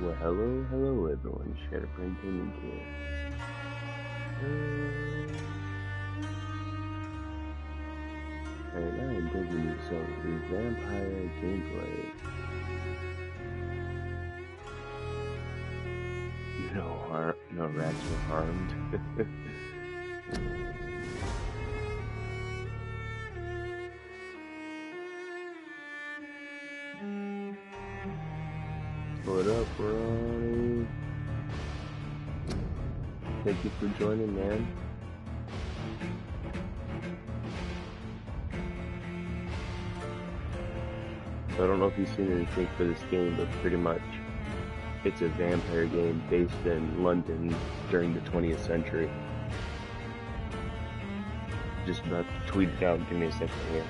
Well, hello everyone, Shatteredfriend Gaming here. And I am bringing you some Vampyr gameplay. No rats were harmed. What up, Ronnie? Thank you for joining, man. So I don't know if you've seen anything for this game, but pretty much it's a vampire game based in London during the 20th century. Just about to tweet it out. Give me a second here.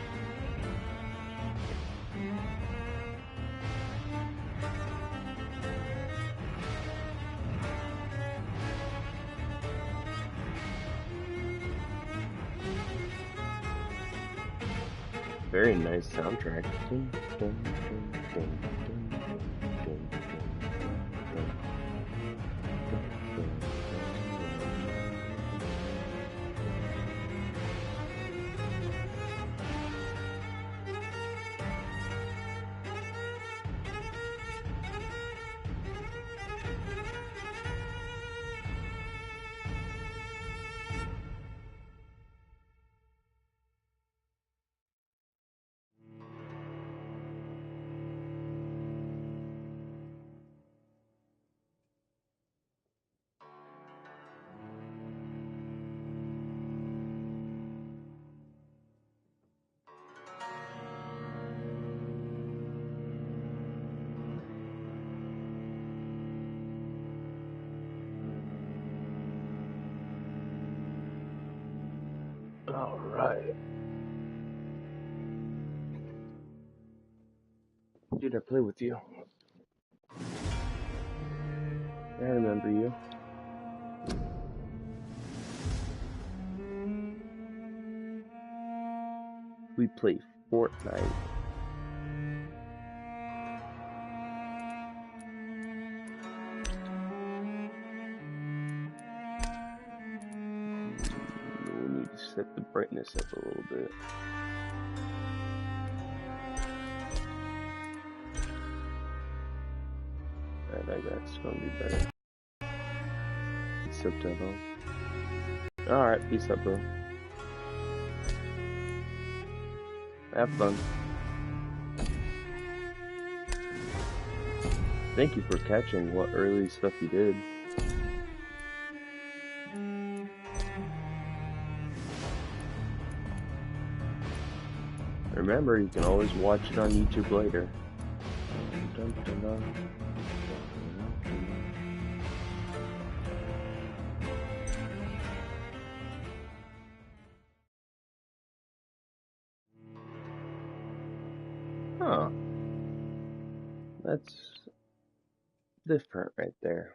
Very nice soundtrack. Dun, dun, dun, dun, dun, dun, dun, All right. Did I play with you? I remember you. We played Fortnite. We need to set the brightness up a little bit. Alright, I got it's gonna be better. Subtitle. Alright, peace out, bro. Have fun. Thank you for catching what early stuff you did. Remember, you can always watch it on YouTube later. Dun, dun, dun. Huh. That's different right there.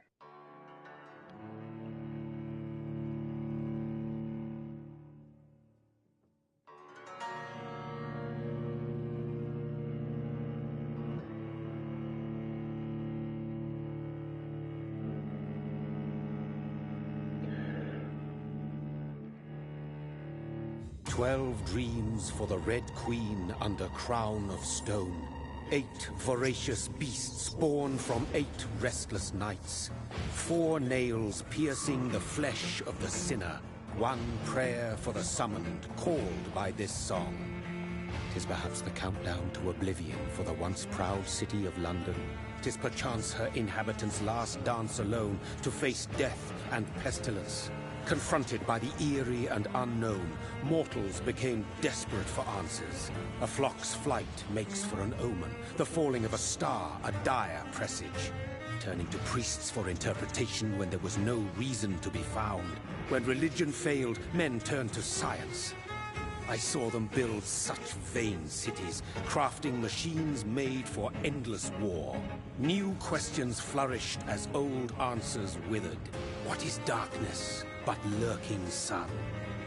"12 dreams for the Red Queen under crown of stone. 8 voracious beasts born from 8 restless nights. 4 nails piercing the flesh of the sinner. 1 prayer for the summoned, called by this song. 'Tis perhaps the countdown to oblivion for the once proud city of London. 'Tis perchance her inhabitants' last dance alone to face death and pestilence. Confronted by the eerie and unknown, mortals became desperate for answers. A flock's flight makes for an omen, the falling of a star a dire presage. Turning to priests for interpretation when there was no reason to be found. When religion failed, men turned to science. I saw them build such vain cities, crafting machines made for endless war. New questions flourished as old answers withered. What is darkness but lurking sun?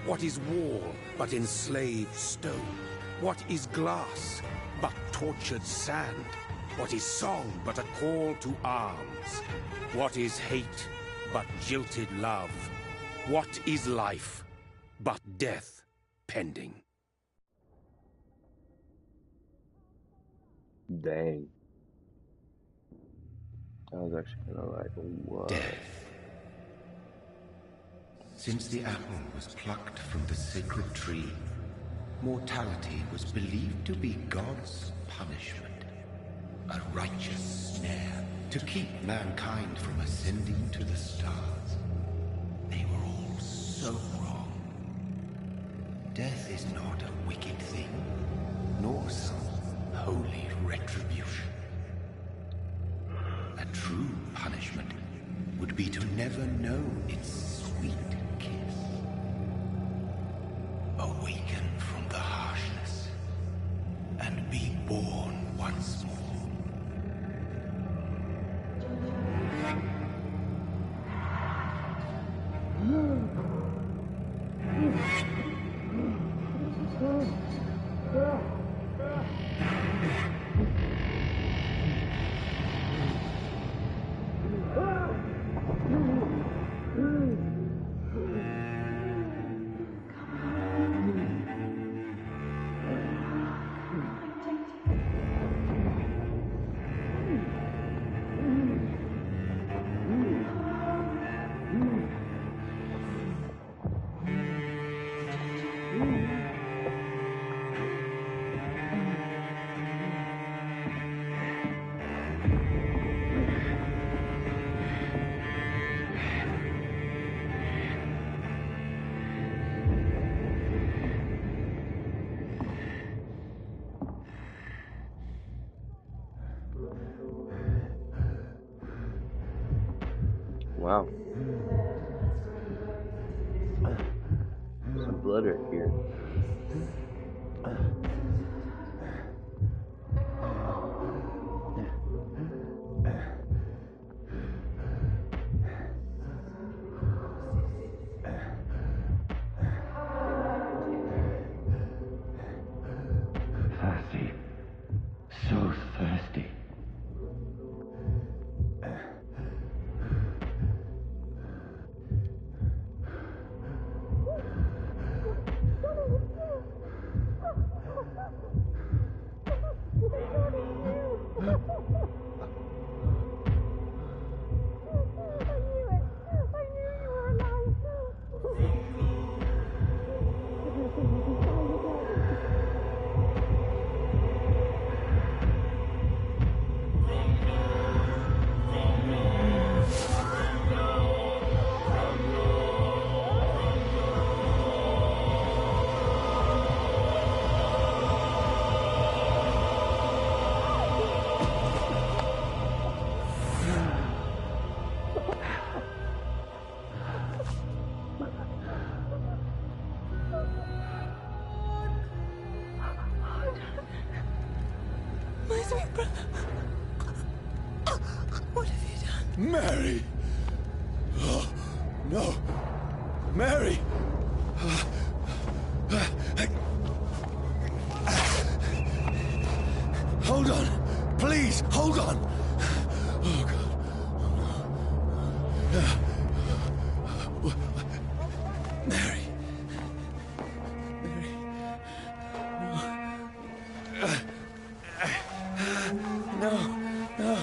What is wall but enslaved stone? What is glass but tortured sand? What is song but a call to arms? What is hate but jilted love? What is life but death pending? Dang. I was actually kind of like, what? Death. Since the apple was plucked from the sacred tree, mortality was believed to be God's punishment. A righteous snare to keep mankind from ascending to the stars. They were all so wrong. Death is not a wicked thing, nor some holy retribution. A true punishment would be to never know its sweet kiss. Awaken from the harshness and be born once more. Wow. Some blood right here. Thirsty. So thirsty. My sweet brother. What have you done? Mary! Oh, no! Mary! Hold on! Please, hold on! Oh, God. Mary. Mary. No. No.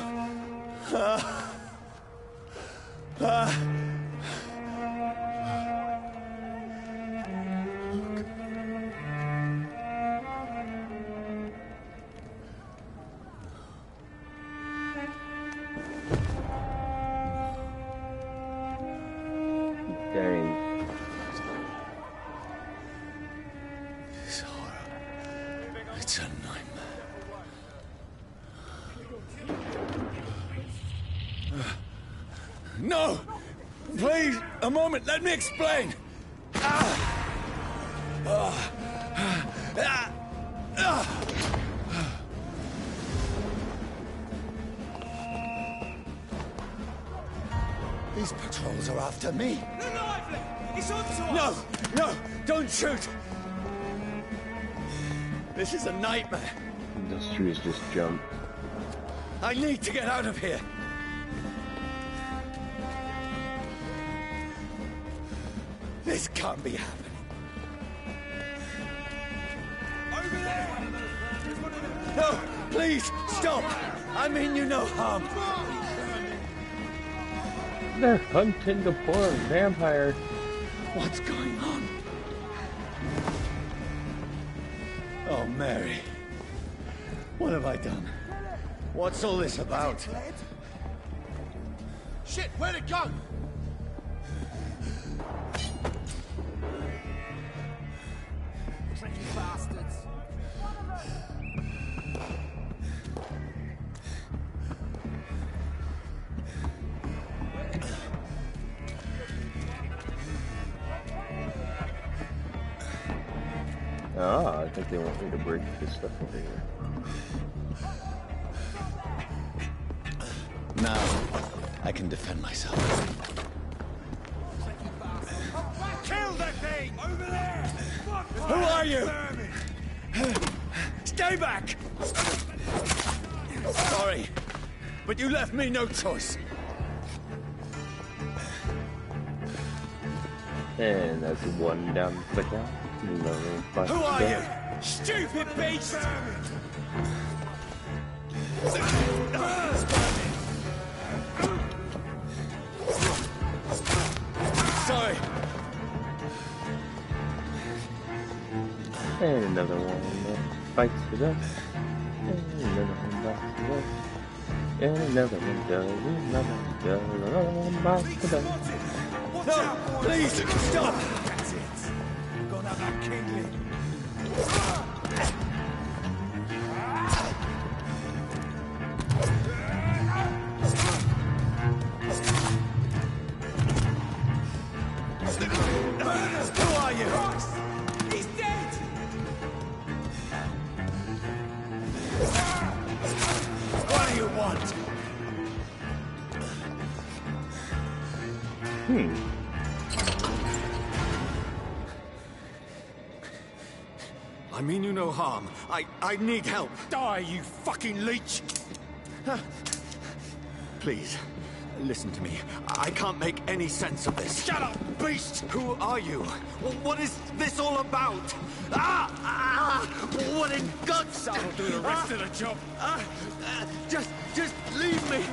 Dang. This horror. It's a nightmare. No! Please, a moment, let me explain! These patrols are after me. They're lively! It's on to No! us! No! Don't shoot! This is a nightmare. Those trees just jumped. I need to get out of here. This can't be happening. Over there! No, please, stop! I mean you no harm. They're hunting the poor vampire. What's going on? Oh, Mary. What have I done? What's all this about? Shit, where'd it go? Tricky bastards. Ah, I think they want me to break this stuff over here. Now, I can defend myself. Kill that thing! Over there! Who are you? Stay back! Sorry, but you left me no choice. And that's one down the count. Who are you? Stupid beast! Sorry. And another one fights to death. And another one bites to death. And another one does. Another one bites to death. No, please, stop! That's it. Gonna have that kingly. Who are you? He's dead! What do you want? I mean you no harm. I need help. Die, you fucking leech! Please, listen to me. I can't make any sense of this. Shut up, beast! Who are you? What is this all about? What in God's name? I'll do the rest of the job. Just leave me.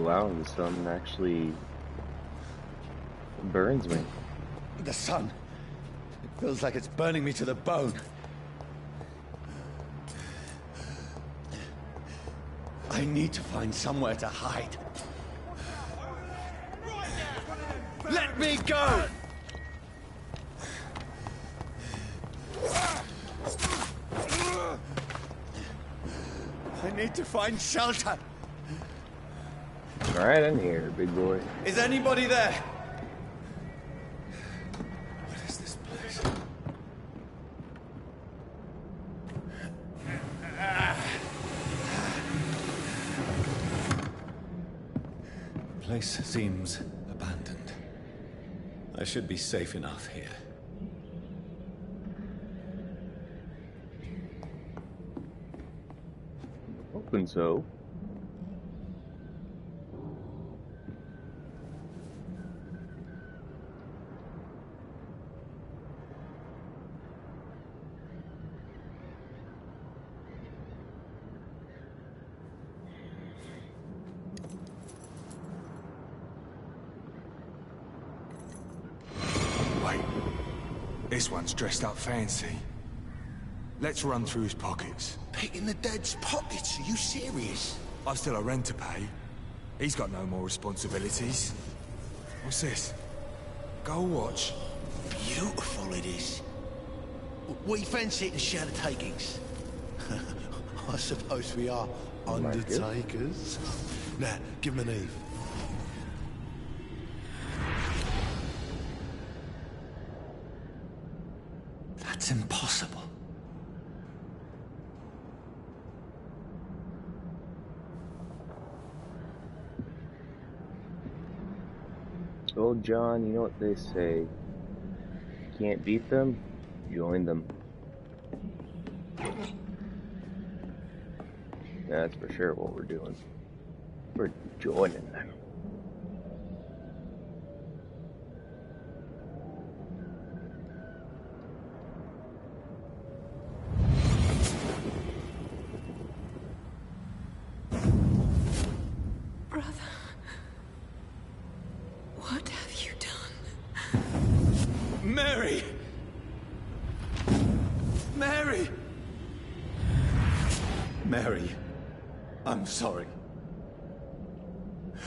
Wow, the sun actually burns me. The sun. It feels like it's burning me to the bone. I need to find somewhere to hide. Let me go! I need to find shelter. Right in here, big boy. Is anybody there? What is this place? The place seems abandoned. I should be safe enough here. Hoping so. This one's dressed up fancy. Let's run through his pockets. Picking the dead's pockets? Are you serious? I've still a rent to pay. He's got no more responsibilities. What's this? Gold watch. Beautiful it is. We fancy it in shadow takings. I suppose we are undertakers. Now, give him an Eve. That's impossible. Old John, you know what they say. Can't beat them, join them. That's for sure what we're doing. We're joining them. Brother, what have you done? Mary! Mary! Mary, I'm sorry.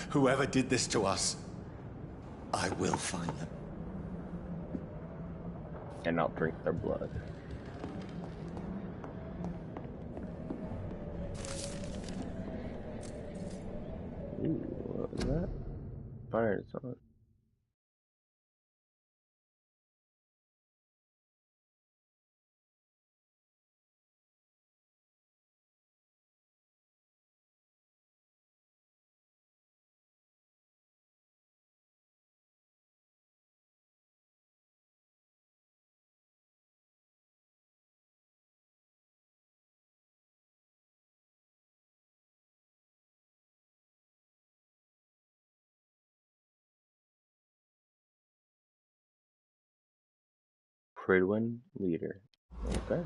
Whoever did this to us, I will find them. And I'll drink their blood. Ooh, what was that? Fire song. Pridwin leader. Okay.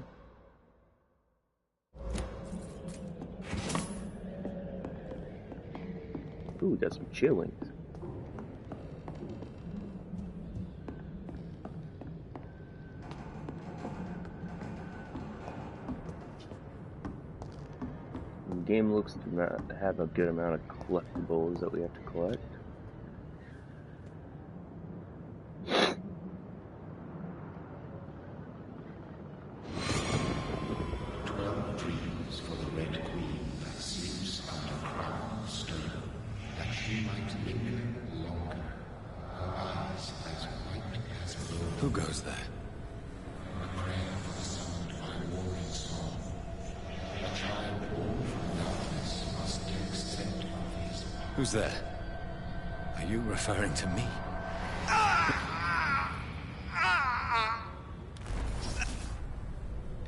Ooh, got some chillings. The game looks to not have a good amount of collectibles that we have to collect. Who goes there? Who's there? Are you referring to me?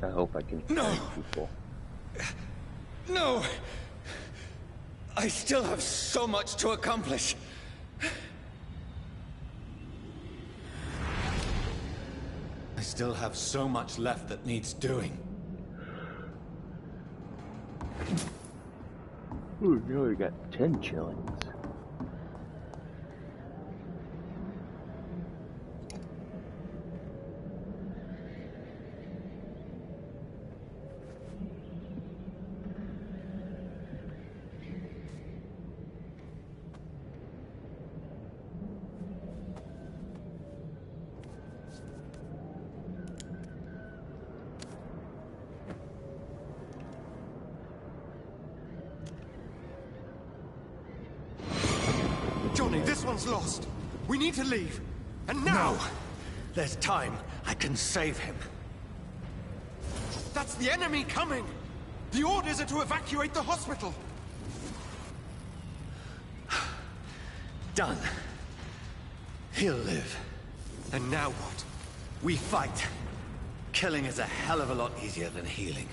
I hope I can find people. No! I still have so much to accomplish. I still have so much left that needs doing. Ooh, you only got 10 chillings. Johnny, this one's lost. We need to leave. And now! No. There's time. I can save him. That's the enemy coming! The orders are to evacuate the hospital! Done. He'll live. And now what? We fight. Killing is a hell of a lot easier than healing.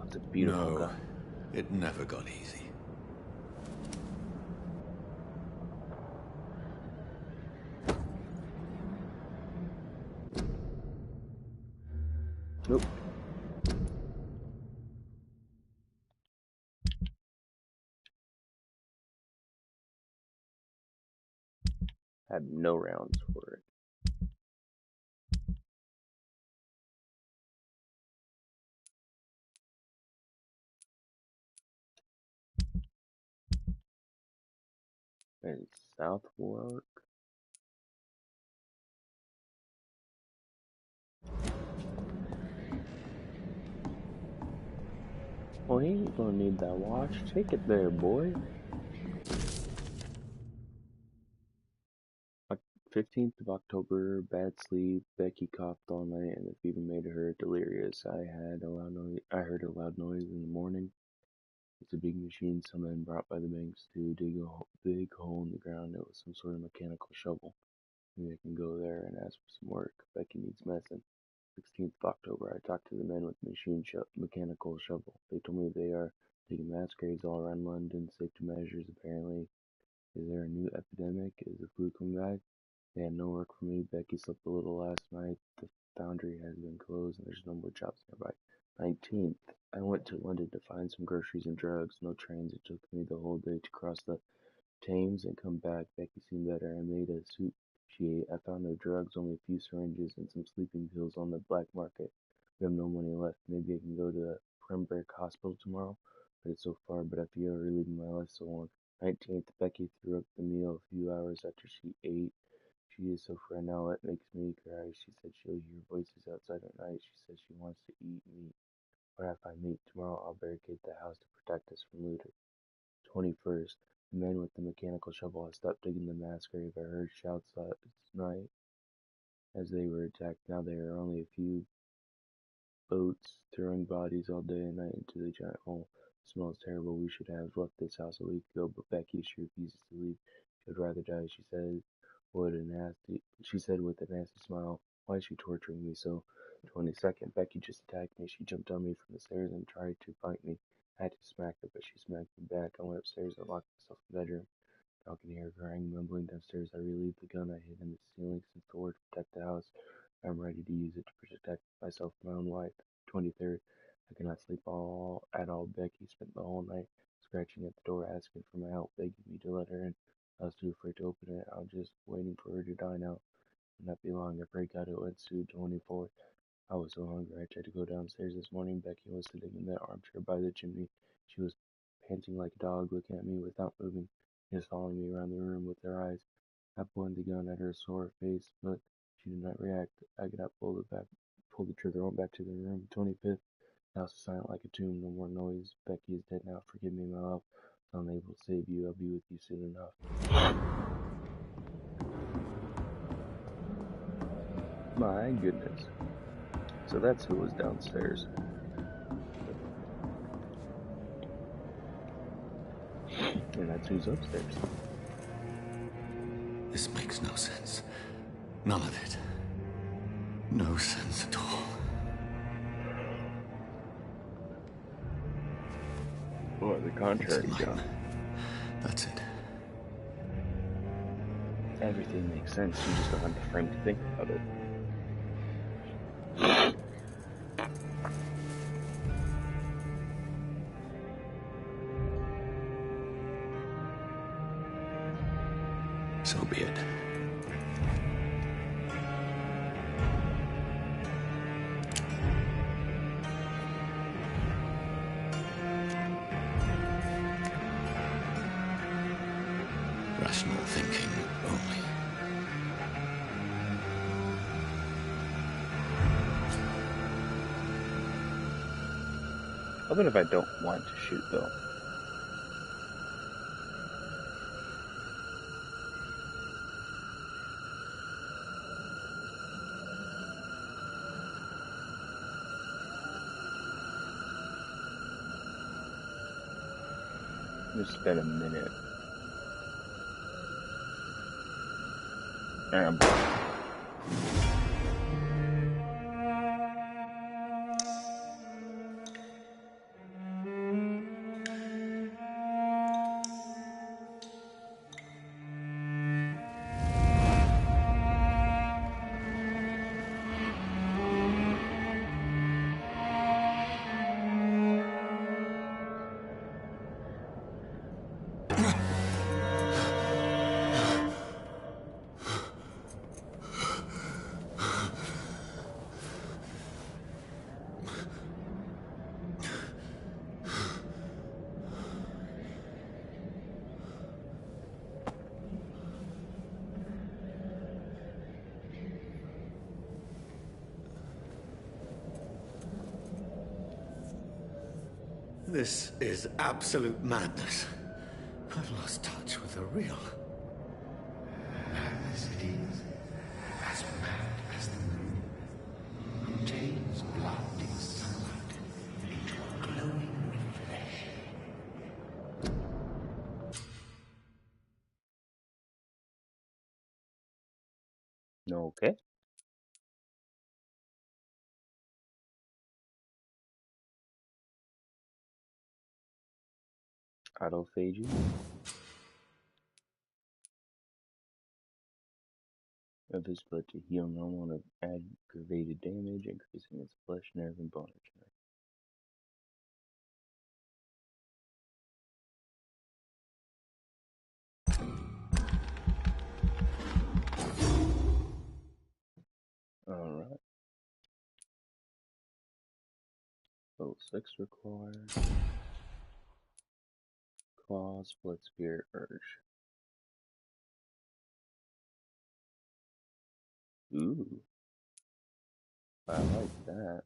It's a beautiful gun. It never got easy. Nope. I have no rounds for it. And Southwark. Well, he ain't gonna need that watch. Take it there, boy. 15th of October, bad sleep. Becky coughed all night, and the fever made her delirious. I heard a loud noise in the morning. It's a big machine some men brought by the banks to dig a big hole in the ground. It was some sort of mechanical shovel. Maybe I can go there and ask for some work. Becky needs medicine. 16th of October, I talked to the men with the mechanical shovel. They told me they are taking mass graves all around London. Safety measures, apparently. Is there a new epidemic? Is the flu coming back? They had no work for me. Becky slept a little last night. The foundry has been closed and there's no more jobs nearby. 19th, I went to London to find some groceries and drugs. No trains. It took me the whole day to cross the Thames and come back. Becky seemed better. I made a soup she ate. I found no drugs, only a few syringes and some sleeping pills on the black market. We have no money left. Maybe I can go to the Pembroke Hospital tomorrow, but it's so far. But I feel relieving my life so long. 19th, Becky threw up the meal a few hours after she ate. She is so far now, it makes me cry. She said she'll hear voices outside at night. She says she wants to eat meat. When I find meat tomorrow, I'll barricade the house to protect us from looters. 21st, the man with the mechanical shovel has stopped digging the mass grave. I heard shouts last night as they were attacked. Now there are only a few boats throwing bodies all day and night into the giant hole. It smells terrible. We should have left this house a week ago, but Becky, she refuses to leave. She would rather die, she said with a nasty smile. Why is she torturing me so? 22nd, Becky just attacked me. She jumped on me from the stairs and tried to fight me. I had to smack her, but she smacked me back. I went upstairs and locked myself in the bedroom. I can hear her crying, mumbling downstairs. I relieved the gun I hid in the ceiling since the word to protect the house. I'm ready to use it to protect myself and my own life. 23rd, I could not sleep at all. Becky spent the whole night scratching at the door, asking for my help, begging me to let her in. I was too afraid to open it. I was just waiting for her to die now. It would not be long. I prayed God it would soon. 24th, I was so hungry. I tried to go downstairs this morning. Becky was sitting in the armchair by the chimney. She was panting like a dog, looking at me without moving, just following me around the room with her eyes. I pointed the gun at her sore face, but she did not react. I could not pull the trigger, went back to the room. 25th, the house is silent like a tomb, no more noise. Becky is dead now. Forgive me, my love. I'm unable to save you. I'll be with you soon enough. My goodness. So that's who was downstairs. And that's who's upstairs. This makes no sense. None of it. No sense at all. Or the contrary, John. That's it. Everything makes sense. You just don't have the frame to think about it. So be it. Rational thinking only. What if I don't want to shoot, though? Just spend a minute. This is absolute madness. I've lost touch with the real. Madness it is, as mad as the moon, contains blinding sunlight into a glowing Okay. Autophagy. Of his blood to heal normal and aggravated damage, increasing its flesh, nerve, and bone regeneration. Alright. Level 6 required. Claw, Split Spear, Urge. Ooh. I like that.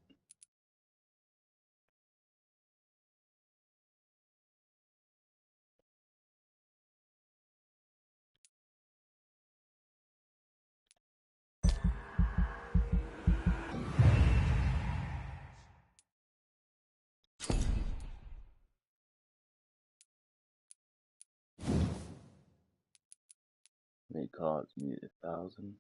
They cost me 1,000.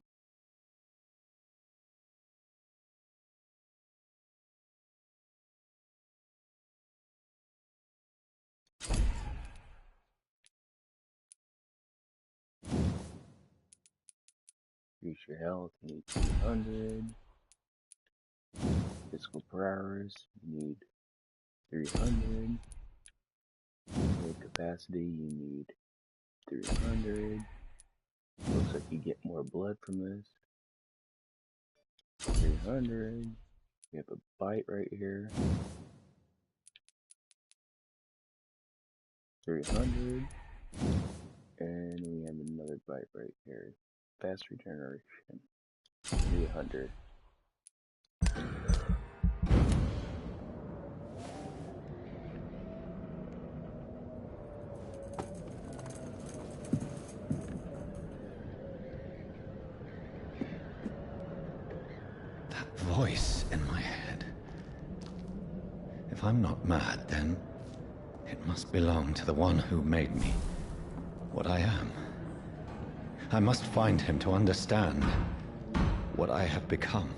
Increase your health, you need 200. Physical prowess, you need 300. Your capacity, you need 300. Looks like you get more blood from this. 300. We have a bite right here. 300. And we have another bite right here. Fast regeneration. 300. That voice in my head. If I'm not mad, then it must belong to the one who made me what I am. I must find him to understand what I have become.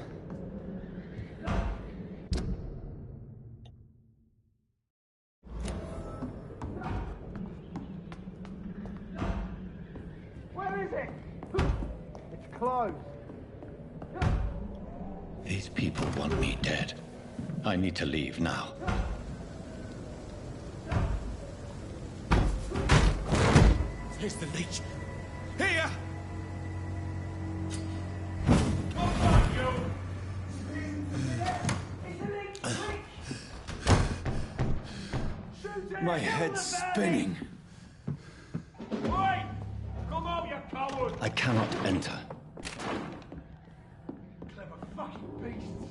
Where is it? It's closed. These people want me dead. I need to leave now. Here's the leech. Here! My head's spinning. Wait! Come on, you coward! I cannot enter. Clever fucking beasts!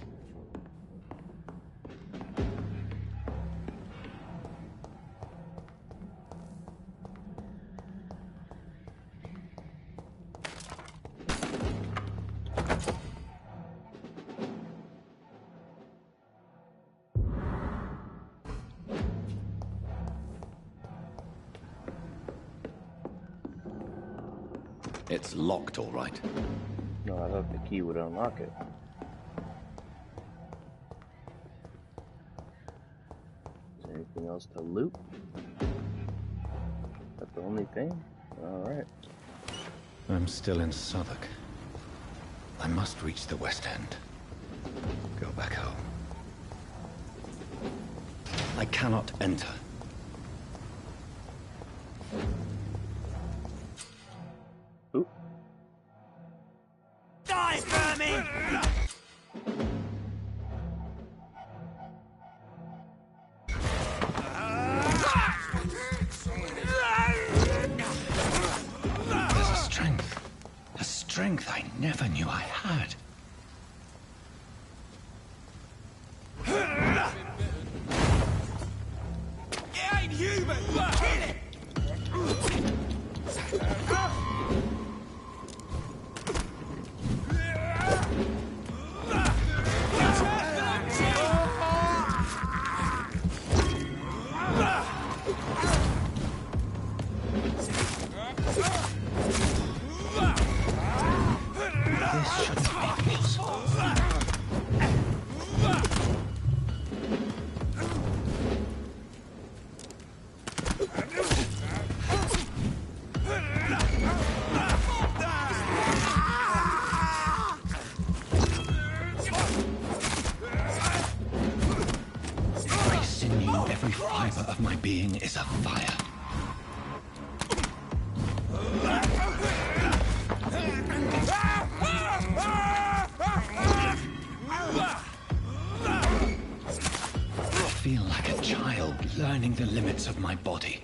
It's locked, all right. No, I thought the key would unlock it. Is there anything else to loot? That's the only thing? Alright. I'm still in Southwark. I must reach the West End. Go back home. I cannot enter. Oop. Die, vermin! There's a strength I never knew I had. It ain't human! Kill it! This of my being is afire. I feel like a child learning the limits of my body.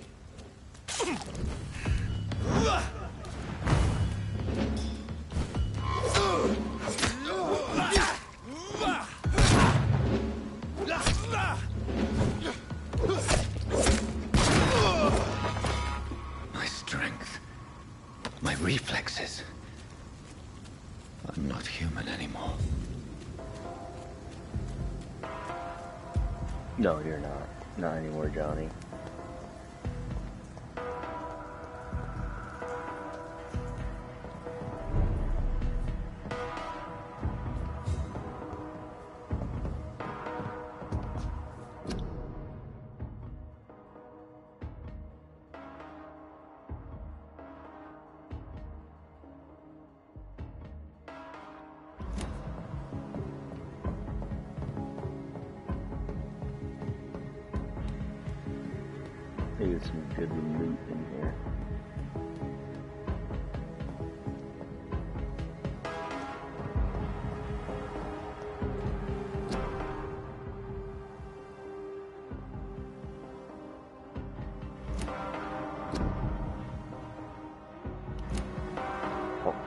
My strength, my reflexes. I'm not human anymore. No, you're not. Not anymore, Johnny. There's some good loot in here.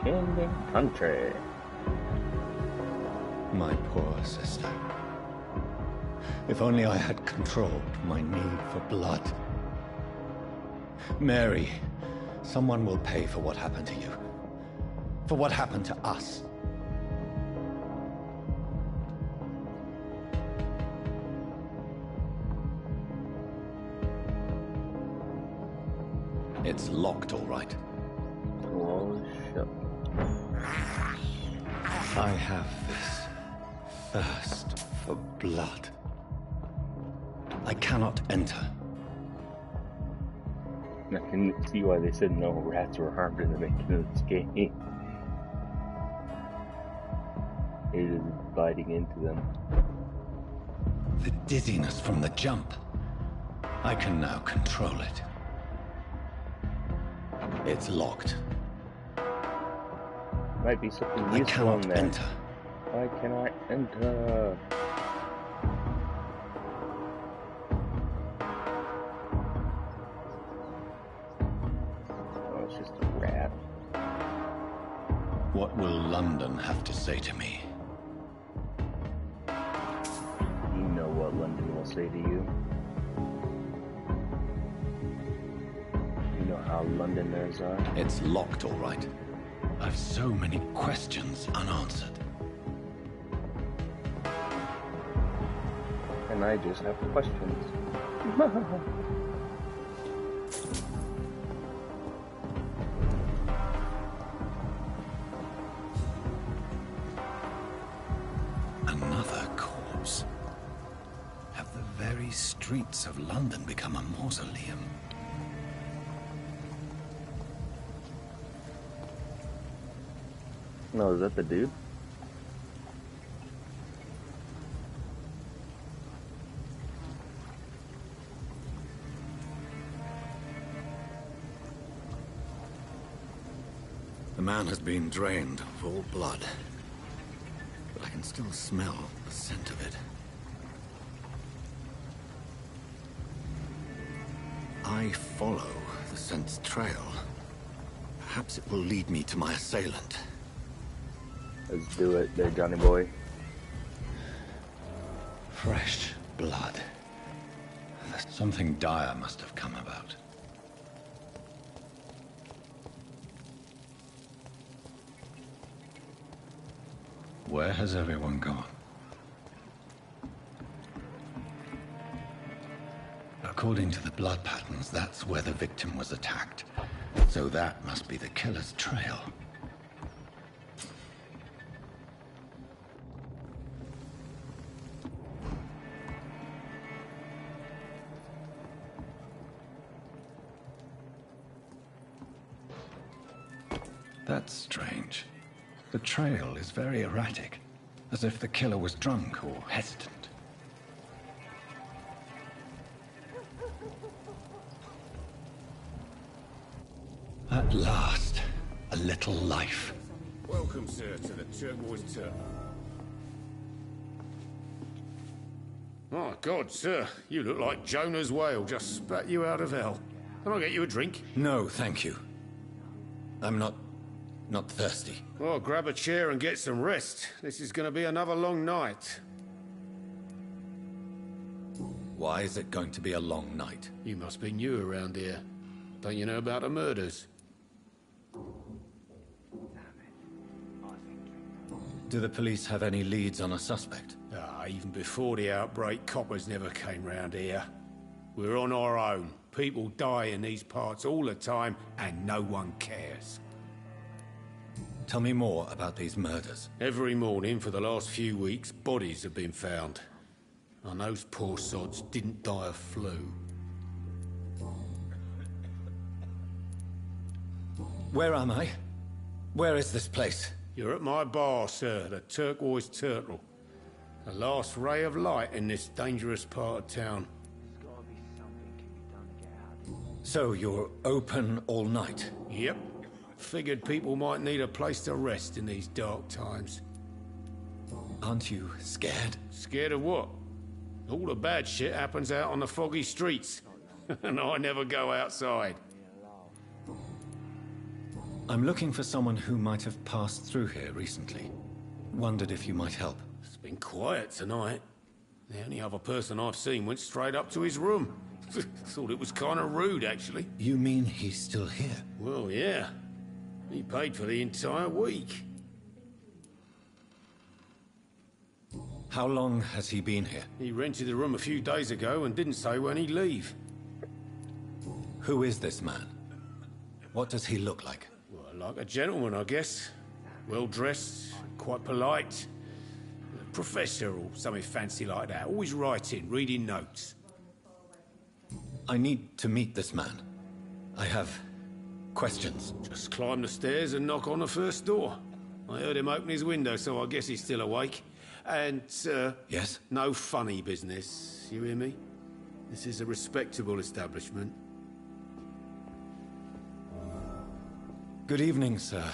Kingdom Country. My poor sister. If only I had controlled my need for blood. Mary, someone will pay for what happened to you. For what happened to us. It's locked, all right. Oh, shit. I have this thirst for blood. I cannot enter. I can see why they said no rats were harmed in the making of this game. It is biting into them. The dizziness from the jump. I can now control it. It's locked. Might be something I useful on cannot there. enter. Why can I enter? Oh, it's just a rat. What will London have to say to me? You know what London will say to you. You know how Londoners are. It's locked, all right. I've so many questions unanswered. And I just have questions. Another corpse. Have the very streets of London become a mausoleum? No, is that the dude? The man has been drained of all blood. But I can still smell the scent of it. I follow the scent's trail. Perhaps it will lead me to my assailant. Let's do it there, Johnny boy. Fresh blood. Something dire must have come about. Where has everyone gone? According to the blood patterns, that's where the victim was attacked. So that must be the killer's trail. That's strange. The trail is very erratic, as if the killer was drunk or hesitant. At last, a little life. Welcome, sir, to the Turquoise Turtle. My God, sir, you look like Jonah's whale just spat you out of hell. Can I get you a drink? No, thank you. I'm not thirsty. Well, grab a chair and get some rest. This is going to be another long night. Why is it going to be a long night? You must be new around here. Don't you know about the murders? Do the police have any leads on a suspect? Even before the outbreak, coppers never came round here. We're on our own. People die in these parts all the time, and no one cares. Tell me more about these murders. Every morning for the last few weeks, bodies have been found. And those poor sods didn't die of flu. Where am I? Where is this place? You're at my bar, sir, the Turquoise Turtle. The last ray of light in this dangerous part of town. So you're open all night? Yep. Figured people might need a place to rest in these dark times. Aren't you scared? Scared of what? All the bad shit happens out on the foggy streets. And I never go outside. I'm looking for someone who might have passed through here recently. Wondered if you might help. It's been quiet tonight. The only other person I've seen went straight up to his room. Thought it was kind of rude, actually. You mean he's still here? Well, yeah. He paid for the entire week. How long has he been here? He rented the room a few days ago and didn't say when he'd leave. Who is this man? What does he look like? Well, like a gentleman, I guess. Well-dressed, quite polite. A professor or something fancy like that. Always writing, reading notes. I need to meet this man. I have questions. Just climb the stairs and knock on the first door. I heard him open his window, so I guess he's still awake. And, Yes? no funny business, you hear me? This is a respectable establishment. Good evening, sir.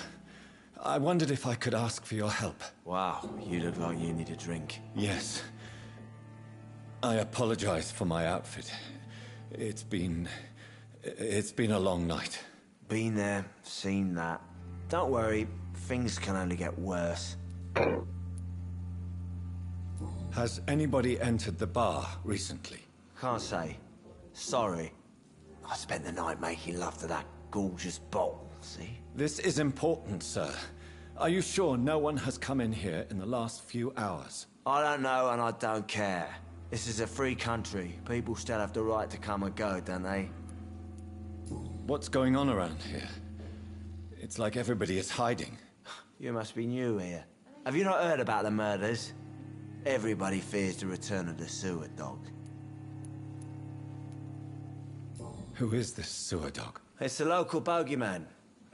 I wondered if I could ask for your help. Wow, you look like you need a drink. Yes. I apologize for my outfit. It's been a long night. Been there, seen that. Don't worry, things can only get worse. Has anybody entered the bar recently? Can't say. Sorry. I spent the night making love to that gorgeous bottle, see? This is important, sir. Are you sure no one has come in here in the last few hours? I don't know and I don't care. This is a free country. People still have the right to come and go, don't they? What's going on around here? It's like everybody is hiding. You must be new here. Have you not heard about the murders? Everybody fears the return of the sewer dog. Who is this sewer dog? It's the local bogeyman.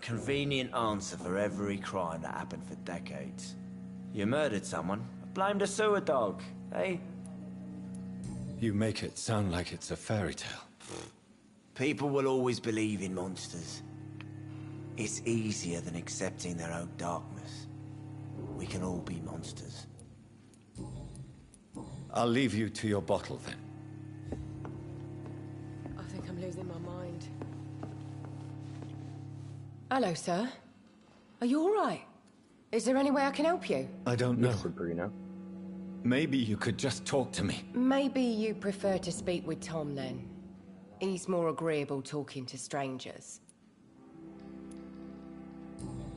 Convenient answer for every crime that happened for decades. You murdered someone, blame the sewer dog, eh? You make it sound like it's a fairy tale. People will always believe in monsters. It's easier than accepting their own darkness. We can all be monsters. I'll leave you to your bottle then. I think I'm losing my mind. Hello, sir. Are you all right? Is there any way I can help you? I don't know. Yes, Sabrina. Maybe you could just talk to me. Maybe you prefer to speak with Tom, then. He's more agreeable talking to strangers.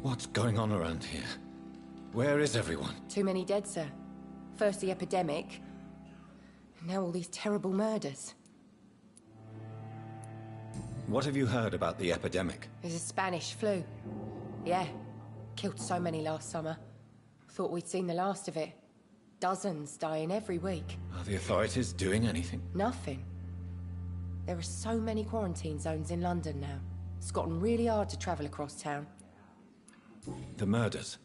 What's going on around here? Where is everyone? Too many dead, sir. First the epidemic, now all these terrible murders. What have you heard about the epidemic? There's a Spanish flu. Yeah, killed so many last summer. Thought we'd seen the last of it. Dozens dying every week. Are the authorities doing anything? Nothing. There are so many quarantine zones in London now. It's gotten really hard to travel across town. The murders.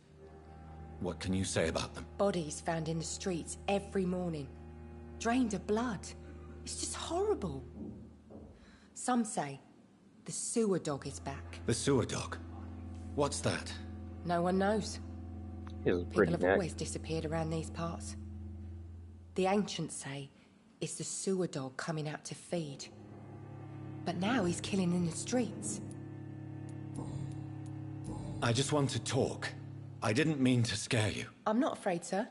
What can you say about them? Bodies found in the streets every morning. Drained of blood. It's just horrible. Some say The sewer dog is back. The sewer dog? What's that? No one knows. It was People pretty have neck. always disappeared around these parts. The ancients say it's the sewer dog coming out to feed. But now he's killing in the streets. I just want to talk. I didn't mean to scare you. I'm not afraid, sir.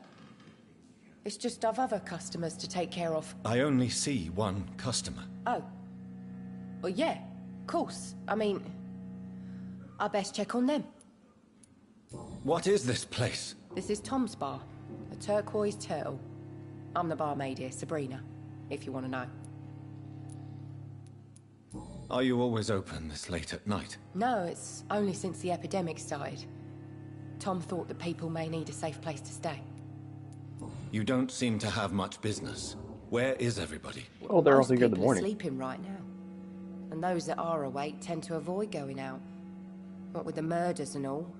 It's just I've other customers to take care of. I only see one customer. Oh. Well, yeah, of course. I mean, I best check on them. What is this place? This is Tom's bar, a turquoise turtle. I'm the barmaid here, Sabrina, if you want to know. Are you always open this late at night? No, it's only since the epidemic started. Tom thought that people may need a safe place to stay. You don't seem to have much business. Where is everybody? Oh, they're all Most here in the people are morning. sleeping right now. And those that are awake tend to avoid going out. What with the murders and all.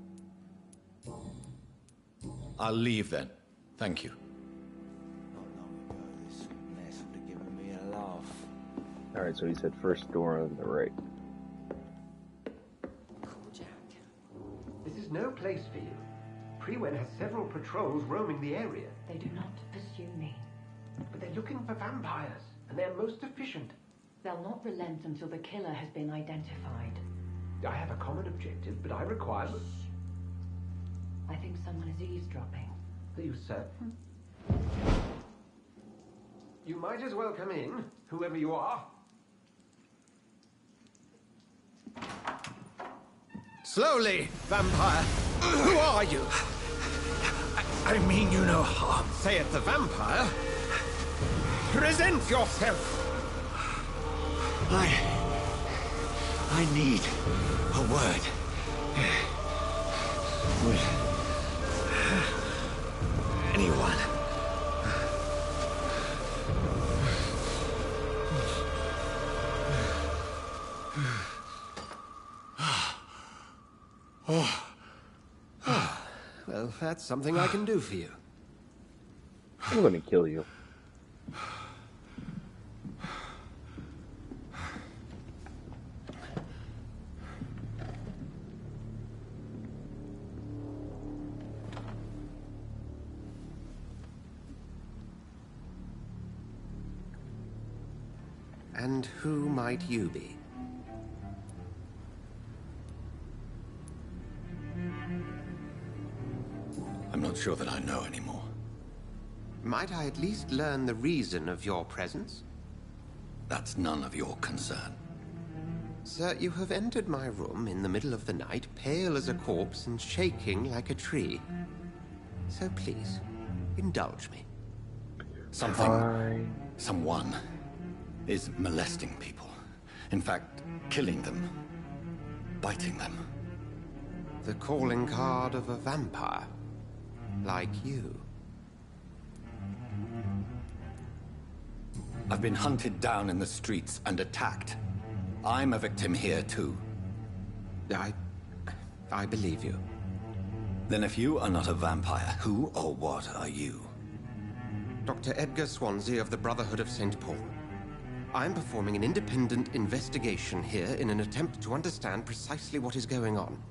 I'll leave then. Thank you. Not long ago, this mess would have given me a laugh. Alright, so he said first door on the right. Cool, Jack. This is no place for you. Prewen has several patrols roaming the area. They do not pursue me. But they're looking for vampires, and they're most efficient. They'll not relent until the killer has been identified. I have a common objective, but I require... I think someone is eavesdropping. Are you certain? You might as well come in, whoever you are. Slowly, vampire. Who are you? I mean you no harm. Say it, the vampire. Present yourself. I need a word. With anyone. Well, that's something I can do for you. I'm gonna kill you. And who might you be? I'm not sure that I know anymore. Might I at least learn the reason of your presence? That's none of your concern. Sir, you have entered my room in the middle of the night, pale as a corpse and shaking like a tree. So please, indulge me. Someone is molesting people. In fact, killing them. Biting them. The calling card of a vampire. Like you. I've been hunted down in the streets and attacked. I'm a victim here, too. I believe you. Then if you are not a vampire, who or what are you? Dr. Edgar Swansea of the Brotherhood of St. Paul. I'm performing an independent investigation here in an attempt to understand precisely what is going on.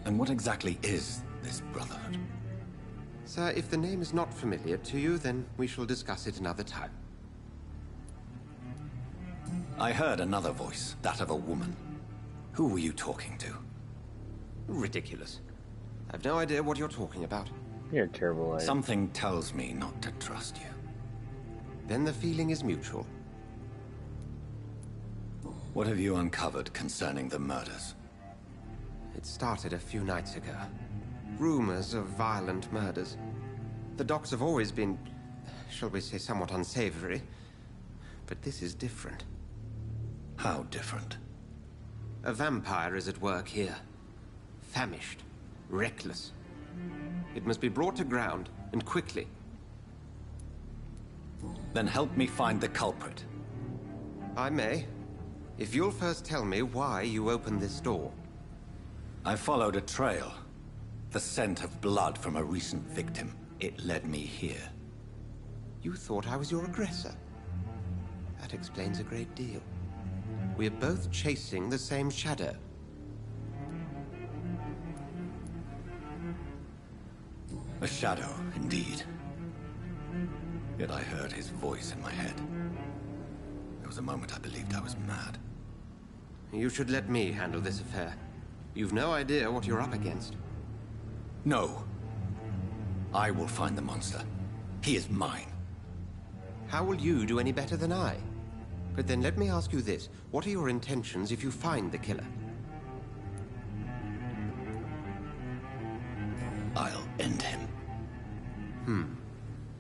And what exactly is this Brotherhood? Sir, if the name is not familiar to you, then we shall discuss it another time. I heard another voice, that of a woman. Who were you talking to? Ridiculous. I've no idea what you're talking about. You're a terrible liar. Something tells me not to trust you. Then the feeling is mutual. What have you uncovered concerning the murders? It started a few nights ago. Rumors of violent murders. The docks have always been, shall we say, somewhat unsavory. But this is different. How different? A vampire is at work here. Famished. Reckless. It must be brought to ground, and quickly. Then help me find the culprit. I may. If you'll first tell me why you opened this door. I followed a trail. The scent of blood from a recent victim. It led me here. You thought I was your aggressor? That explains a great deal. We're both chasing the same shadow. A shadow, indeed. Yet I heard his voice in my head. There was a moment I believed I was mad. You should let me handle this affair. You've no idea what you're up against. No. I will find the monster. He is mine. How will you do any better than I? But then let me ask you this. What are your intentions if you find the killer? I'll end him.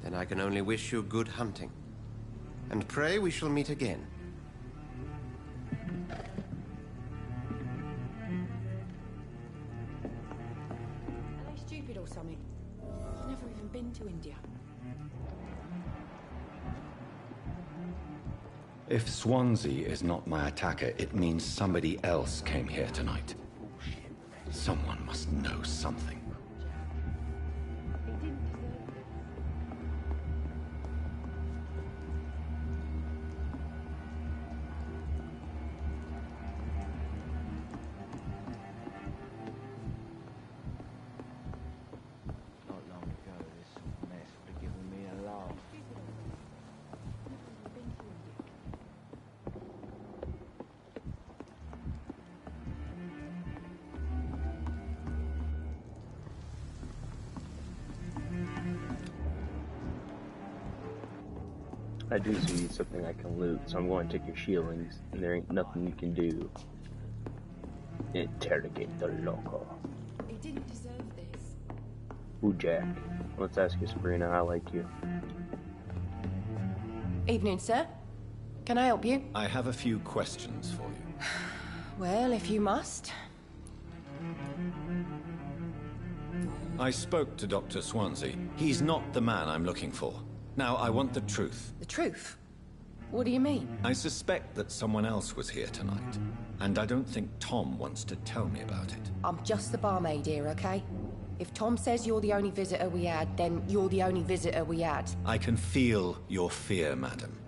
Then I can only wish you good hunting. And pray we shall meet again. Are they stupid or something? I've never even been to India. If Swansea is not my attacker, it means somebody else came here tonight. Someone must know something. Not long ago, this mess would have given me a laugh. I do see something I can loot, so I'm going to take your shieldings, and there ain't nothing you can do. Interrogate the local. He didn't deserve this. Ooh, Jack. Let's ask you, Sabrina. I like you. Evening, sir. Can I help you? I have a few questions for you. Well, if you must. I spoke to Dr. Swansea. He's not the man I'm looking for. Now, I want the truth. The truth? What do you mean? I suspect that someone else was here tonight, and I don't think Tom wants to tell me about it. I'm just the barmaid here, okay? If Tom says you're the only visitor we had, then you're the only visitor we had. I can feel your fear, madam.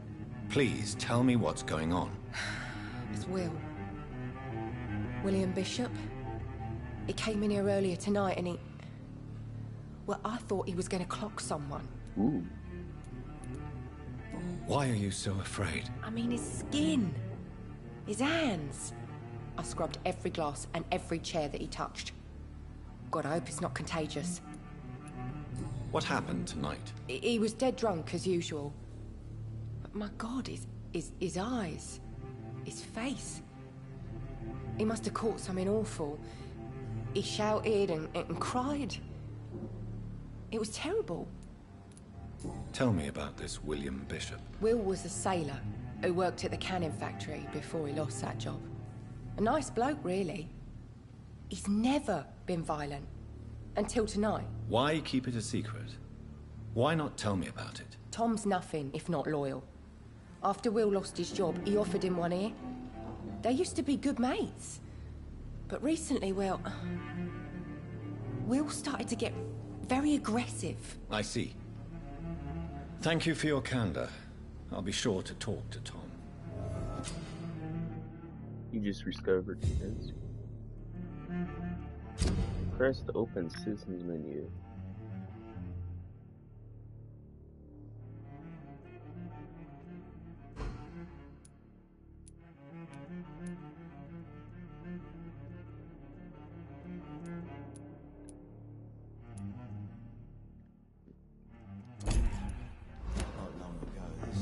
Please, tell me what's going on. It's Will. William Bishop. He came in here earlier tonight and he... Well, I thought he was going to clock someone. Ooh. Why are you so afraid? I mean, his skin. His hands. I scrubbed every glass and every chair that he touched. God, I hope it's not contagious. What happened tonight? He was dead drunk, as usual. But my God, his eyes. His face. He must have caught something awful. He shouted and cried. It was terrible. Tell me about this William Bishop. Will was a sailor who worked at the cannon factory before he lost that job. A nice bloke, really. He's never been violent. Until tonight. Why keep it a secret? Why not tell me about it? Tom's nothing if not loyal. After Will lost his job, he offered him one ear. They used to be good mates. But recently, well... Will started to get very aggressive. I see. Thank you for your candor. I'll be sure to talk to Tom. You just discovered this. Press to open Citizens menu.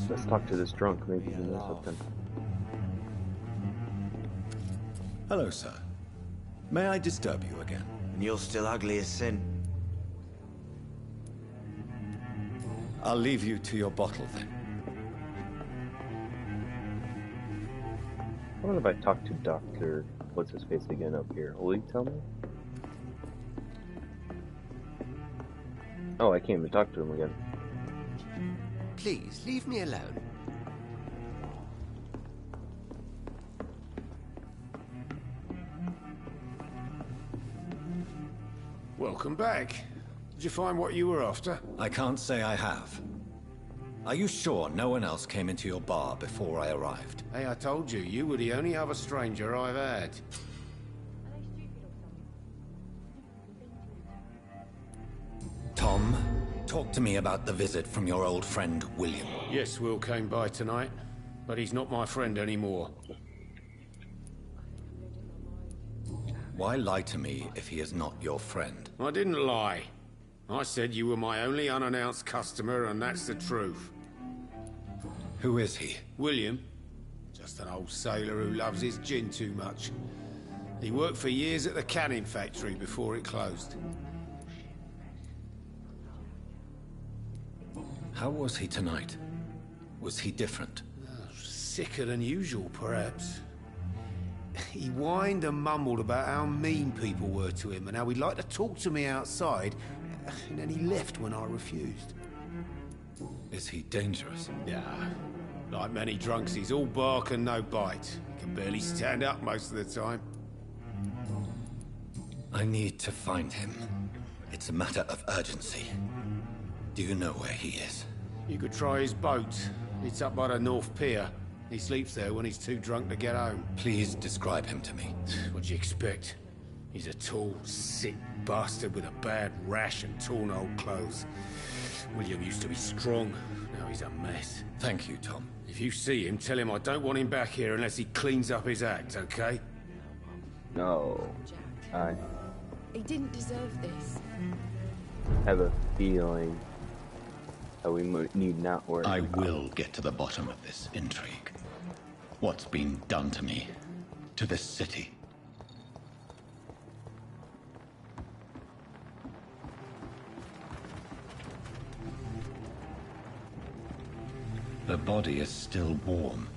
Let's talk to this drunk, maybe he knows something. Hello, sir. May I disturb you again? And you're still ugly as sin. I'll leave you to your bottle, then. I wonder if I talk to Dr. What's-his-face again up here. Will he tell me? Oh, I can't even talk to him again. Please, leave me alone. Welcome back. Did you find what you were after? I can't say I have. Are you sure no one else came into your bar before I arrived? Hey, I told you, you were the only other stranger I've had. Tom, talk to me about the visit from your old friend, William. Yes, Will came by tonight, but he's not my friend anymore. Why lie to me if he is not your friend? I didn't lie. I said you were my only unannounced customer, and that's the truth. Who is he? William. Just an old sailor who loves his gin too much. He worked for years at the canning factory before it closed. How was he tonight? Was he different? Sicker than usual, perhaps. He whined and mumbled about how mean people were to him and how he'd like to talk to me outside, and then he left when I refused. Is he dangerous? Yeah. Like many drunks, he's all bark and no bite. He can barely stand up most of the time. I need to find him. It's a matter of urgency. Do you know where he is? You could try his boat. It's up by the North Pier. He sleeps there when he's too drunk to get home. Please describe him to me. What'd you expect? He's a tall, sick bastard with a bad rash and torn old clothes. William used to be strong. Now he's a mess. Thank you, Tom. If you see him, tell him I don't want him back here unless he cleans up his act, okay? No. I He didn't deserve this. have a feeling that we need not worry. I will get to the bottom of this intrigue. What's been done to me? To this city? The body is still warm.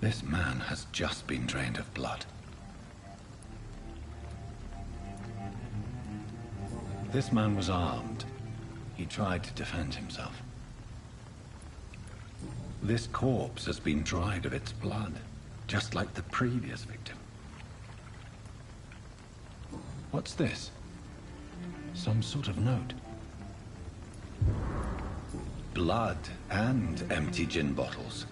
This man has just been drained of blood. This man was armed. He tried to defend himself. This corpse has been dried of its blood, just like the previous victim. What's this? Some sort of note. Blood and empty gin bottles.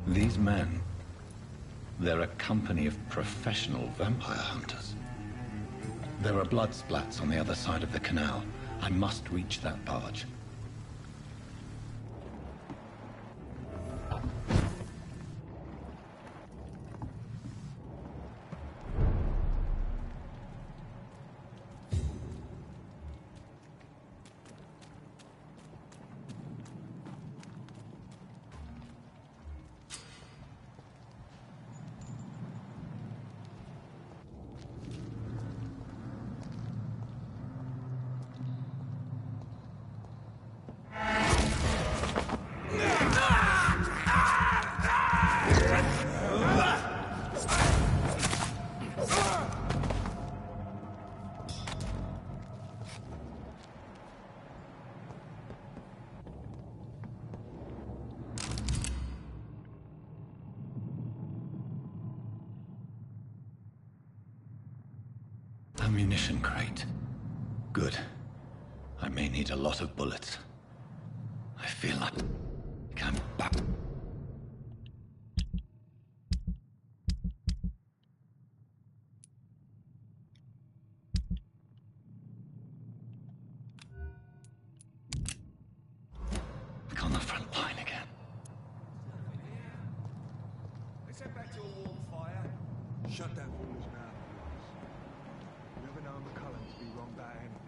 These men, they're a company of professional vampire hunters. There are blood splats on the other side of the canal. I must reach that barge. Ammunition crate. Good. I may need a lot of bullets. I feel like I'm back. Back on the front line again. Let's head back to a warm fire. Shut that fool's mouth. You never know McCullum to be wrong about anything.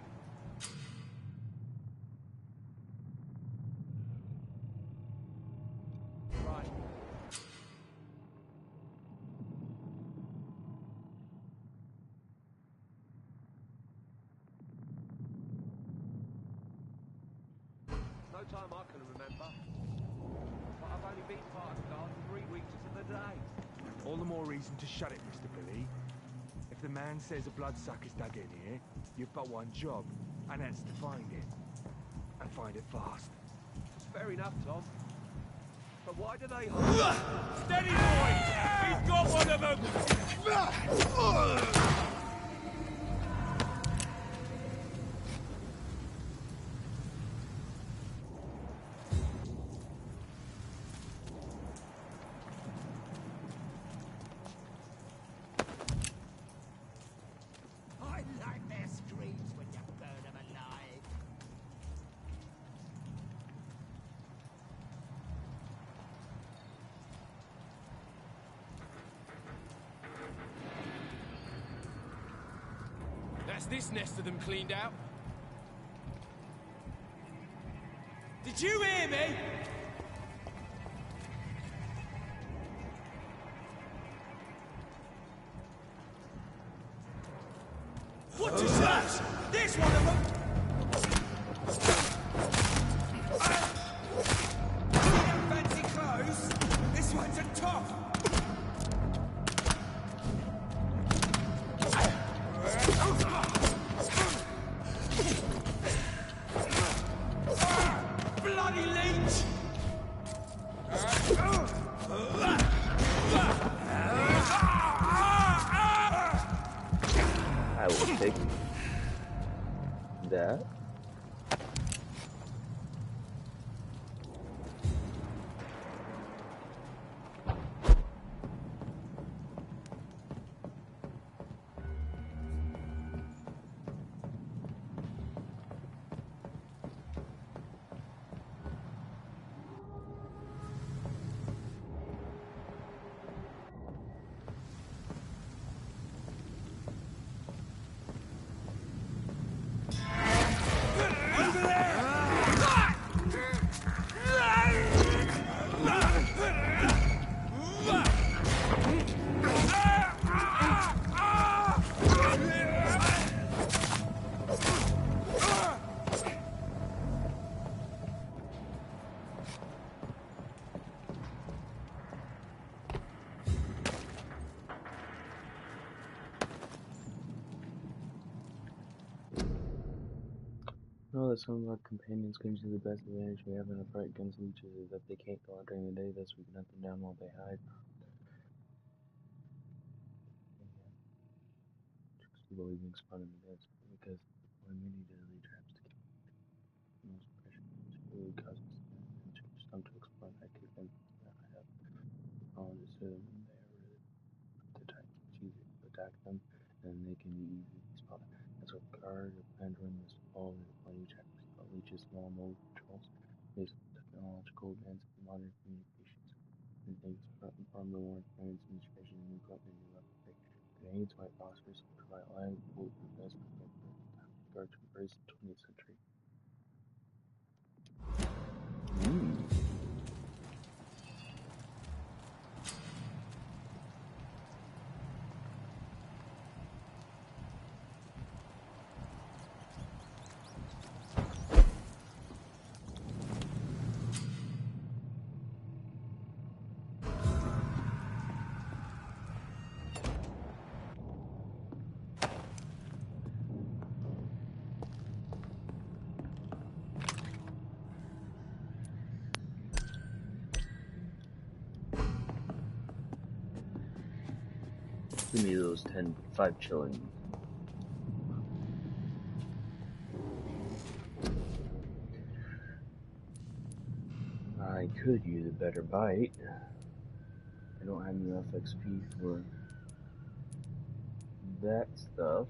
no time I can remember. But I've only been part of the guard 3 weeks to the day. All the more reason to shut it, Mr. Billy. If the man says a bloodsucker's dug in here, you've got one job, and that's to find it. And find it fast. Fair enough, Tom. But why do they hold... Steady, boy! He's got one of them! I like their screams when you burn them alive. That's this nest of them cleaned out. Did you hear me? What is that? There's one of them! Fancy clothes? This one's a top! Bloody leech! I will take that. Know that some of our companions can see the best advantage we have in a fight against leeches is that they can't go out during the day, thus we can hunt them down while they hide. People even spawn in the beds because there are many deadly traps to kill. The most pressure really causes some to explore that could then hide up. All understood when they are really the type it's easy to attack them and they can be easily spotted. That's what guard or plan to run this ball is when you check leeches small mode controls. There's technological advances in modern communications and things from the war experience and treasure and equipment and weaponry. Grenades, white phosphorus provide live bulletproof vests that guard to embrace the 20th century. Give me those 5 chillings. I could use a better bite. I don't have enough XP for that stuff.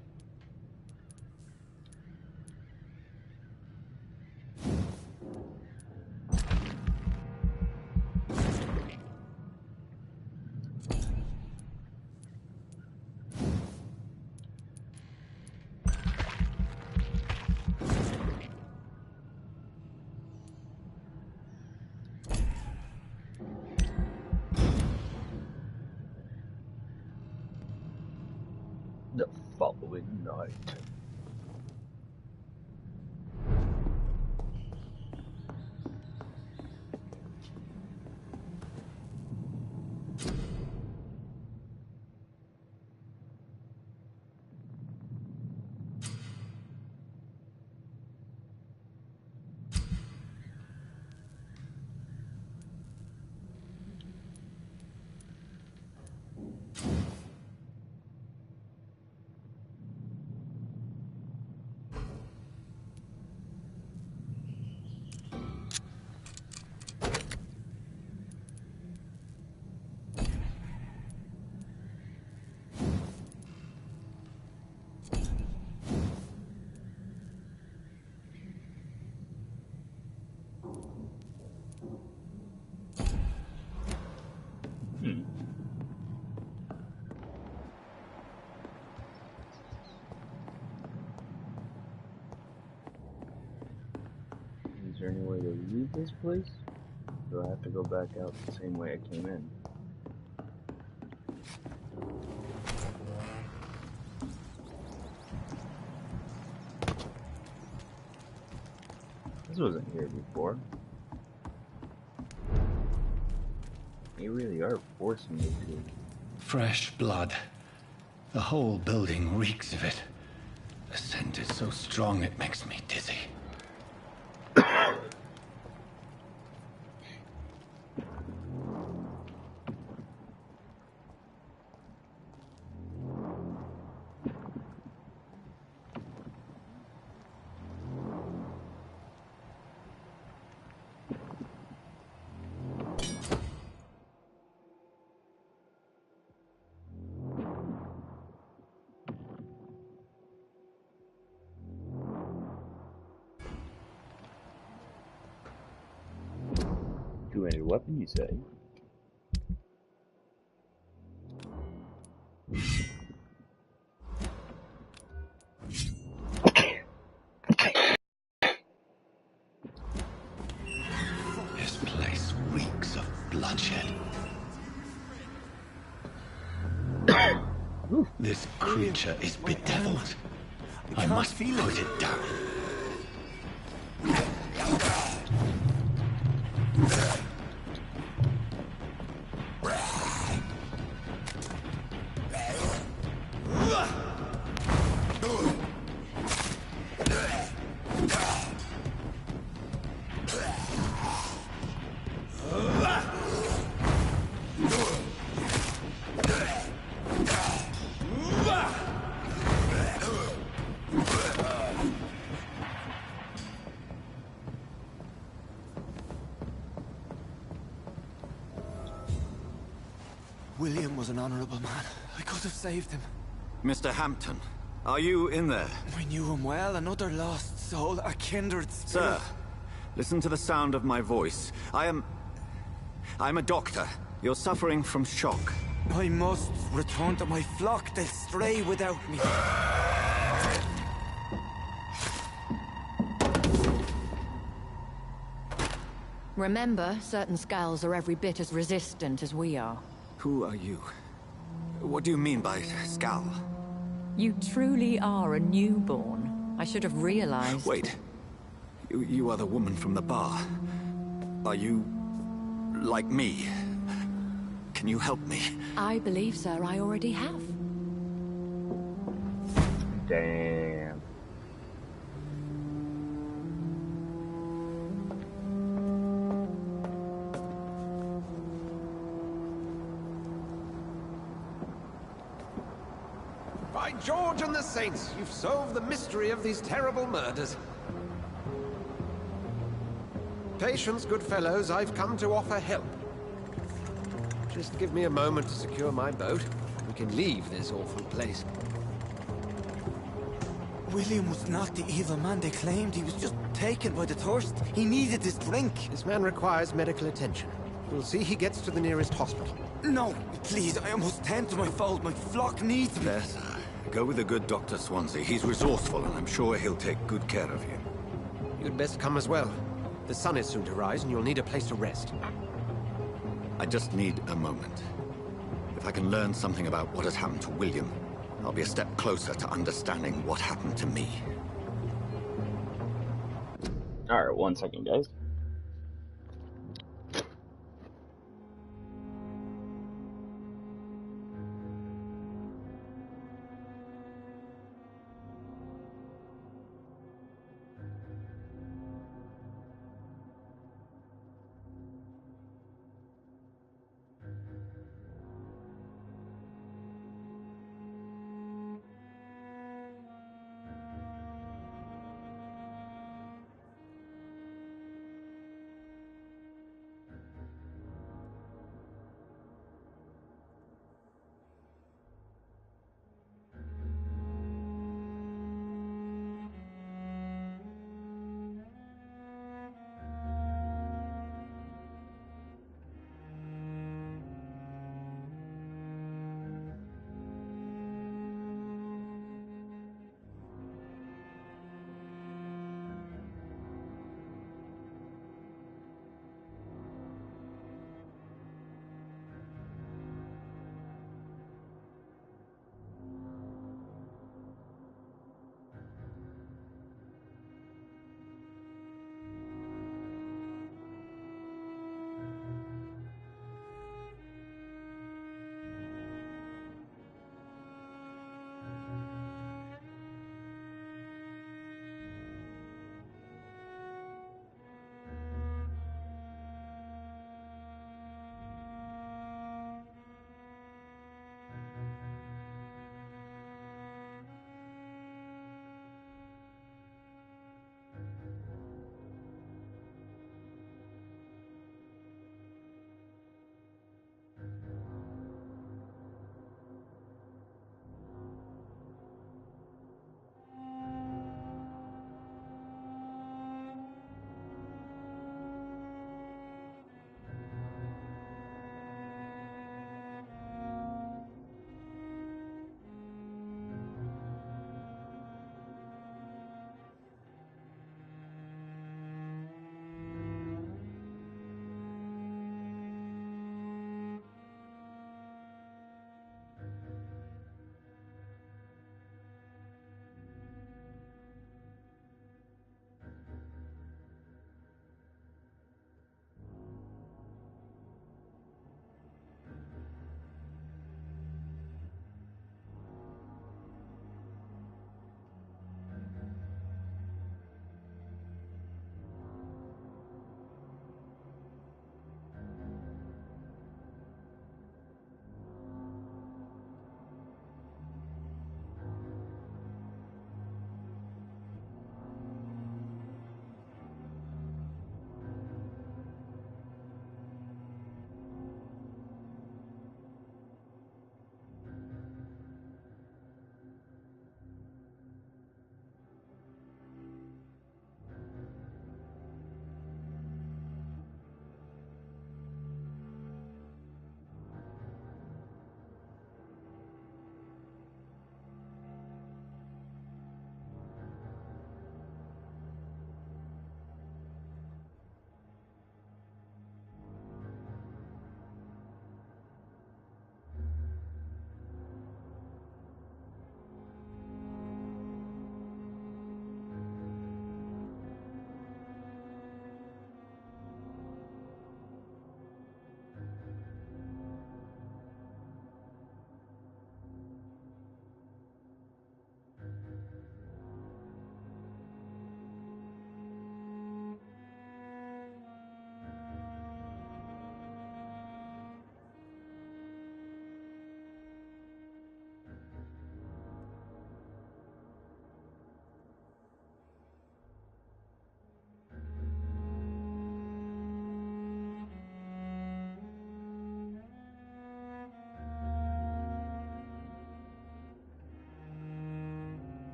The following night. there any way to leave this place? Do I have to go back out the same way I came in? This wasn't here before. You really are forcing me to. Fresh blood. The whole building reeks of it. The scent is so strong it makes me dizzy. Two-handed weapon, you say? This place reeks of bloodshed. This creature is bedeviled. I must put it down. William was an honorable man. I could have saved him. Mr. Hampton, are you in there? I knew him well, another lost soul, a kindred spirit. Sir, listen to the sound of my voice. I'm a doctor. You're suffering from shock. I must return to my flock. They'll stray without me. Remember, certain skulls are every bit as resistant as we are. Who are you? What do you mean by Skal? You truly are a newborn. I should have realized. Wait. You are the woman from the bar. Are you... like me? Can you help me? I believe, sir, I already have. Damn. By George and the Saints, you've solved the mystery of these terrible murders. Patience, good fellows, I've come to offer help. Just give me a moment to secure my boat. We can leave this awful place. William was not the evil man they claimed. He was just taken by the thirst. He needed his drink. This man requires medical attention. We'll see he gets to the nearest hospital. No, please, I must tend to my fold. My flock needs me. Yes, go with the good Dr. Swansea. He's resourceful, and I'm sure he'll take good care of you. You'd best come as well. The sun is soon to rise, and you'll need a place to rest. I just need a moment. If I can learn something about what has happened to William, I'll be a step closer to understanding what happened to me. Alright, 1 second, guys.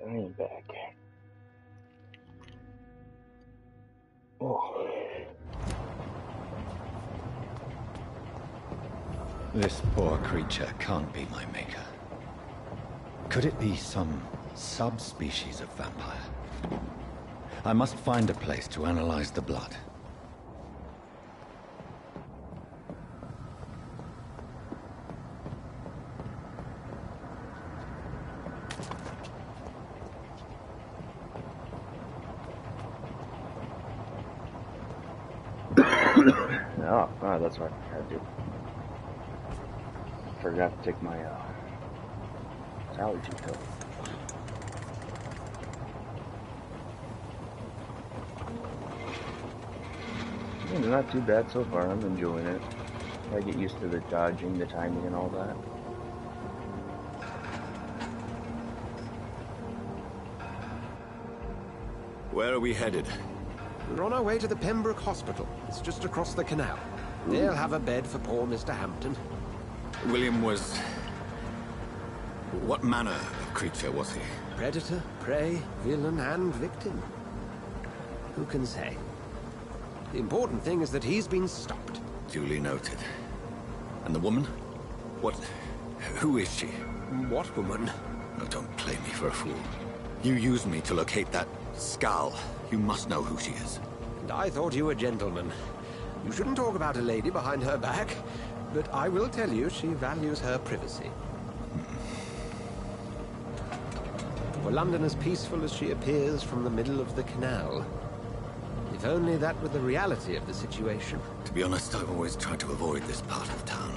I am back. Oh. This poor creature can't be my maker. Could it be some subspecies of vampire? I must find a place to analyze the blood. Oh, that's what I had to do. Forgot to take my allergy pill. Yeah, not too bad so far. I'm enjoying it. I get used to the dodging, the timing, and all that. Where are we headed? We're on our way to the Pembroke Hospital. It's just across the canal. They'll have a bed for poor Mr. Hampton. William was... What manner of creature was he? Predator, prey, villain, and victim. Who can say? The important thing is that he's been stopped. Duly noted. And the woman? What... who is she? What woman? Oh, don't play me for a fool. You used me to locate that skull. You must know who she is. And I thought you a gentleman. You shouldn't talk about a lady behind her back, but I will tell you she values her privacy. For London as peaceful as she appears from the middle of the canal. If only that were the reality of the situation. To be honest, I've always tried to avoid this part of town.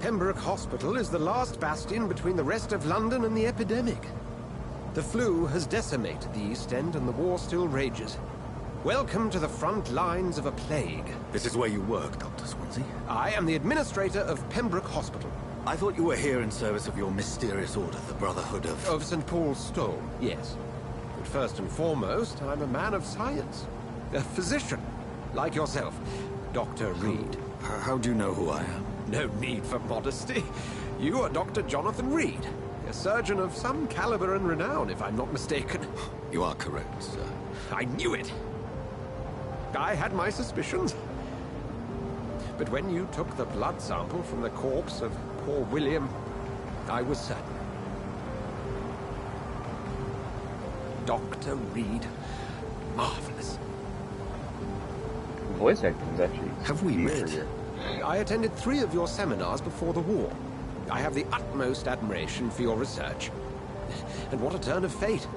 Pembroke Hospital is the last bastion between the rest of London and the epidemic. The flu has decimated the East End and the war still rages. Welcome to the front lines of a plague. This is where you work, Dr. Swansea? I am the administrator of Pembroke Hospital. I thought you were here in service of your mysterious order, the Brotherhood of... Of St. Paul's Stone, yes. But first and foremost, I'm a man of science. A physician, like yourself, Dr. Reed. How do you know who I am? No need for modesty. You are Dr. Jonathan Reed, a surgeon of some caliber and renown, if I'm not mistaken. You are correct, sir. I knew it! I had my suspicions. But when you took the blood sample from the corpse of poor William, I was certain. Dr. Reed. Marvelous. The voice acting is actually... Have we met? I attended 3 of your seminars before the war. I have the utmost admiration for your research. And what a turn of fate.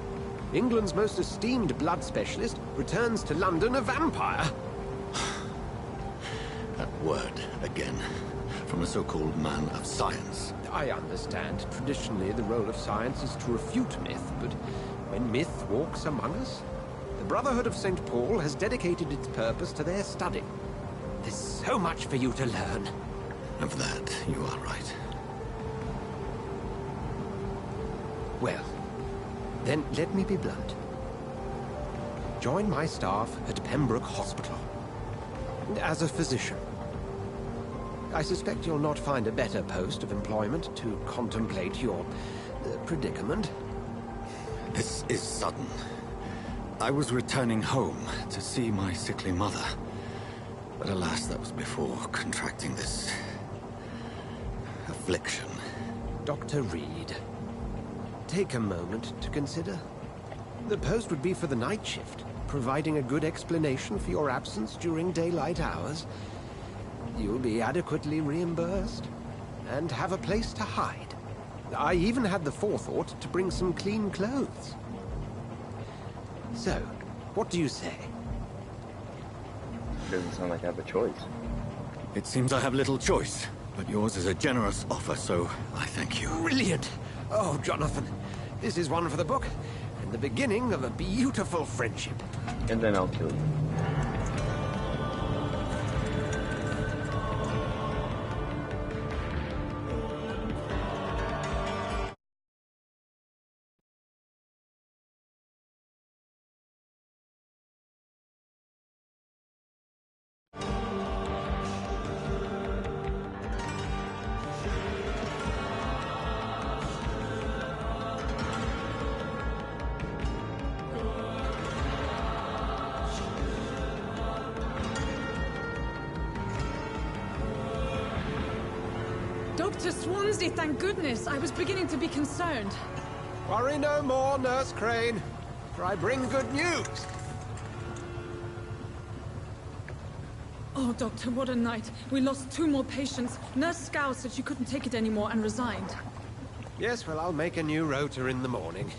England's most esteemed blood specialist returns to London a vampire. That word, again. From a so-called man of science. I understand. Traditionally, the role of science is to refute myth, but when myth walks among us, the Brotherhood of St. Paul has dedicated its purpose to their study. There's so much for you to learn. Of that, you are right. Well, then let me be blunt. Join my staff at Pembroke Hospital. As a physician. I suspect you'll not find a better post of employment to contemplate your predicament. This is sudden. I was returning home to see my sickly mother. But alas, that was before contracting this... affliction. Dr. Reed, take a moment to consider. The post would be for the night shift, providing a good explanation for your absence during daylight hours. You'll be adequately reimbursed, and have a place to hide. I even had the forethought to bring some clean clothes. So, what do you say? Doesn't sound like I have a choice. It seems I have little choice, but yours is a generous offer, so I thank you. Brilliant! Oh, Jonathan, this is one for the book, and the beginning of a beautiful friendship. And then I'll kill you. Dr. Swansea, thank goodness. I was beginning to be concerned. Worry no more, Nurse Crane, for I bring good news. Oh, Doctor, what a night. We lost 2 more patients. Nurse Scow said she couldn't take it anymore and resigned. Yes, well, I'll make a new rota in the morning.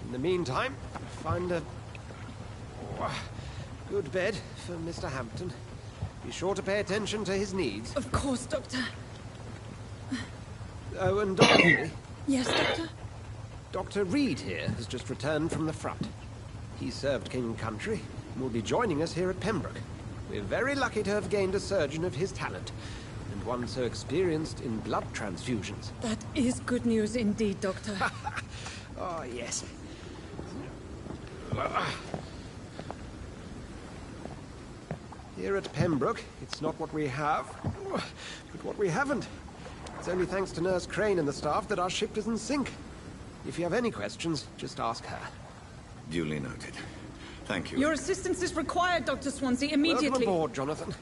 In the meantime, find a good bed for Mr. Hampton. Be sure to pay attention to his needs. Of course, Doctor. Oh, and Dorothy. Yes, Doctor? Dr. Reed here has just returned from the front. He served King and Country and will be joining us here at Pembroke. We're very lucky to have gained a surgeon of his talent, and one so experienced in blood transfusions. That is good news indeed, Doctor. Oh, yes. Here at Pembroke, it's not what we have, but what we haven't. It's only thanks to Nurse Crane and the staff that our ship isn't sink. If you have any questions, just ask her. Duly noted. Thank you. Your assistance is required, Dr. Swansea, immediately. Welcome aboard, Jonathan.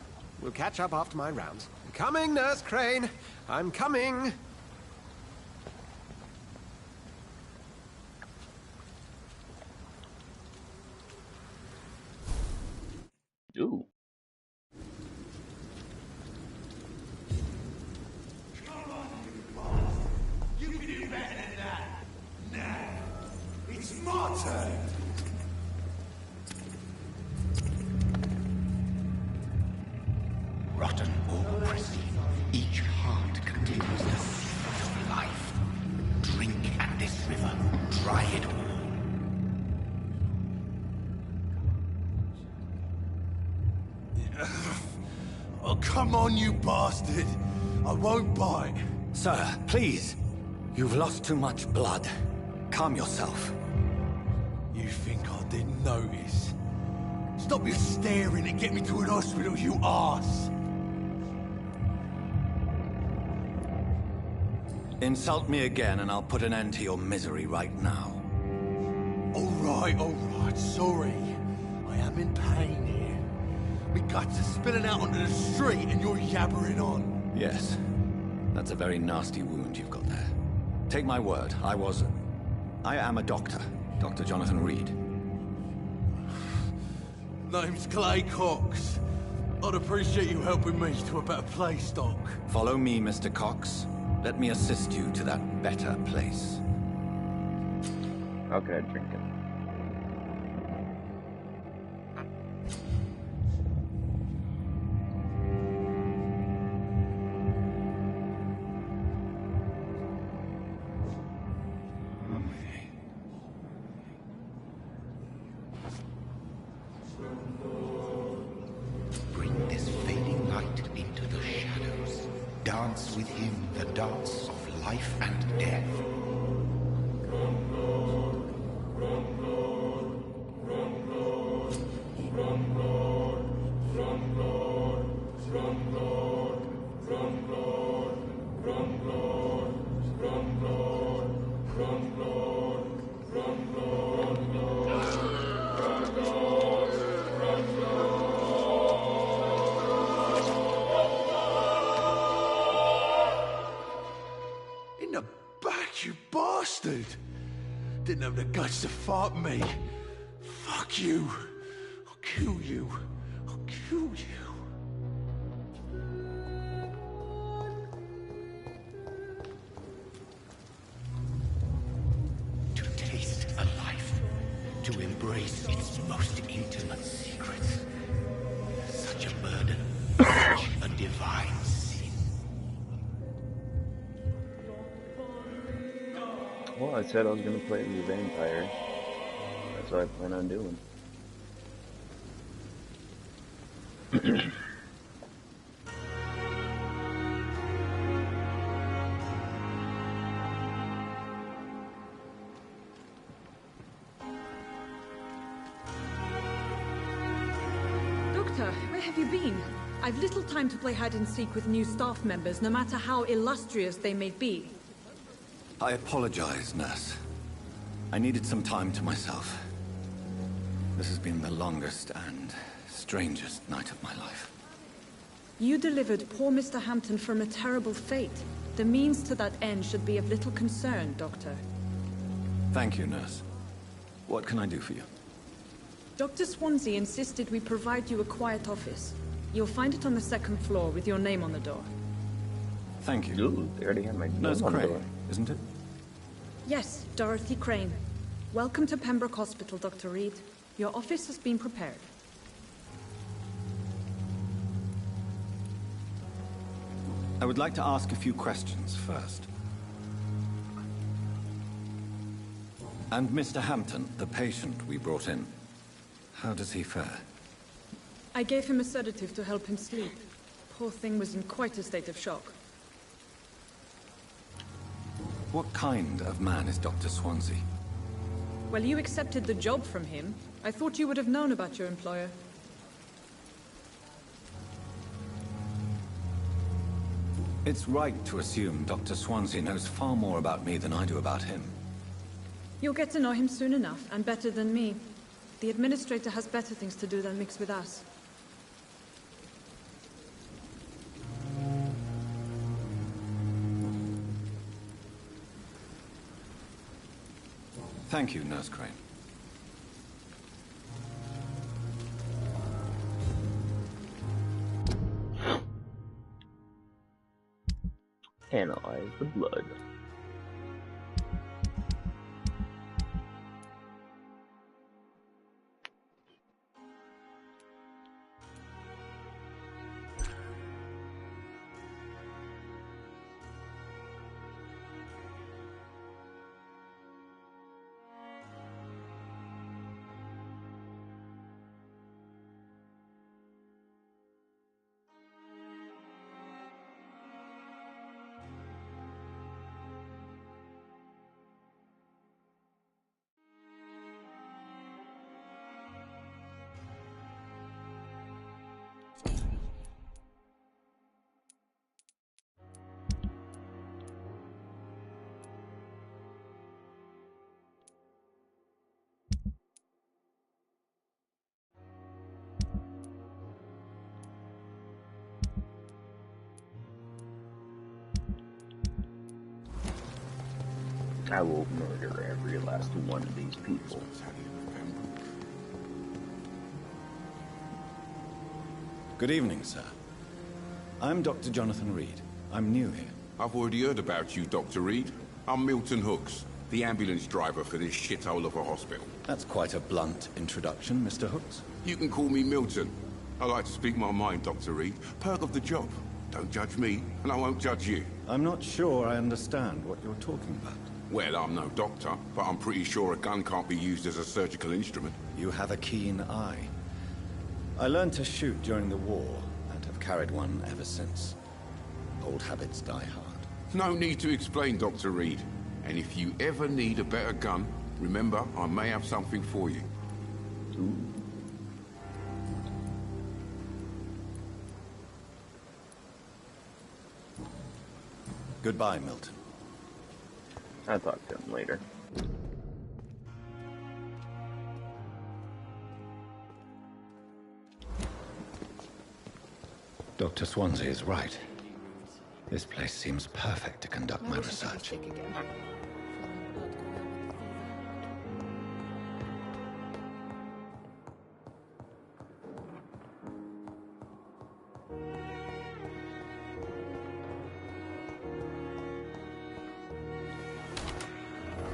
We'll catch up after my rounds. Coming, Nurse Crane. I'm coming. Ooh. You can do better than that. Now, it's my turn. Rotten or pristine, each heart contains the secret of life. Drink at this river, try it all. Oh, come on, you bastard! I won't bite. Sir, please. You've lost too much blood. Calm yourself. You think I didn't notice? Stop your staring and get me to an hospital, you arse! Insult me again and I'll put an end to your misery right now. Alright, sorry. I am in pain here. My guts are spilling out onto the street and you're yabbering on. Yes. That's a very nasty wound you've got there. Take my word, I am a doctor. Dr. Jonathan Reed. Name's Clay Cox. I'd appreciate you helping me to a better place, Doc. Follow me, Mr. Cox. Let me assist you to that better place. How can I drink it? Bring this fading light into the shadows. Dance with him the dance of life and death. In the back, you bastard! Didn't have the guts to fight me. Fuck you. I'll kill you. I'll kill you. To taste a life, to embrace its most intimate secrets. Such a burden, such a divine sin. Well, I said I was gonna play the Vampyr. That's what I plan on doing. Doctor, where have you been? I've little time to play hide and seek with new staff members, no matter how illustrious they may be. I apologize, nurse. I needed some time to myself. This has been the longest and strangest night of my life. You delivered poor Mr. Hampton from a terrible fate. The means to that end should be of little concern, Doctor. Thank you, nurse. What can I do for you? Dr. Swansea insisted we provide you a quiet office. You'll find it on the second floor with your name on the door. Thank you. Ooh, they already have my Nurse name on the door. Crane, isn't it? Yes, Dorothy Crane. Welcome to Pembroke Hospital, Dr. Reed. Your office has been prepared. I would like to ask a few questions first. And Mr. Hampton, the patient we brought in, how does he fare? I gave him a sedative to help him sleep. Poor thing was in quite a state of shock. What kind of man is Dr. Swansea? Well, you accepted the job from him. I thought you would have known about your employer. It's right to assume Dr. Swansea knows far more about me than I do about him. You'll get to know him soon enough, and better than me. The administrator has better things to do than mix with us. Thank you, Nurse Crane. Analyze the blood. I will murder every last one of these people. Good evening, sir. I'm Dr. Jonathan Reed. I'm new here. I've already heard about you, Dr. Reed. I'm Milton Hooks, the ambulance driver for this shithole of a hospital. That's quite a blunt introduction, Mr. Hooks. You can call me Milton. I like to speak my mind, Dr. Reed. Perk of the job. Don't judge me, and I won't judge you. I'm not sure I understand what you're talking about. Well, I'm no doctor, but I'm pretty sure a gun can't be used as a surgical instrument. You have a keen eye. I learned to shoot during the war, and have carried one ever since. Old habits die hard. No need to explain, Dr. Reed. And if you ever need a better gun, remember, I may have something for you. Ooh. Goodbye, Milton. I'll talk to him later. Dr. Swansea is right. This place seems perfect to conduct my research.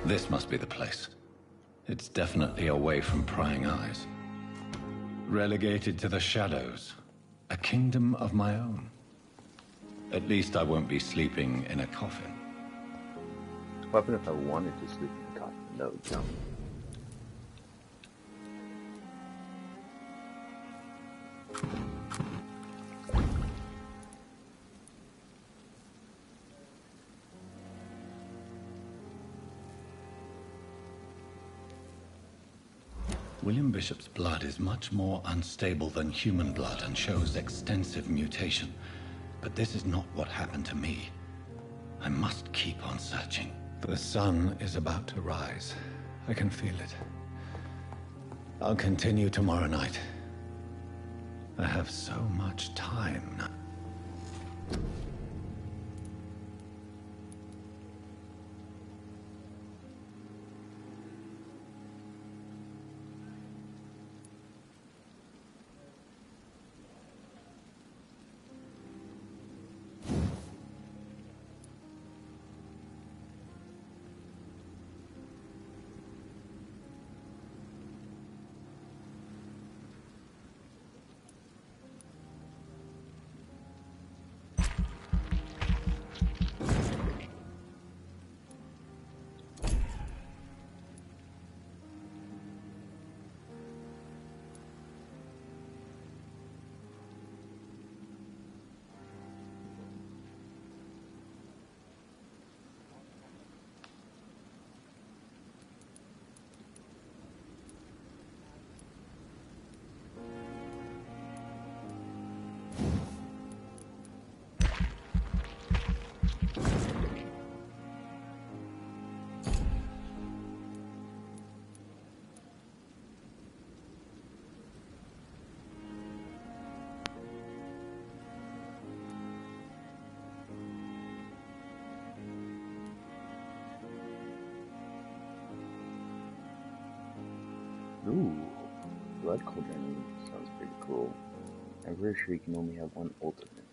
This must be the place. It's definitely away from prying eyes. Relegated to the shadows. A kingdom of my own. At least I won't be sleeping in a coffin. What happened if I wanted to sleep in a coffin? No, no. William Bishop's blood is much more unstable than human blood and shows extensive mutation. But this is not what happened to me. I must keep on searching. The sun is about to rise. I can feel it. I'll continue tomorrow night. I have so much time now. Ooh, blood cauldron sounds pretty cool. I'm pretty sure you can only have one ultimate.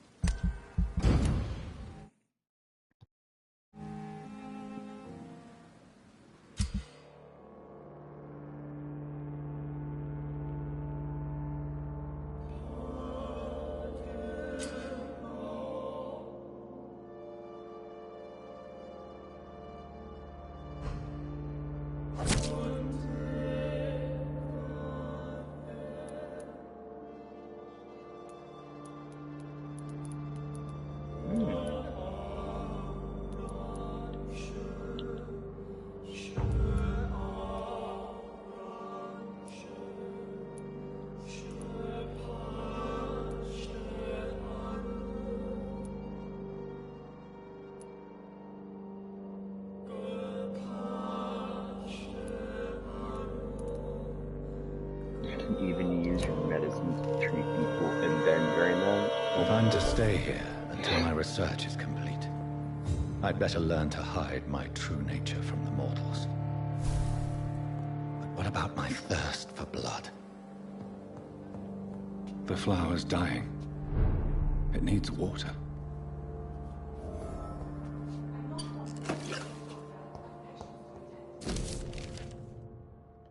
Even use your medicine to treat people and then drain them? If I'm to stay here until my research is complete, I'd better learn to hide my true nature from the mortals. But what about my thirst for blood? The flower's dying. It needs water.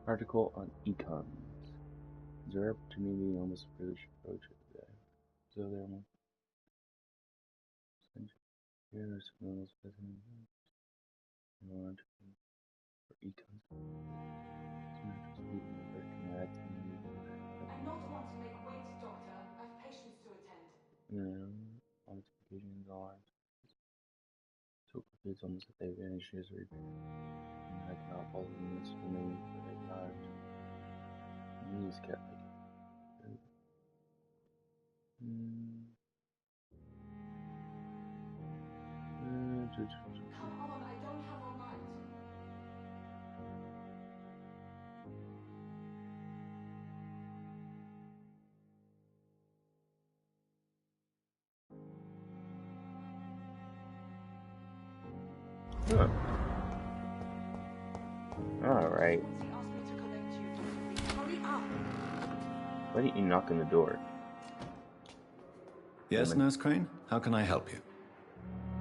Article on econs. Is there opportunity almost further approach it today? So there one. Here's some of those specimens. For econs. I'm not one to make wait, Doctor. I've patients to attend. Modifications all so it's almost that they vanish as repair. I cannot follow this remaining for their lives. These cat like Come on, I don't have all night. Huh. Alright. Why didn't you knock on the door? Yes, Nurse Crane? How can I help you?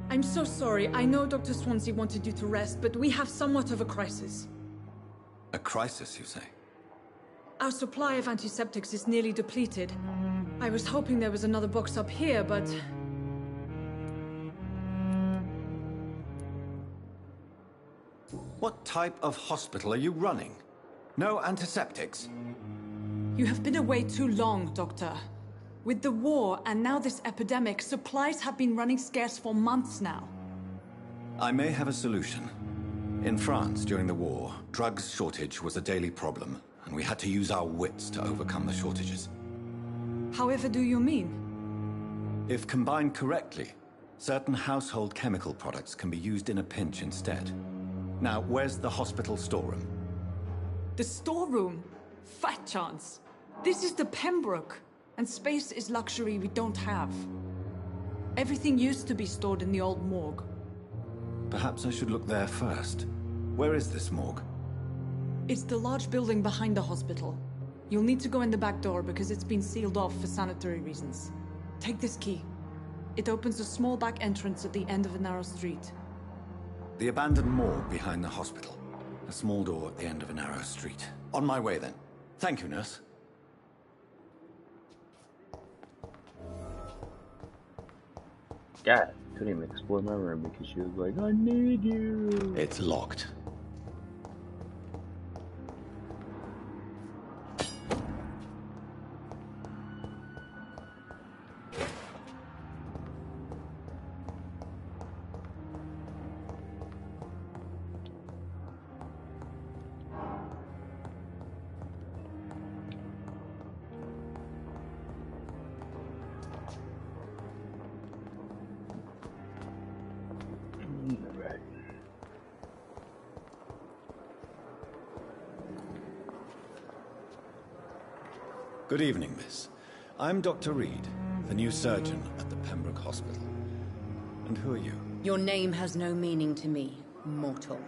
I'm so sorry. I know Dr. Swansea wanted you to rest, but we have somewhat of a crisis. A crisis, you say? Our supply of antiseptics is nearly depleted. I was hoping there was another box up here, but... What type of hospital are you running? No antiseptics? You have been away too long, Doctor. With the war and now this epidemic, supplies have been running scarce for months now. I may have a solution. In France, during the war, drugs shortage was a daily problem, and we had to use our wits to overcome the shortages. However do you mean? If combined correctly, certain household chemical products can be used in a pinch instead. Now, where's the hospital storeroom? The storeroom? Fat chance. This is the Pembroke, and space is luxury we don't have. Everything used to be stored in the old morgue. Perhaps I should look there first. Where is this morgue? It's the large building behind the hospital. You'll need to go in the back door because it's been sealed off for sanitary reasons. Take this key. It opens a small back entrance at the end of a narrow street. The abandoned morgue behind the hospital. A small door at the end of a narrow street. On my way then. Thank you, nurse. God, couldn't even explore my room because she was like, I need you. It's locked. Good evening, miss. I'm Dr. Reed, the new surgeon at the Pembroke Hospital. And who are you? Your name has no meaning to me, mortal.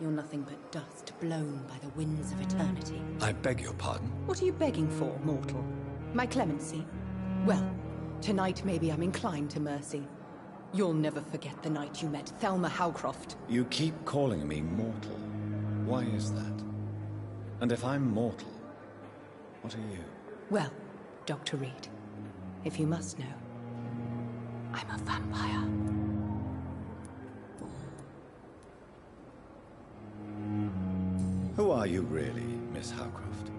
You're nothing but dust blown by the winds of eternity. I beg your pardon? What are you begging for, mortal? My clemency? Well, tonight maybe I'm inclined to mercy. You'll never forget the night you met Thelma Howcroft. You keep calling me mortal. Why is that? And if I'm mortal, what are you? Well, Dr. Reed, if you must know, I'm a vampire. Who are you really, Miss Howcroft?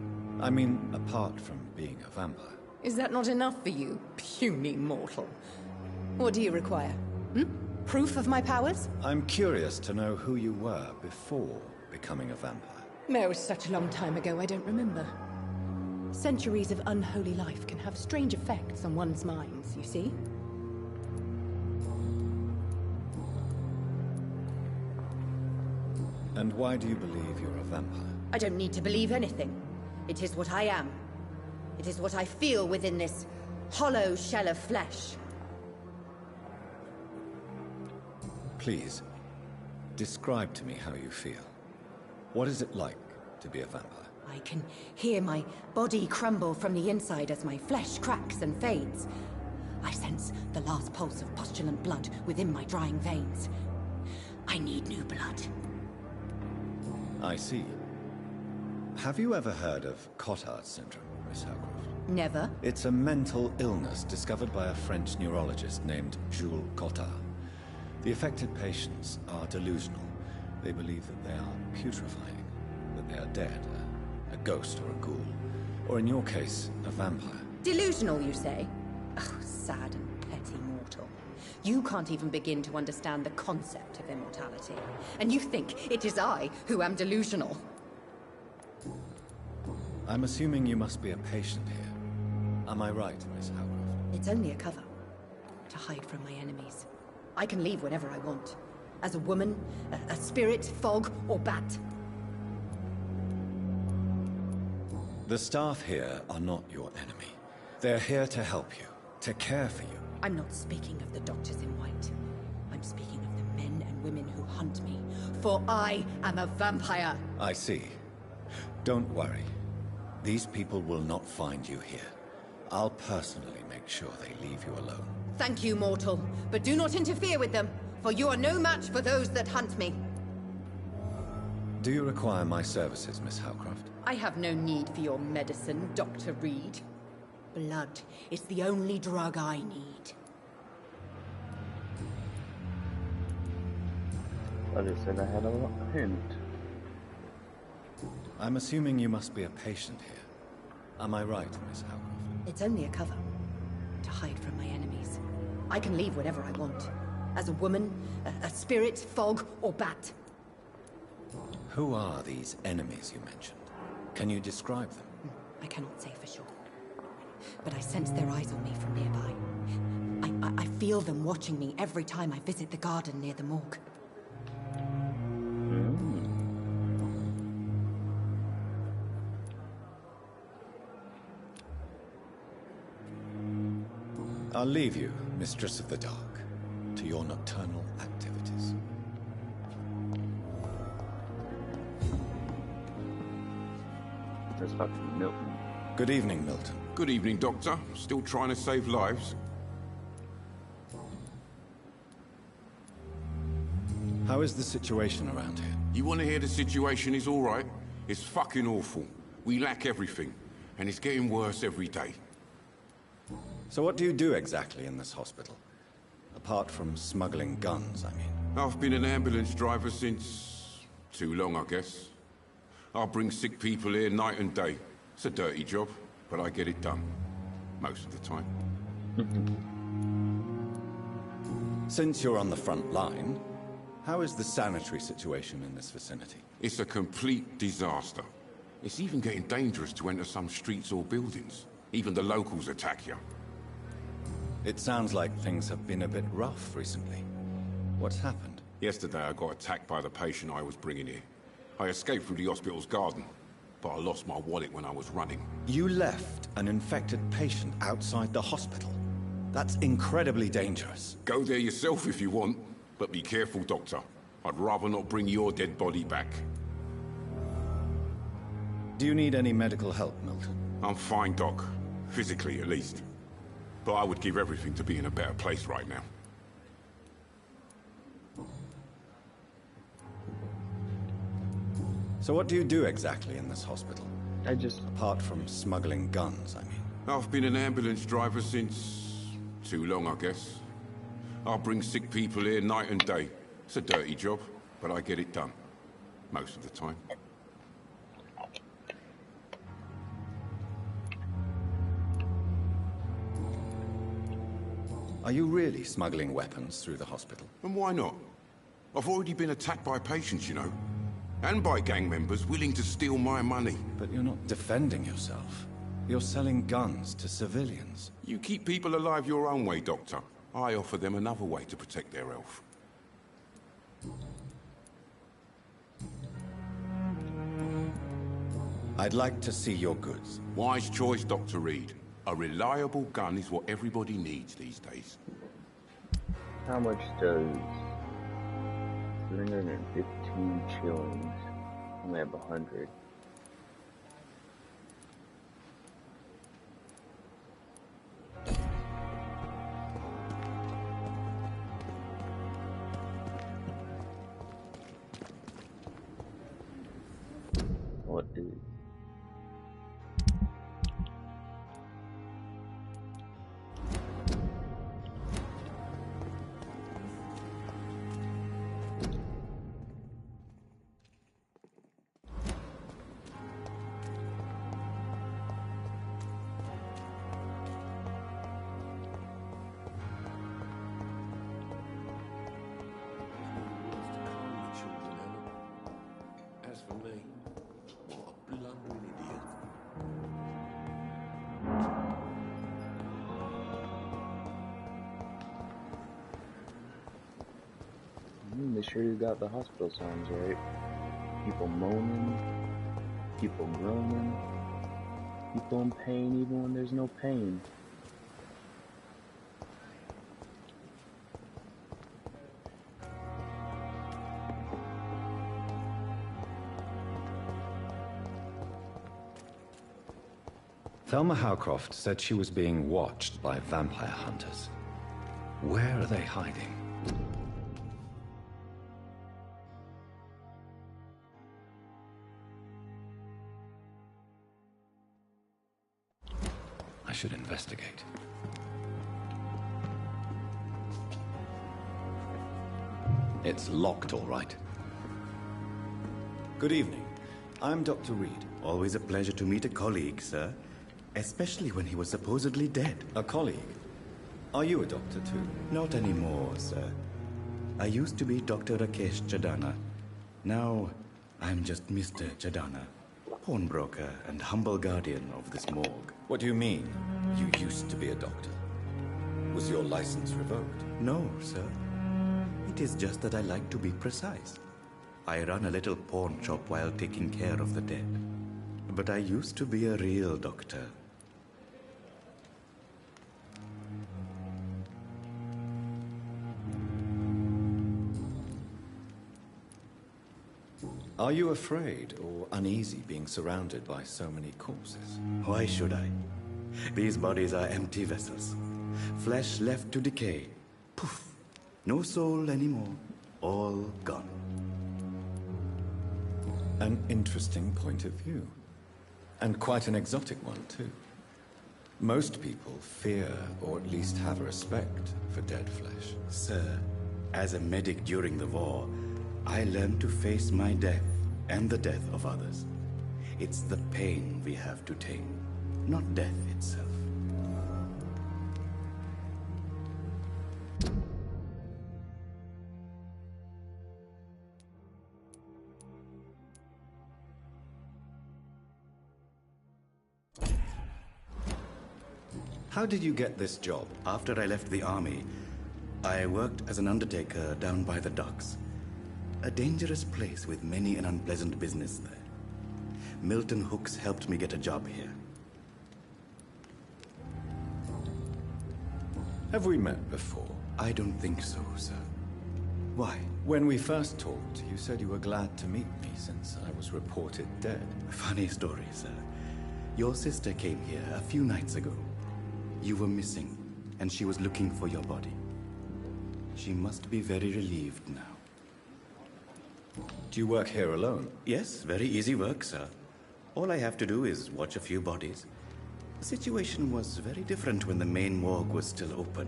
I mean, apart from being a vampire. Is that not enough for you, puny mortal? What do you require? Proof of my powers? I'm curious to know who you were before becoming a vampire. It was such a long time ago, I don't remember. Centuries of unholy life can have strange effects on one's minds, you see? And why do you believe you're a vampire? I don't need to believe anything. It is what I am. It is what I feel within this hollow shell of flesh. Please, describe to me how you feel. What is it like to be a vampire? I can hear my body crumble from the inside as my flesh cracks and fades. I sense the last pulse of postulant blood within my drying veins. I need new blood. I see. Have you ever heard of Cotard syndrome, Miss Howcroft? Never. It's a mental illness discovered by a French neurologist named Jules Cotard. The affected patients are delusional. They believe that they are putrefying, that they are dead, a ghost or a ghoul, or in your case, a vampire. Delusional, you say? Oh, sad and petty mortal. You can't even begin to understand the concept of immortality. And you think it is I who am delusional. I'm assuming you must be a patient here. Am I right, Miss Howcroft? It's only a cover. To hide from my enemies. I can leave whenever I want. As a woman, a spirit, fog, or bat. The staff here are not your enemy. They're here to help you, to care for you. I'm not speaking of the doctors in white. I'm speaking of the men and women who hunt me. For I am a vampire. I see. Don't worry. These people will not find you here. I'll personally make sure they leave you alone. Thank you, mortal. But do not interfere with them, for you are no match for those that hunt me. Do you require my services, Miss Howcroft? I have no need for your medicine, Dr. Reed. Blood is the only drug I need. I just said I had a hint. I'm assuming you must be a patient here. Am I right, Miss Howcroft? It's only a cover. To hide from my enemies. I can leave whenever I want. As a woman, a spirit, fog, or bat. Who are these enemies you mentioned? Can you describe them? I cannot say for sure. But I sense their eyes on me from nearby. I feel them watching me every time I visit the garden near the morgue. I'll leave you, Mistress of the Dark, to your nocturnal activities. That's fucking Milton. Good evening, Milton. Good evening, Doctor. Still trying to save lives? How is the situation around here? You want to hear the situation is all right? It's fucking awful. We lack everything, and it's getting worse every day. So what do you do exactly in this hospital? Apart from smuggling guns, I mean. I've been an ambulance driver since... too long, I guess. I bring sick people here night and day. It's a dirty job, but I get it done. Most of the time. Since you're on the front line, how is the sanitary situation in this vicinity? It's a complete disaster. It's even getting dangerous to enter some streets or buildings. Even the locals attack you. It sounds like things have been a bit rough recently. What's happened? Yesterday I got attacked by the patient I was bringing here. I escaped through the hospital's garden, but I lost my wallet when I was running. You left an infected patient outside the hospital? That's incredibly dangerous. Go there yourself if you want, but be careful, Doctor. I'd rather not bring your dead body back. Do you need any medical help, Milton? I'm fine, Doc. Physically, at least. But I would give everything to be in a better place right now. So what do you do exactly in this hospital? Apart from smuggling guns, I mean. I've been an ambulance driver since... too long, I guess. I bring sick people here night and day. It's a dirty job, but I get it done. Most of the time. Are you really smuggling weapons through the hospital? And why not? I've already been attacked by patients, you know. And by gang members willing to steal my money. But you're not defending yourself. You're selling guns to civilians. You keep people alive your own way, Doctor. I offer them another way to protect their health. I'd like to see your goods. Wise choice, Dr. Reed. A reliable gun is what everybody needs these days. How much does 315 shillings? I only have 100. What is... As for me, what a blundering idiot. They sure got the hospital sounds right. People moaning, people groaning, people in pain even when there's no pain. Thelma Howcroft said she was being watched by vampire hunters. Where are they hiding? I should investigate. It's locked, all right. Good evening. I'm Dr. Reed. Always a pleasure to meet a colleague, sir. Especially when he was supposedly dead. A colleague? Are you a doctor too? Not anymore, sir. I used to be Dr. Rakesh Chadana. Now, I'm just Mr. Chadana, pawnbroker and humble guardian of this morgue. What do you mean, you used to be a doctor? Was your license revoked? No, sir. It is just that I like to be precise. I run a little pawn shop while taking care of the dead. But I used to be a real doctor. Are you afraid or uneasy being surrounded by so many corpses? Why should I? These bodies are empty vessels. Flesh left to decay. Poof. No soul anymore. All gone. An interesting point of view. And quite an exotic one, too. Most people fear, or at least have a respect, for dead flesh. Sir, as a medic during the war, I learned to face my death and the death of others. It's the pain we have to tame, not death itself. How did you get this job? After I left the army, I worked as an undertaker down by the docks. A dangerous place with many an unpleasant business there. Milton Hooks helped me get a job here. Have we met before? I don't think so, sir. Why? When we first talked, you said you were glad to meet me since I was reported dead. Funny story, sir. Your sister came here a few nights ago. You were missing, and she was looking for your body. She must be very relieved now. Do you work here alone? Yes, very easy work, sir. All I have to do is watch a few bodies. The situation was very different when the main morgue was still open.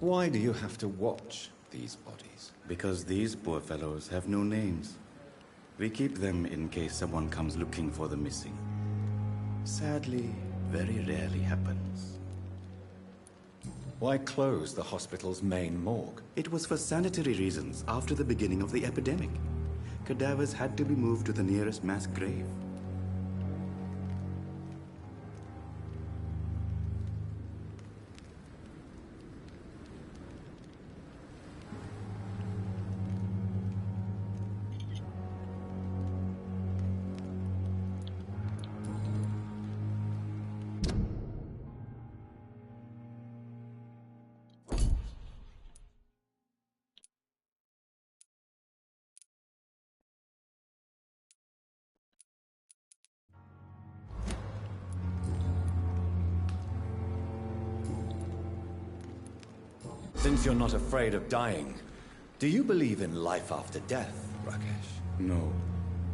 Why do you have to watch these bodies? Because these poor fellows have no names. We keep them in case someone comes looking for the missing. Sadly, very rarely happens. Why close the hospital's main morgue? It was for sanitary reasons after the beginning of the epidemic. Cadavers had to be moved to the nearest mass grave. Since you're not afraid of dying, do you believe in life after death, Rakesh? No.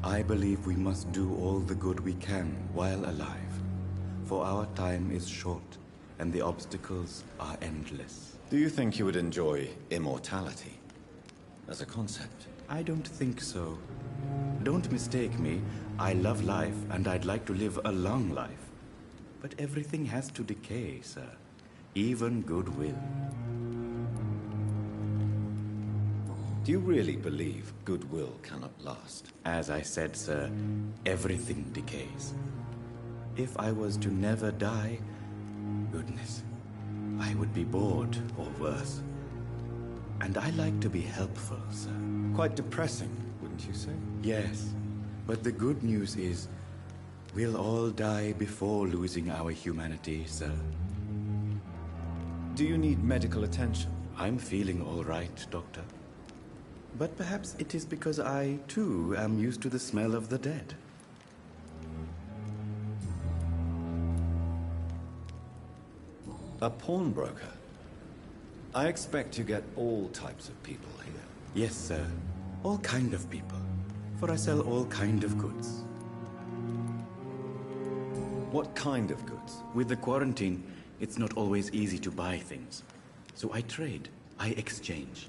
I believe we must do all the good we can while alive. For our time is short, and the obstacles are endless. Do you think you would enjoy immortality as a concept? I don't think so. Don't mistake me. I love life, and I'd like to live a long life. But everything has to decay, sir. Even goodwill. Do you really believe goodwill cannot last? As I said, sir, everything decays. If I was to never die, goodness, I would be bored or worse. And I like to be helpful, sir. Quite depressing, wouldn't you say? Yes, but the good news is, we'll all die before losing our humanity, sir. Do you need medical attention? I'm feeling all right, Doctor. But perhaps it is because I, too, am used to the smell of the dead. A pawnbroker? I expect you get all types of people here. Yes, sir. All kind of people. For I sell all kind of goods. What kind of goods? With the quarantine, it's not always easy to buy things. So I trade. I exchange.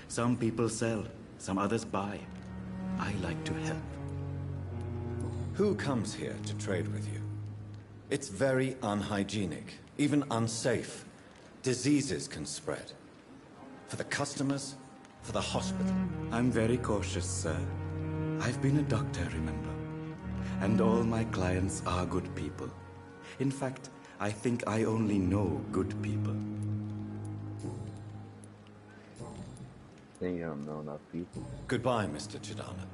Some people sell, some others buy. I like to help. Who comes here to trade with you? It's very unhygienic, even unsafe. Diseases can spread. For the customers, for the hospital. I'm very cautious, sir. I've been a doctor, remember? And all my clients are good people. In fact, I think I only know good people. Then you don't know enough people. Goodbye, Mr. Chidana.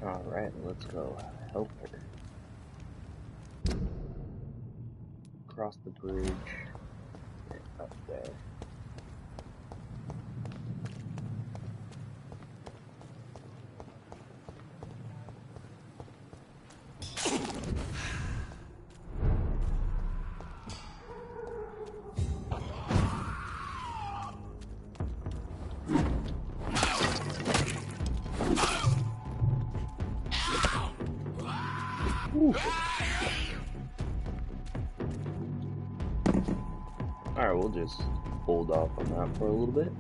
Alright, let's go help her. Cross the bridge and up there. Alright, we'll just hold off on that for a little bit.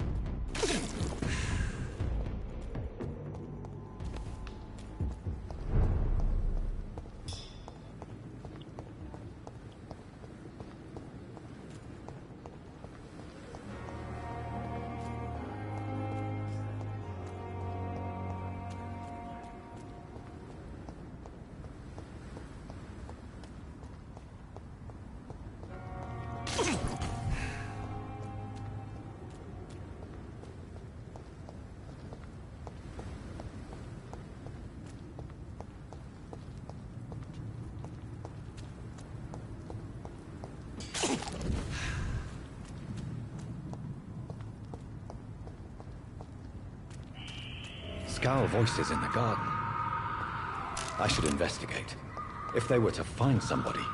Scowl voices in the garden. I should investigate. If they were to find somebody.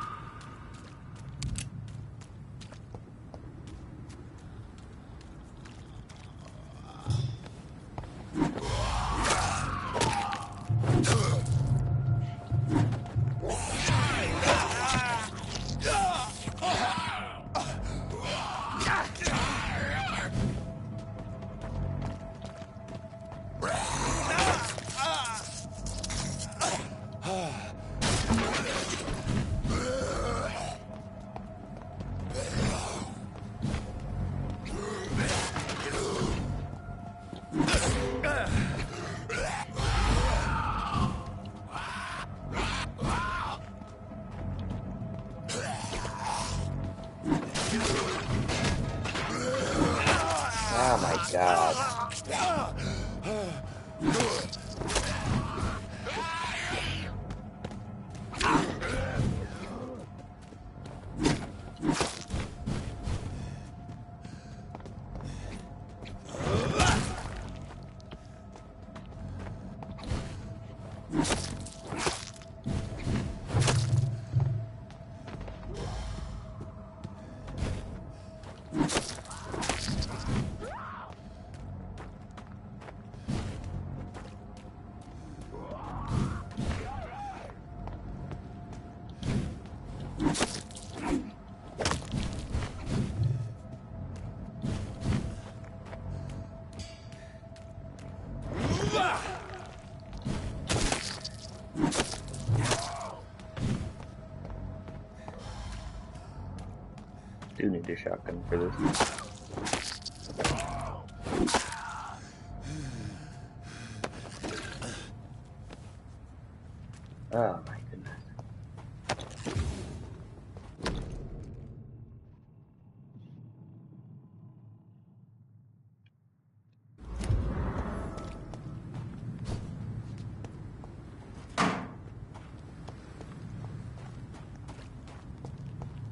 Oh my god. Do need a shotgun for this. Oh my goodness.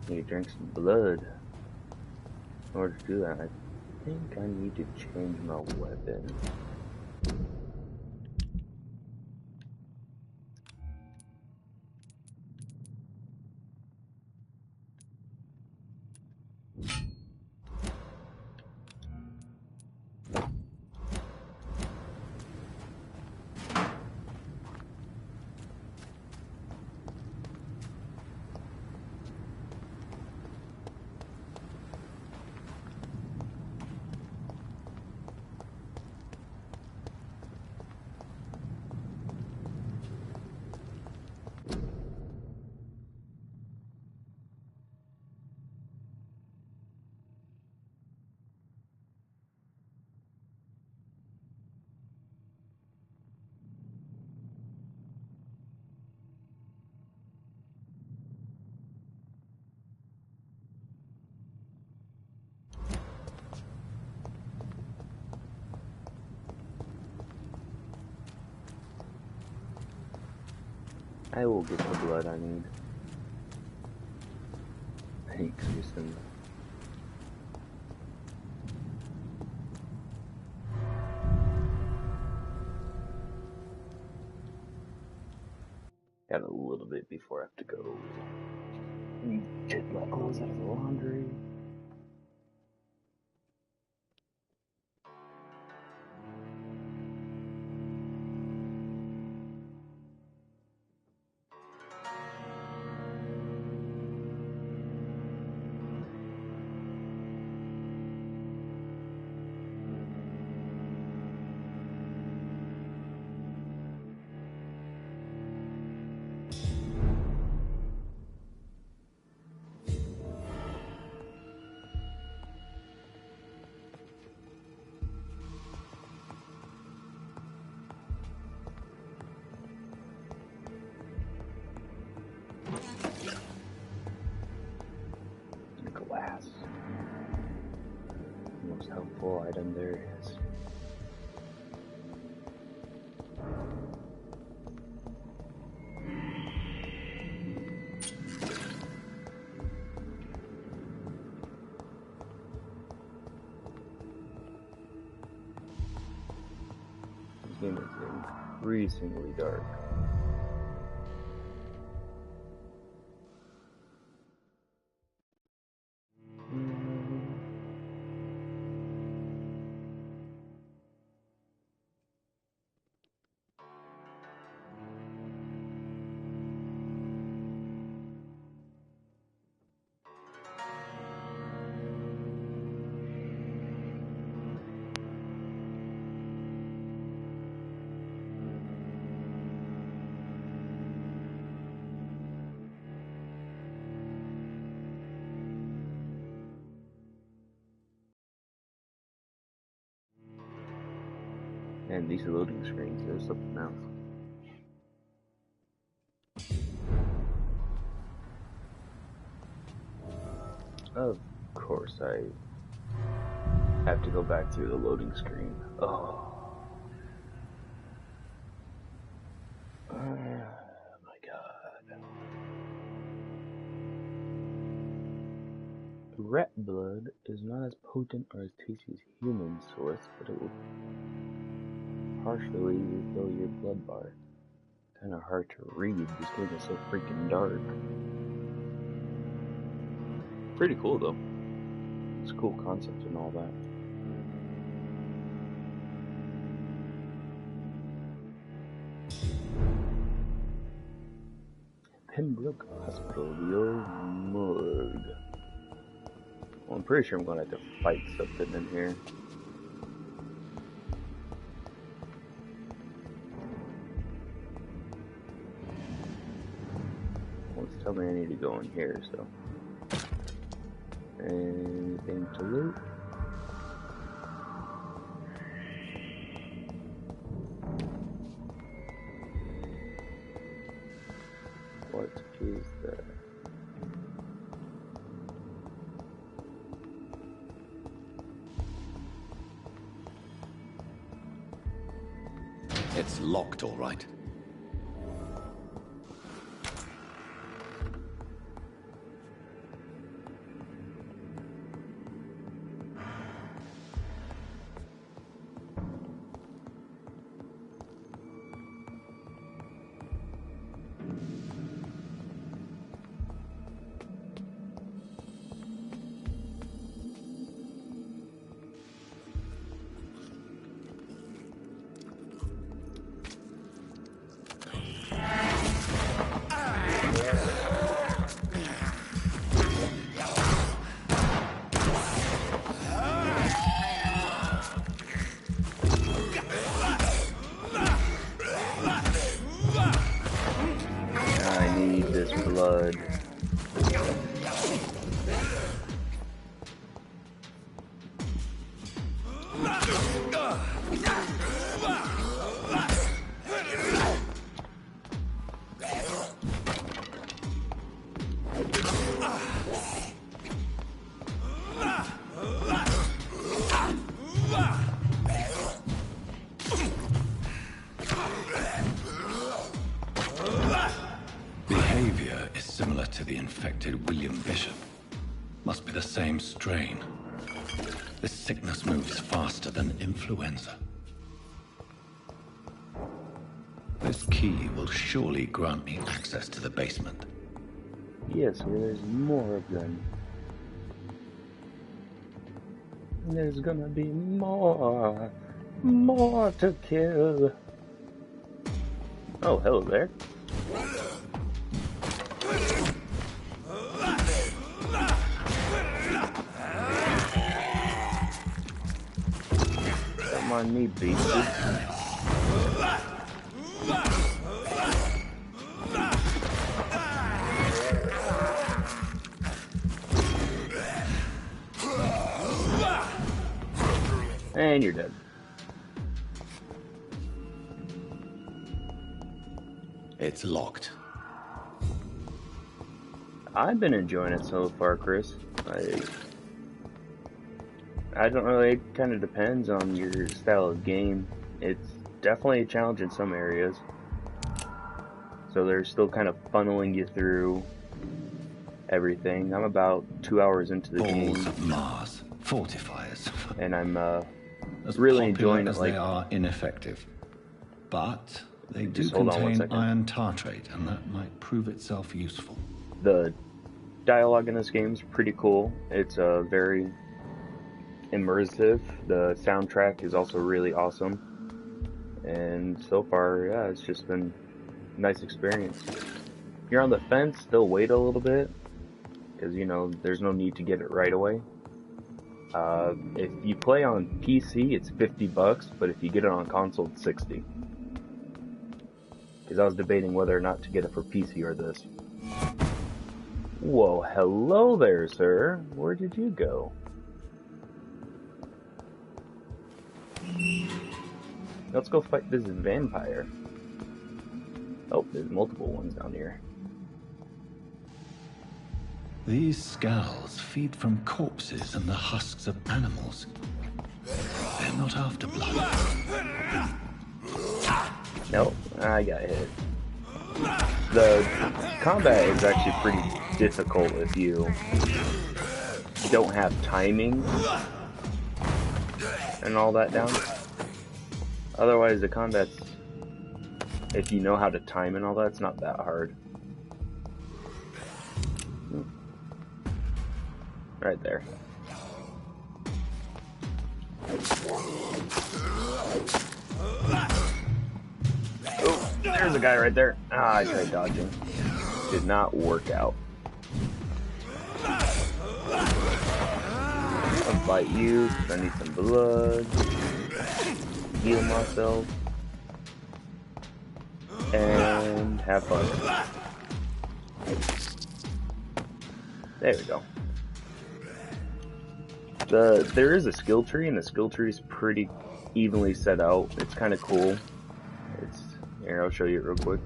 Need to drink some blood. In order to do that, I think I need to change my weapon. I will get the blood I need. Thanks, Jason. Got a little bit before I have to go. Take my clothes out of the laundry. Glass. Most helpful item there is. This game is increasingly dark. And these loading screens, there's something else. Of course, I have to go back through the loading screen. Oh. Oh my god. Rat blood is not as potent or as tasty as human source, but it will partially refill your blood bar. Kinda hard to read, this game is so freaking dark. Pretty cool though. It's a cool concept and all that. Pembroke Hospital, the old morgue. Well, I'm pretty sure I'm gonna have to fight something in here. Well, it's telling me I need to go in here, so. Anything to loot? What is that? It's locked, all right. Must be the same strain. This sickness moves faster than influenza. This key will surely grant me access to the basement. Yes, where there's more of them. There's gonna be more to kill. Oh, hello there. Come on, me, beastie. And you're dead. It's locked. I've been enjoying it so far, Chris. I don't know, it kind of depends on your style of game. It's definitely a challenge in some areas. So they're still kind of funneling you through everything. I'm about 2 hours into the game. Balls of Mars, fortifiers. And I'm as really enjoying it. They are ineffective. But they do contain iron tartrate, and that might prove itself useful. The dialogue in this game is pretty cool. It's very immersive. The soundtrack is also really awesome. And so far, yeah, it's just been a nice experience. If you're on the fence, still wait a little bit, because, you know, there's no need to get it right away. If you play on PC, it's $50, but if you get it on console, it's $60. Because I was debating whether or not to get it for PC or this. Whoa, hello there, sir. Where did you go? Let's go fight this vampire. Oh, there's multiple ones down here. These skulls feed from corpses and the husks of animals. They're not after blood. Nope, I got hit. The combat is actually pretty difficult if you don't have timing and all that down. Otherwise, the combat's, if you know how to time and all that, it's not that hard. Right there. Oh, there's a guy right there. Ah, I tried dodging. Did not work out. I'll bite you, because I need some blood. Heal myself. And have fun. There we go. There is a skill tree, and the skill tree is pretty evenly set out. It's kind of cool. Here, I'll show you it real quick.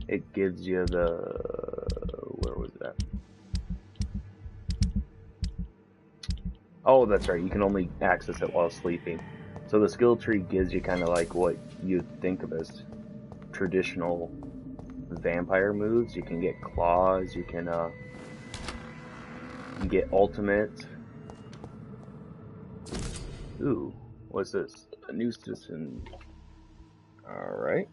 It gives you the... where was that? Oh, that's right. You can only access it while sleeping. So the skill tree gives you kind of like what you'd think of as traditional vampire moves. You can get claws. You can get ultimate. Ooh, what's this? A new citizen. Alright.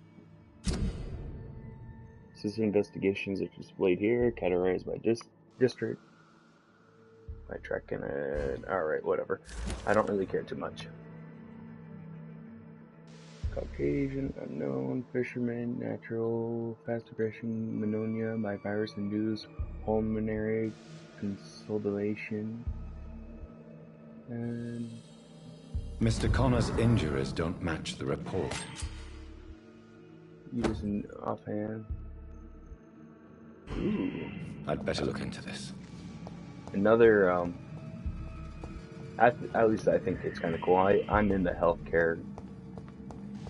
Citizen investigations are displayed here, categorized by district. By tracking it. Alright, whatever. I don't really care too much. Caucasian, unknown, fisherman, natural, fast aggression, pneumonia, by virus-induced, pulmonary consolidation, and... Mr. Connor's injuries don't match the report. Using offhand. Ooh. I'd better look into this. Another, at least I think it's kind of cool. I'm in the healthcare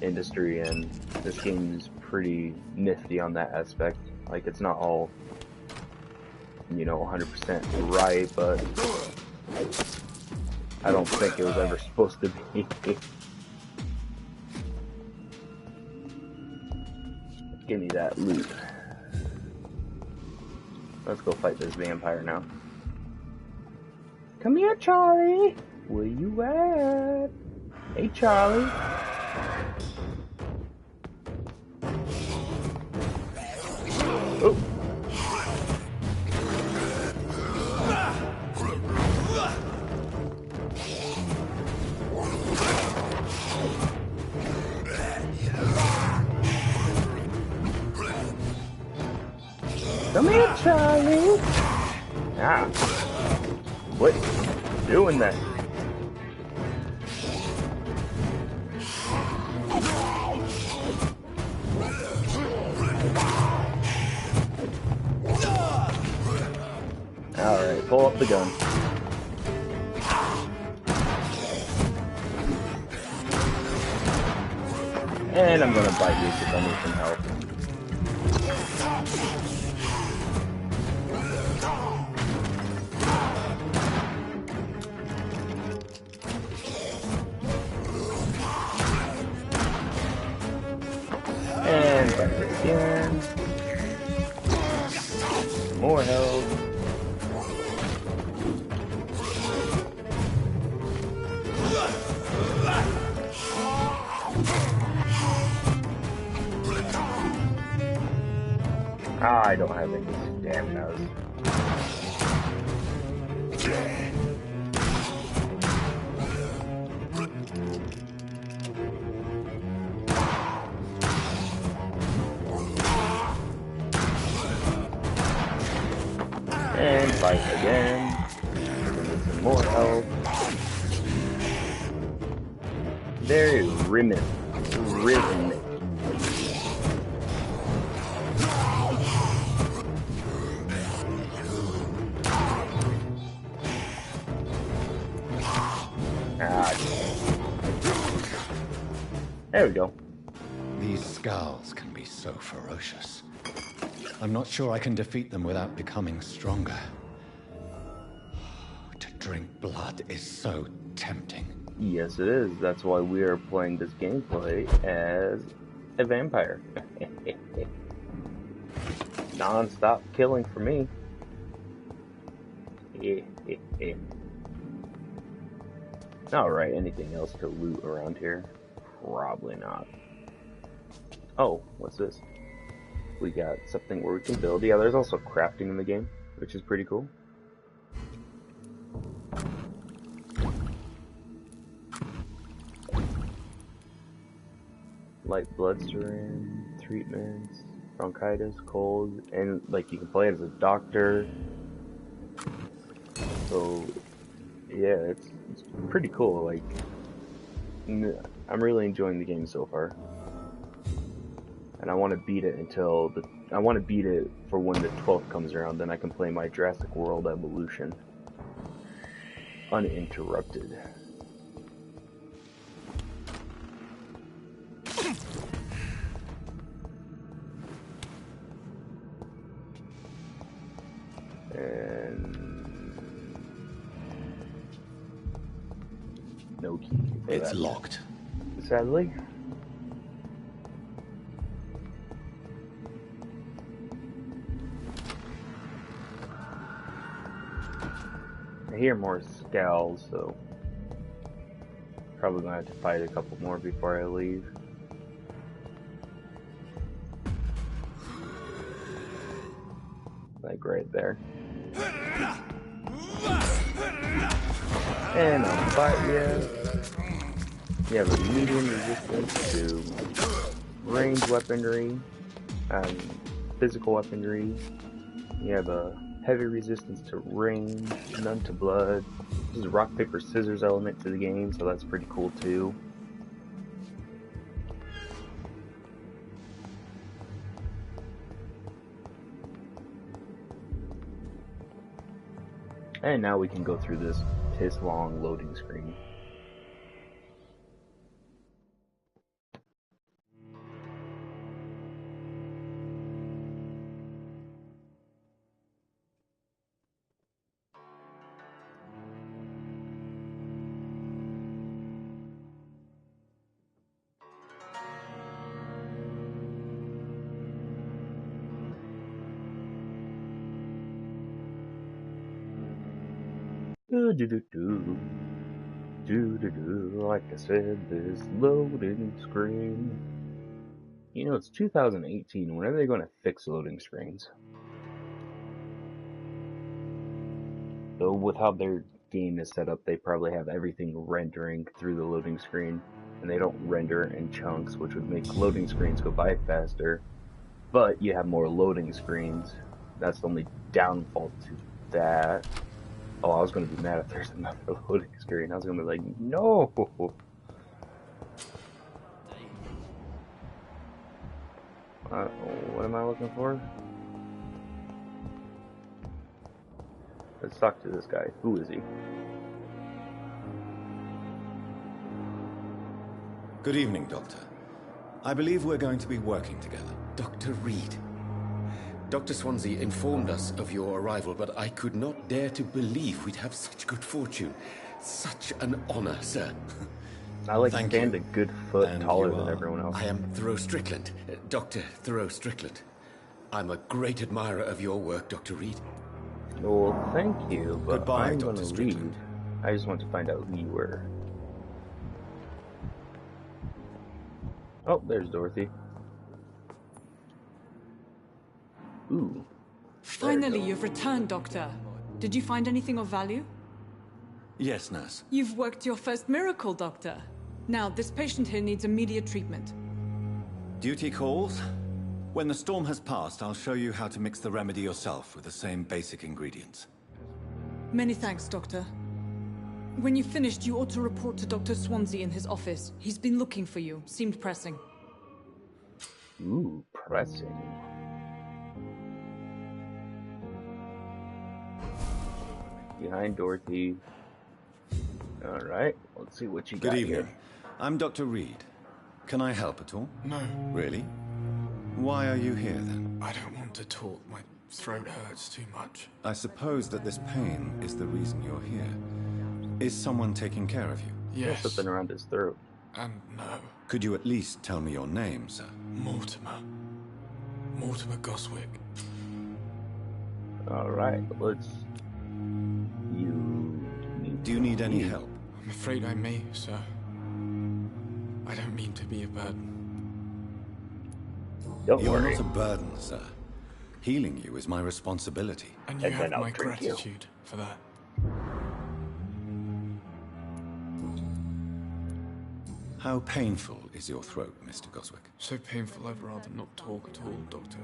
industry, and this game is pretty nifty on that aspect. Like, it's not all, you know, 100% right, but I don't think it was ever supposed to be. Give me that loot. Let's go fight this vampire now. Come here, Charlie. Where you at? Hey, Charlie. Oh. Come here, Charlie. Ah. What? Doing that? Alright, pull up the gun. And I'm gonna bite you because I need some help. And bite it again. More health. I don't have any stamina. And fight again. Some more health. There is Rimmon. There we go. These scowls can be so ferocious. I'm not sure I can defeat them without becoming stronger. To drink blood is so tempting. Yes, it is. That's why we are playing this gameplay as a vampire. Non-stop killing for me. Alright, anything else to loot around here? Probably not. Oh, what's this? We got something where we can build. Yeah, there's also crafting in the game, which is pretty cool. Light blood syringe, treatments, bronchitis, cold, and like you can play it as a doctor. So yeah, it's pretty cool. Like I'm really enjoying the game so far, and I want to beat it for when the 12th comes around. Then I can play my Jurassic World Evolution uninterrupted. And no key. It's locked. Sadly. I hear more scowls, so probably gonna have to fight a couple more before I leave. Like right there. And I'll fight you. You have a medium resistance to ranged weaponry, physical weaponry. You have a heavy resistance to range, none to blood. There's a rock, paper, scissors element to the game, so that's pretty cool too. And now we can go through this piss-long loading screen. Like I said, this loading screen. You know, it's 2018. When are they going to fix loading screens? Though with how their game is set up, they probably have everything rendering through the loading screen, and they don't render in chunks, which would make loading screens go by faster. But you have more loading screens. That's the only downfall to that. Oh, I was going to be mad if there's another loading screen. I was going to be like, no! What am I looking for? Let's talk to this guy. Who is he? Good evening, Doctor. I believe we're going to be working together. Dr. Reed. Dr. Swansea informed us of your arrival, but I could not dare to believe we'd have such good fortune. Such an honor, sir. I like to stand a good foot taller than everyone else. I am Thoreau Strickland, Dr. Thoreau Strickland. I'm a great admirer of your work, Dr. Reed. Well, thank you, but Goodbye, I'm Dr. going to Strickland. leave. I just want to find out who you were. Oh, there's Dorothy. Ooh. Finally, you've returned, Doctor. Did you find anything of value? Yes, nurse. You've worked your first miracle, Doctor. Now, this patient here needs immediate treatment. Duty calls. When the storm has passed, I'll show you how to mix the remedy yourself with the same basic ingredients. Many thanks, Doctor. When you've finished, you ought to report to Dr. Swansea in his office. He's been looking for you. Seemed pressing. Ooh, pressing. Behind Dorothy. Alright, let's see what you got. Good evening. Here. I'm Dr. Reed. Can I help at all? No. Really? Why are you here then? I don't want to talk. My throat hurts too much. I suppose that this pain is the reason you're here. Is someone taking care of you? Yes. There's something around his throat. And no. Could you at least tell me your name, sir? Mortimer. Mortimer Goswick. Alright, let's... Do you need any help? I'm afraid I may, sir. I don't mean to be a burden. Don't You're worry. not a burden, sir. Healing you is my responsibility. And you have my gratitude for that. How painful is your throat, Mr. Goswick? So painful I'd rather not talk at all, Doctor.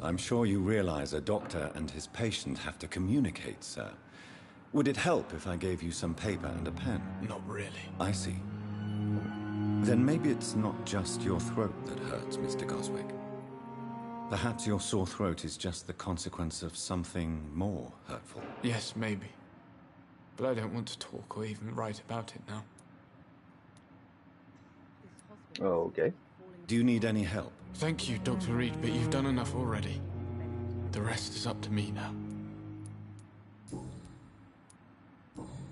I'm sure you realize a doctor and his patient have to communicate, sir. Would it help if I gave you some paper and a pen? Not really. I see. Then maybe it's not just your throat that hurts, Mr. Goswick. Perhaps your sore throat is just the consequence of something more hurtful. Yes, maybe. But I don't want to talk or even write about it now. Oh, okay. Do you need any help? Thank you, Dr. Reed, but you've done enough already. The rest is up to me now.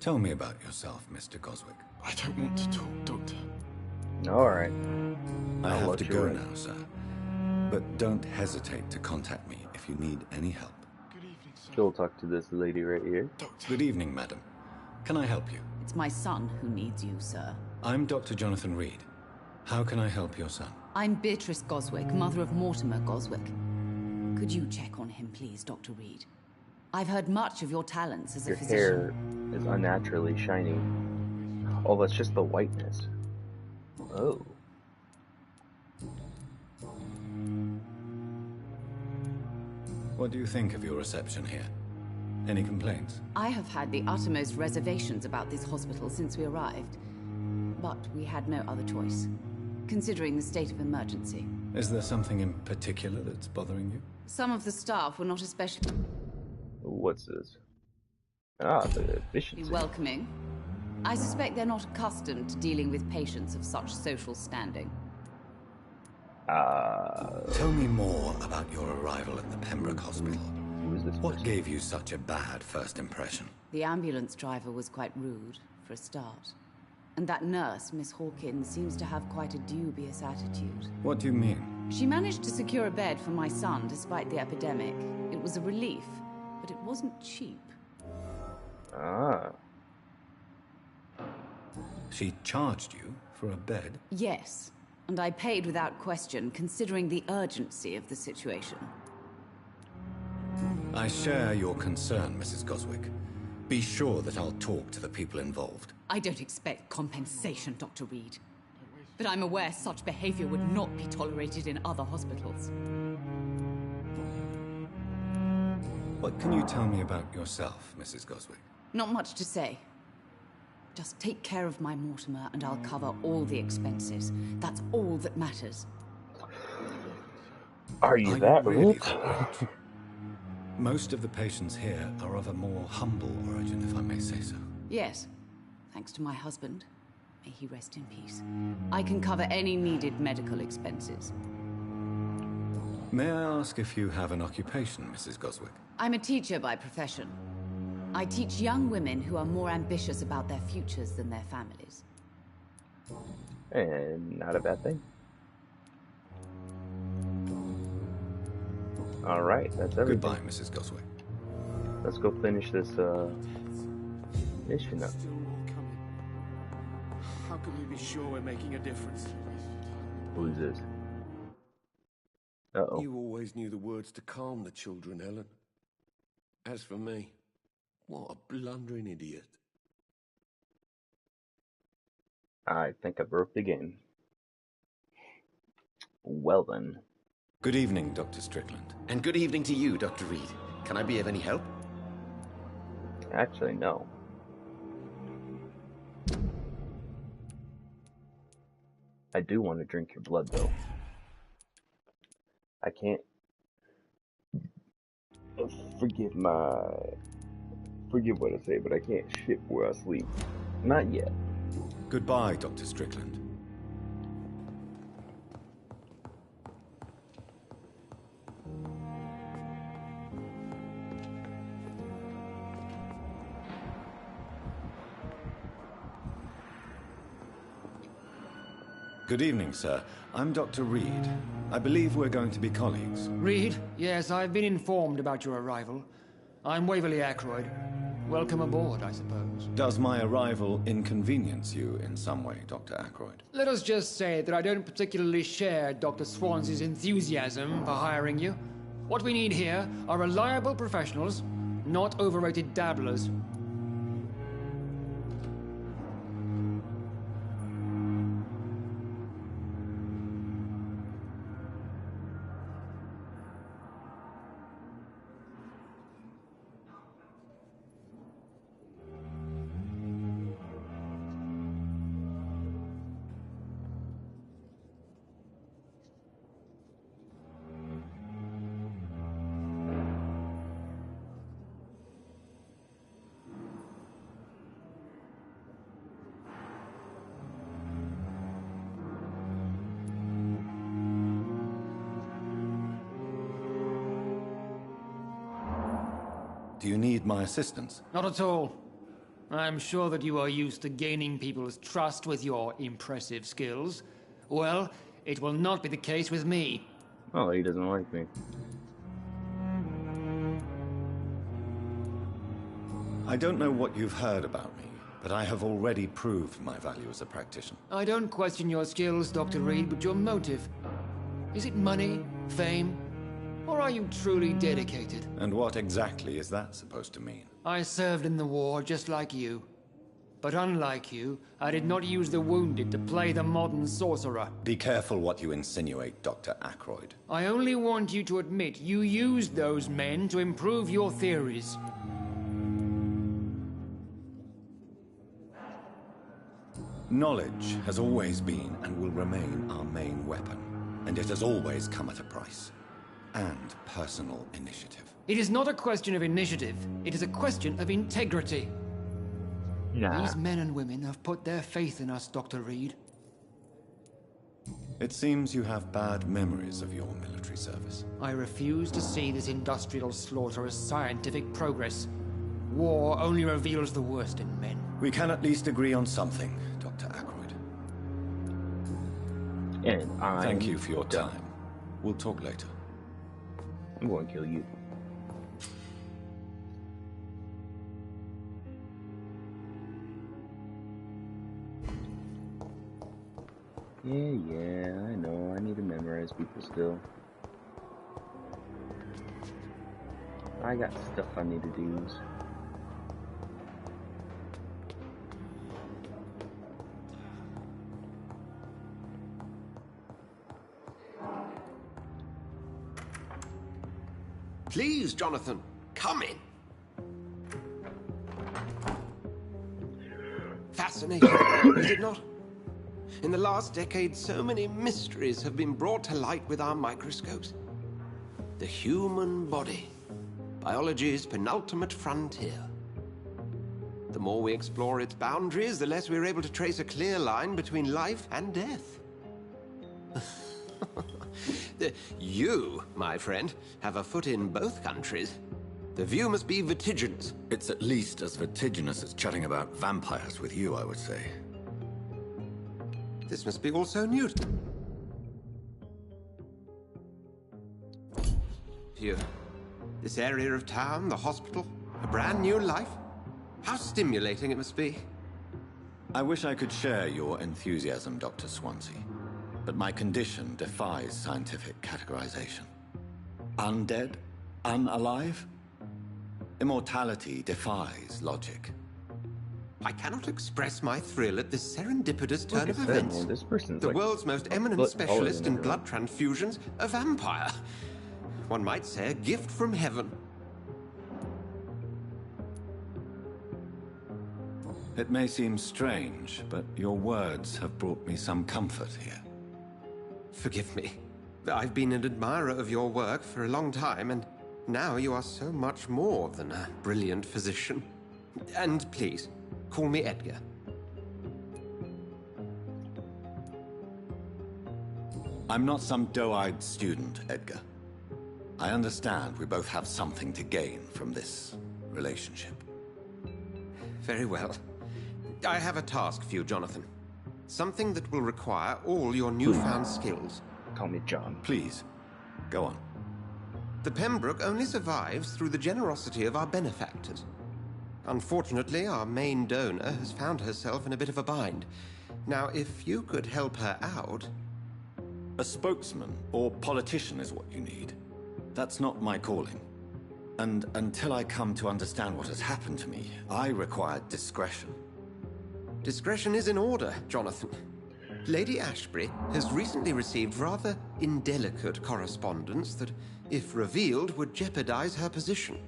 Tell me about yourself, Mr. Goswick. I don't want to talk, Doctor. Alright. I have to go now, sir. But don't hesitate to contact me if you need any help. Go talk to this lady right here. Good evening, madam. Can I help you? It's my son who needs you, sir. I'm Dr. Jonathan Reed. How can I help your son? I'm Beatrice Goswick, mother of Mortimer Goswick. Could you check on him, please, Dr. Reed? I've heard much of your talents as a physician. Your hair is unnaturally shiny. Oh, that's just the whiteness. Oh. What do you think of your reception here? Any complaints? I have had the uttermost reservations about this hospital since we arrived. But we had no other choice, considering the state of emergency. Is there something in particular that's bothering you? Some of the staff were not especially What's this? Ah, the efficiency. welcoming. I suspect they're not accustomed to dealing with patients of such social standing. Tell me more about your arrival at the Pembroke Hospital. Who is this What person? gave you such a bad first impression? The ambulance driver was quite rude, for a start. And that nurse, Miss Hawkins, seems to have quite a dubious attitude. What do you mean? She managed to secure a bed for my son despite the epidemic. It was a relief. but it wasn't cheap. Ah. She charged you for a bed? Yes, and I paid without question, considering the urgency of the situation. I share your concern, Mrs. Goswick. Be sure that I'll talk to the people involved. I don't expect compensation, Dr. Reed. But I'm aware such behavior would not be tolerated in other hospitals. What can you tell me about yourself, Mrs. Goswick? Not much to say. Just take care of my Mortimer and I'll cover all the expenses. That's all that matters. Are you that really rich? Most of the patients here are of a more humble origin, if I may say so. Yes, thanks to my husband. May he rest in peace. I can cover any needed medical expenses. May I ask if you have an occupation, Mrs. Goswick? I'm a teacher by profession. I teach young women who are more ambitious about their futures than their families. And not a bad thing. Alright, that's everything. Goodbye, Mrs. Goswick. Let's go finish this mission up. How can we be sure we're making a difference? Who's this? Uh-oh. You always knew the words to calm the children, Ellen. As for me, what a blundering idiot. I think I broke the game. Well then. Good evening, Dr. Strickland. And good evening to you, Dr. Reed. Can I be of any help? Actually, no. I do want to drink your blood, though. I can't... Forgive what I say, but I can't shit where I sleep. Not yet. Goodbye, Dr. Strickland. Good evening, sir. I'm Dr. Reed. I believe we're going to be colleagues. Reed? Yes, I've been informed about your arrival. I'm Waverly Ackroyd. Welcome aboard, I suppose. Does my arrival inconvenience you in some way, Dr. Ackroyd? Let us just say that I don't particularly share Dr. Swansey's enthusiasm for hiring you. What we need here are reliable professionals, not overrated dabblers. Do you need my assistance? Not at all. I'm sure that you are used to gaining people's trust with your impressive skills. Well, it will not be the case with me. Oh, he doesn't like me. I don't know what you've heard about me, but I have already proved my value as a practitioner. I don't question your skills, Dr. Reed, but your motive. Is it money, fame, or are you truly dedicated? And what exactly is that supposed to mean? I served in the war just like you. But unlike you, I did not use the wounded to play the modern sorcerer. Be careful what you insinuate, Dr. Ackroyd. I only want you to admit you used those men to improve your theories. Knowledge has always been and will remain our main weapon, and it has always come at a price. And personal initiative. It is not a question of initiative, it is a question of integrity. Nah. These men and women have put their faith in us, Dr. Reed. It seems you have bad memories of your military service. I refuse to see this industrial slaughter as scientific progress. War only reveals the worst in men. We can at least agree on something, Dr. Ackroyd. And thank you for your time. We'll talk later. I'm going to kill you. Yeah, I know. I need to memorize people still. I got stuff I need to do. Please, Jonathan, come in. Fascinating, is it not? In the last decade, so many mysteries have been brought to light with our microscopes. The human body, biology's penultimate frontier. The more we explore its boundaries, the less we're able to trace a clear line between life and death. You, my friend, have a foot in both countries. The view must be vertiginous. It's at least as vertiginous as chatting about vampires with you, I would say. This must be all so new. Here, this area of town, the hospital, a brand new life. How stimulating it must be. I wish I could share your enthusiasm, Dr. Swansea. But my condition defies scientific categorization. Undead? Unalive? Immortality defies logic. I cannot express my thrill at this serendipitous turn of Like I said, events. man, this person's The like world's most eminent foot taller specialist than in blood transfusions, a vampire. One might say a gift from heaven. It may seem strange, but your words have brought me some comfort here. Forgive me. I've been an admirer of your work for a long time, and now you are so much more than a brilliant physician. And please, call me Edgar. I'm not some doe-eyed student, Edgar. I understand we both have something to gain from this relationship. Very well. I have a task for you, Jonathan. Something that will require all your newfound skills. Call me John. Please, go on. The Pembroke only survives through the generosity of our benefactors. Unfortunately, our main donor has found herself in a bit of a bind. Now, if you could help her out... A spokesman or politician is what you need. That's not my calling. And until I come to understand what has happened to me, I require discretion. Discretion is in order, Jonathan. Lady Ashbury has recently received rather indelicate correspondence that, if revealed, would jeopardize her position.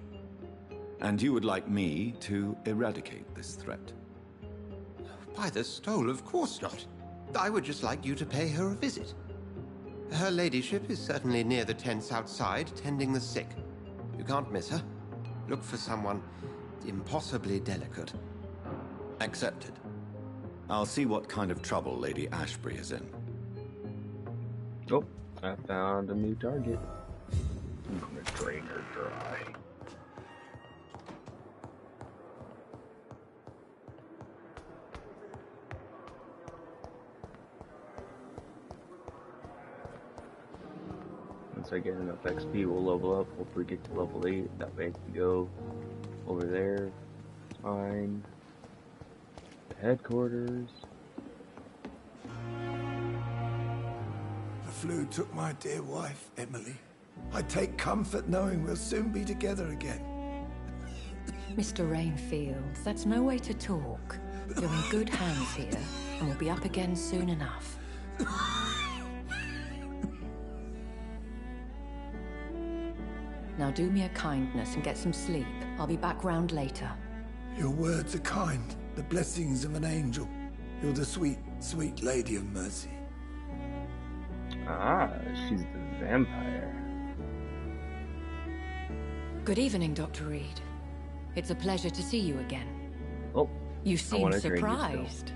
And you would like me to eradicate this threat? By the stole, of course not. I would just like you to pay her a visit. Her ladyship is certainly near the tents outside, tending the sick. You can't miss her. Look for someone impossibly delicate. Accepted. I'll see what kind of trouble Lady Ashbury is in. Oh, I found a new target. I'm gonna drain her dry. Once I get enough XP, we'll level up. Hopefully get to level 8. That way I can go over there. Fine. Headquarters. The flu took my dear wife, Emily. I take comfort knowing we'll soon be together again. Mr. Rainfield, that's no way to talk. You're in good hands here, and we'll be up again soon enough. Now do me a kindness and get some sleep. I'll be back round later. Your words are kind, the blessings of an angel. You're the sweet, sweet lady of mercy. Ah, she's the vampire. Good evening, Dr. Reed. It's a pleasure to see you again. Oh, you seem surprised.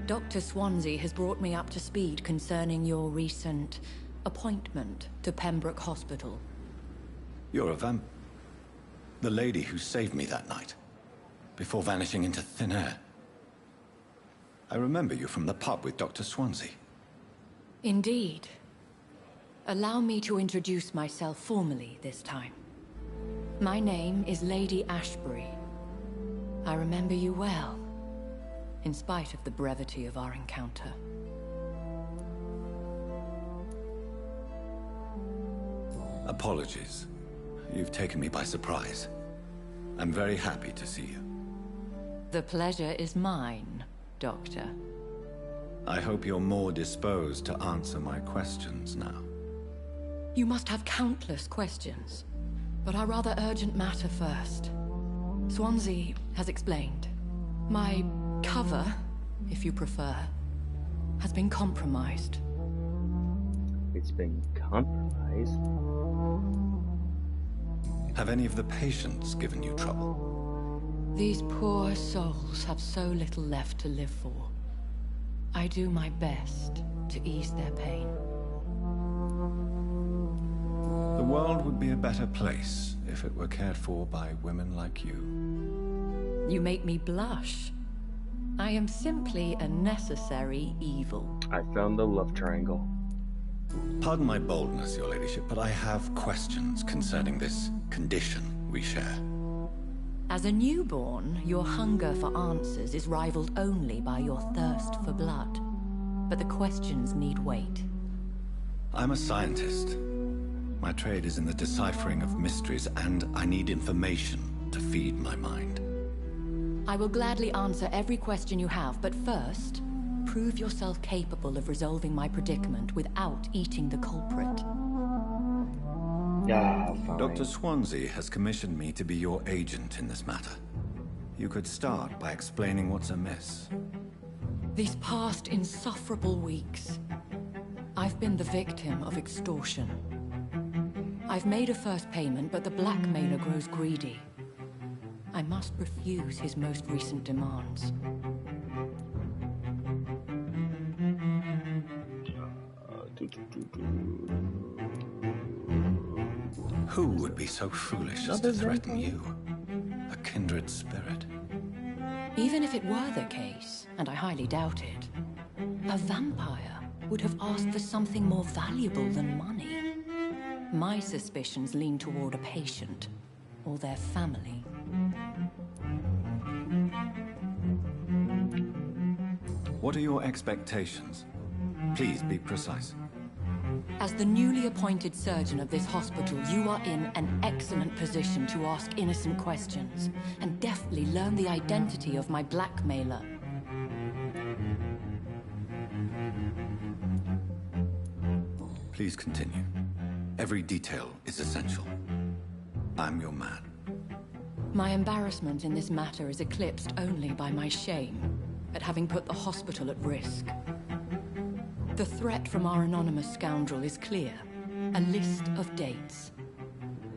Dr. Swansea has brought me up to speed concerning your recent appointment to Pembroke Hospital. You're a the lady who saved me that night, before vanishing into thin air. I remember you from the pub with Dr. Swansea. Indeed. Allow me to introduce myself formally this time. My name is Lady Ashbury. I remember you well, in spite of the brevity of our encounter. Apologies. You've taken me by surprise. I'm very happy to see you. The pleasure is mine, Doctor. I hope you're more disposed to answer my questions now. You must have countless questions, but our rather urgent matter first. Swansea has explained. My cover, if you prefer, has been compromised. It's been compromised? Have any of the patients given you trouble? These poor souls have so little left to live for. I do my best to ease their pain. The world would be a better place if it were cared for by women like you. You make me blush. I am simply a necessary evil. I found the love triangle. Pardon my boldness, your ladyship, but I have questions concerning this condition we share. As a newborn, your hunger for answers is rivaled only by your thirst for blood. But the questions need wait. I'm a scientist. My trade is in the deciphering of mysteries, and I need information to feed my mind. I will gladly answer every question you have, but first, prove yourself capable of resolving my predicament without eating the culprit. Fine. Dr. Swansea has commissioned me to be your agent in this matter. You could start by explaining what's amiss. These past insufferable weeks, I've been the victim of extortion. I've made a first payment, but the blackmailer grows greedy. I must refuse his most recent demands. Who would be so foolish as to threaten you? A kindred spirit. Even if it were the case, and I highly doubt it, a vampire would have asked for something more valuable than money. My suspicions lean toward a patient, or their family. What are your expectations? Please be precise. As the newly appointed surgeon of this hospital, you are in an excellent position to ask innocent questions, and deftly learn the identity of my blackmailer. Please continue. Every detail is essential. I'm your man. My embarrassment in this matter is eclipsed only by my shame at having put the hospital at risk. The threat from our anonymous scoundrel is clear. A list of dates.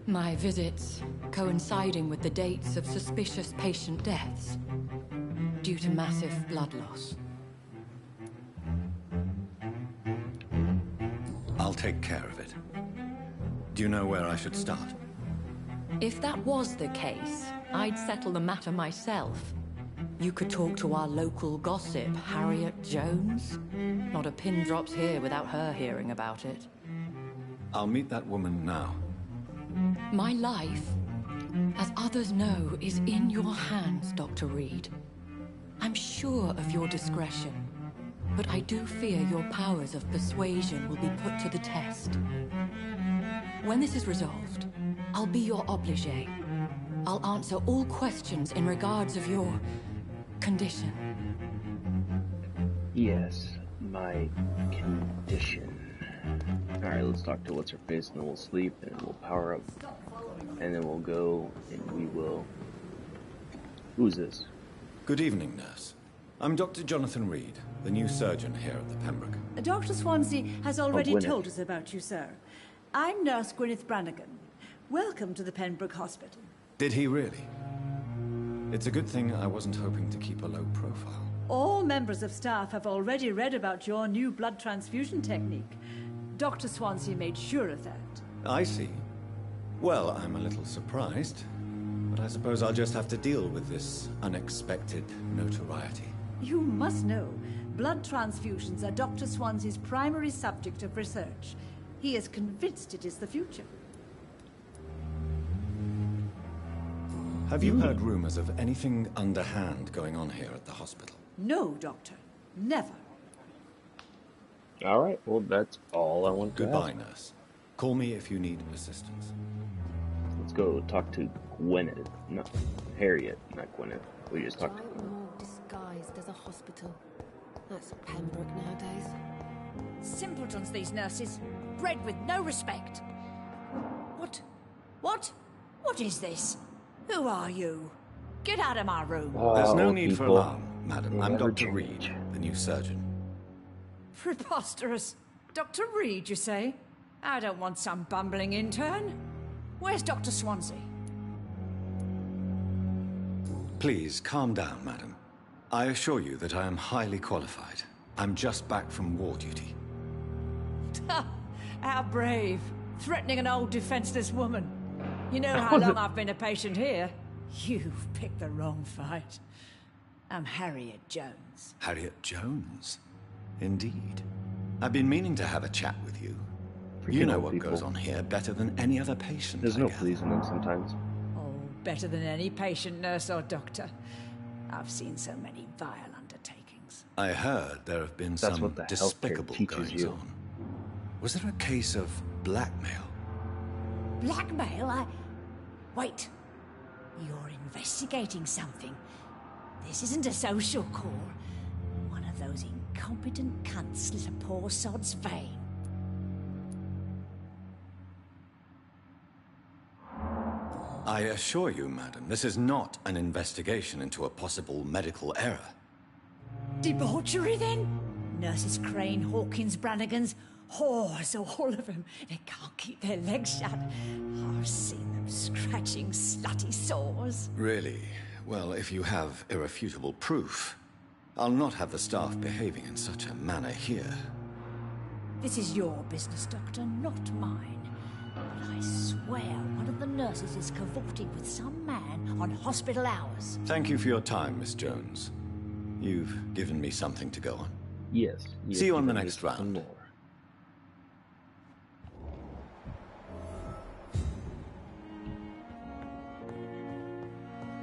My visits coinciding with the dates of suspicious patient deaths due to massive blood loss. I'll take care of it. Do you know where I should start? If that was the case, I'd settle the matter myself. You could talk to our local gossip, Harriet Jones. Not a pin drops here without her hearing about it. I'll meet that woman now. My life, as others know, is in your hands, Dr. Reed. I'm sure of your discretion, but I do fear your powers of persuasion will be put to the test. When this is resolved, I'll be your obligé. I'll answer all questions in regards of your condition. Yes, my condition. Alright, let's talk to what's her face, and then we'll sleep, and then we'll power up, and then we'll go, and we will... Who's this? Good evening, nurse. I'm Dr. Jonathan Reed, the new surgeon here at the Pembroke. Dr. Swansea has already Gwyneth. told us about you, sir. I'm Nurse Gwyneth Brannigan. Welcome to the Pembroke Hospital. Did he really? It's a good thing I wasn't hoping to keep a low profile. All members of staff have already read about your new blood transfusion technique. Dr. Swansea made sure of that. I see. Well, I'm a little surprised, but I suppose I'll just have to deal with this unexpected notoriety. You must know, blood transfusions are Dr. Swansea's primary subject of research. He is convinced it is the future. Have you heard rumors of anything underhand going on here at the hospital? No, Doctor. Never. Alright, well, that's all I want to Goodbye, ask. nurse. Call me if you need assistance. Let's go talk to Gwyneth. No, Harriet, not Gwyneth. We just talked to Giant Gwyneth. morgue disguised as a hospital. That's Pembroke nowadays. Simpletons, these nurses. Bred with no respect. What? What? What is this? Who are you? Get out of my room. There's no need for alarm, madam. I'm Dr. Reed, the new surgeon. Preposterous. Dr. Reed, you say? I don't want some bumbling intern. Where's Dr. Swansea? Please, calm down, madam. I assure you that I am highly qualified. I'm just back from war duty. How brave. Threatening an old defenseless woman. You know how long I've been a patient here? You've picked the wrong fight. I'm Harriet Jones. Harriet Jones? Indeed. I've been meaning to have a chat with you. Freaking You know old what people. goes on here better than any other patient. There's I no gather. pleasing them sometimes. Oh, better than any patient, nurse, or doctor. I've seen so many vile undertakings. I heard there have been That's some what the healthcare despicable teaches goings you. on. Was there a case of blackmail? Blackmail? Wait. You're investigating something. This isn't a social call. One of those incompetent cunts slit a poor sod's vein. I assure you, madam, this is not an investigation into a possible medical error. Debauchery, then? Nurses Crane, Hawkins, Brannigans, whores, all of them. They can't keep their legs shut. I've seen them scratching slutty sores. Really? Well, if you have irrefutable proof, I'll not have the staff behaving in such a manner here. This is your business, Doctor, not mine. But I swear one of the nurses is cavorting with some man on hospital hours. Thank you for your time, Miss Jones. You've given me something to go on. Yes. See you on the next round.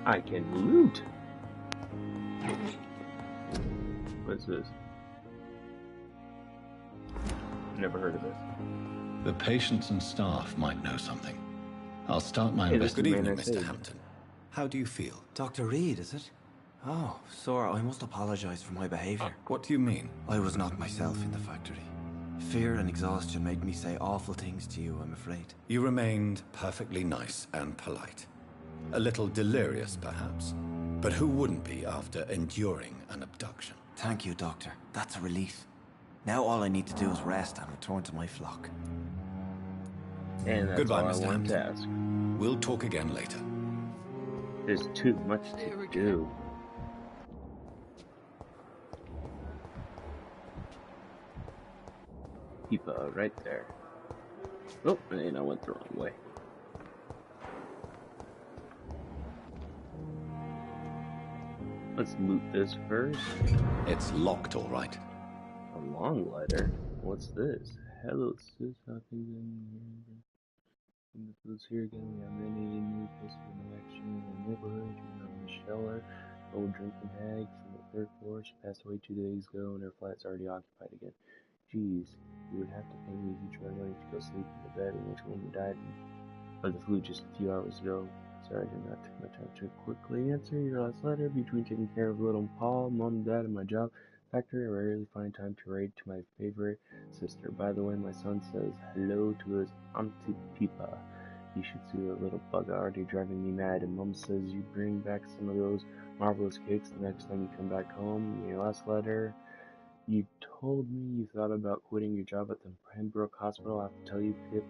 I can loot. What's this? Never heard of it. The patients and staff might know something. I'll start my Good investigation. evening, Mr. Hampton. How do you feel? Dr. Reed, is it? Oh, sir, I must apologize for my behavior. What do you mean? I was not myself in the factory. Fear and exhaustion made me say awful things to you, I'm afraid. You remained perfectly nice and polite. A little delirious, perhaps. But who wouldn't be after enduring an abduction? Thank you, Doctor. That's a relief. Now all I need to do is rest and return to my flock. And that's Goodbye, all I Mr. wanted to Hampton. ask. We'll talk again later. There's too much to do. Peepa right there. Oh, and I went the wrong way. Let's loot this first. It's locked, all right. A long letter? What's this? Hello, sis. How things in the foods here again? We have many new places in action in the neighborhood. You know, Michelle, old drinking hag from the third floor. She passed away 2 days ago, and her flat's already occupied again. Jeez, you would have to pay me a huge amount of money to go sleep in the bed in which woman died of the flu just a few hours ago. Sorry, I did not take my time to quickly answer your last letter. Between taking care of little Paul, mom, dad, and my job factory, I rarely find time to write to my favorite sister. By the way, my son says hello to his auntie Peepa. You should see the little bug already driving me mad. And mom says you bring back some of those marvelous cakes the next time you come back home. In your last letter, you told me you thought about quitting your job at the Pembroke Hospital. I have to tell you, Pip,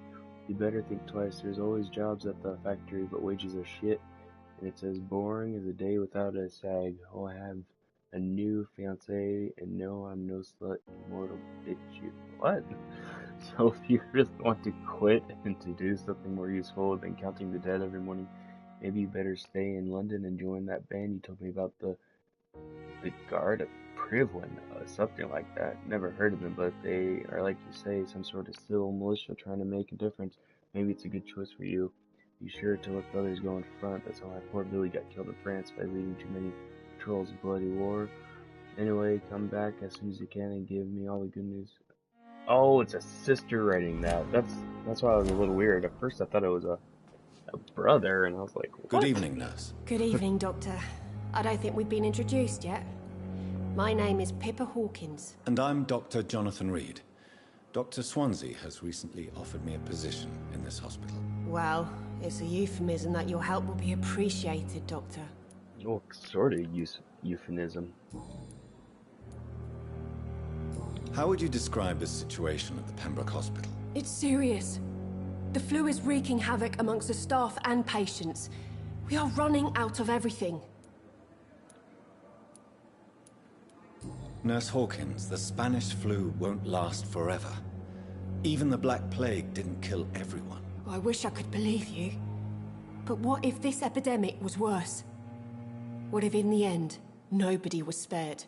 you better think twice. There's always jobs at the factory, but wages are shit. And it's as boring as a day without a sag. Oh, I have a new fiance, and no, I'm no slut, immortal bitch. You what? So if you really want to quit and to do something more useful than counting the dead every morning, maybe you better stay in London and join that band you told me about, the Guard of Privlin, something like that. Never heard of them, but they are, like you say, some sort of civil militia trying to make a difference. Maybe it's a good choice for you. Be sure to let the others go in front. That's how my poor Billy got killed in France by leading too many patrols of bloody war. Anyway, come back as soon as you can and give me all the good news. Oh, it's a sister writing that. That's why I was a little weird. At first I thought it was a brother, and I was like, what? Good evening, nurse. Good evening, Doctor. I don't think we've been introduced yet. My name is Pippa Hawkins. And I'm Dr. Jonathan Reed. Dr. Swansea has recently offered me a position in this hospital. Well, it's a euphemism that your help will be appreciated, Doctor. Oh, sort of euphemism. How would you describe the situation at the Pembroke Hospital? It's serious. The flu is wreaking havoc amongst the staff and patients. We are running out of everything. Nurse Hawkins, the Spanish flu won't last forever. Even the Black Plague didn't kill everyone. I wish I could believe you. But what if this epidemic was worse? What if in the end, nobody was spared?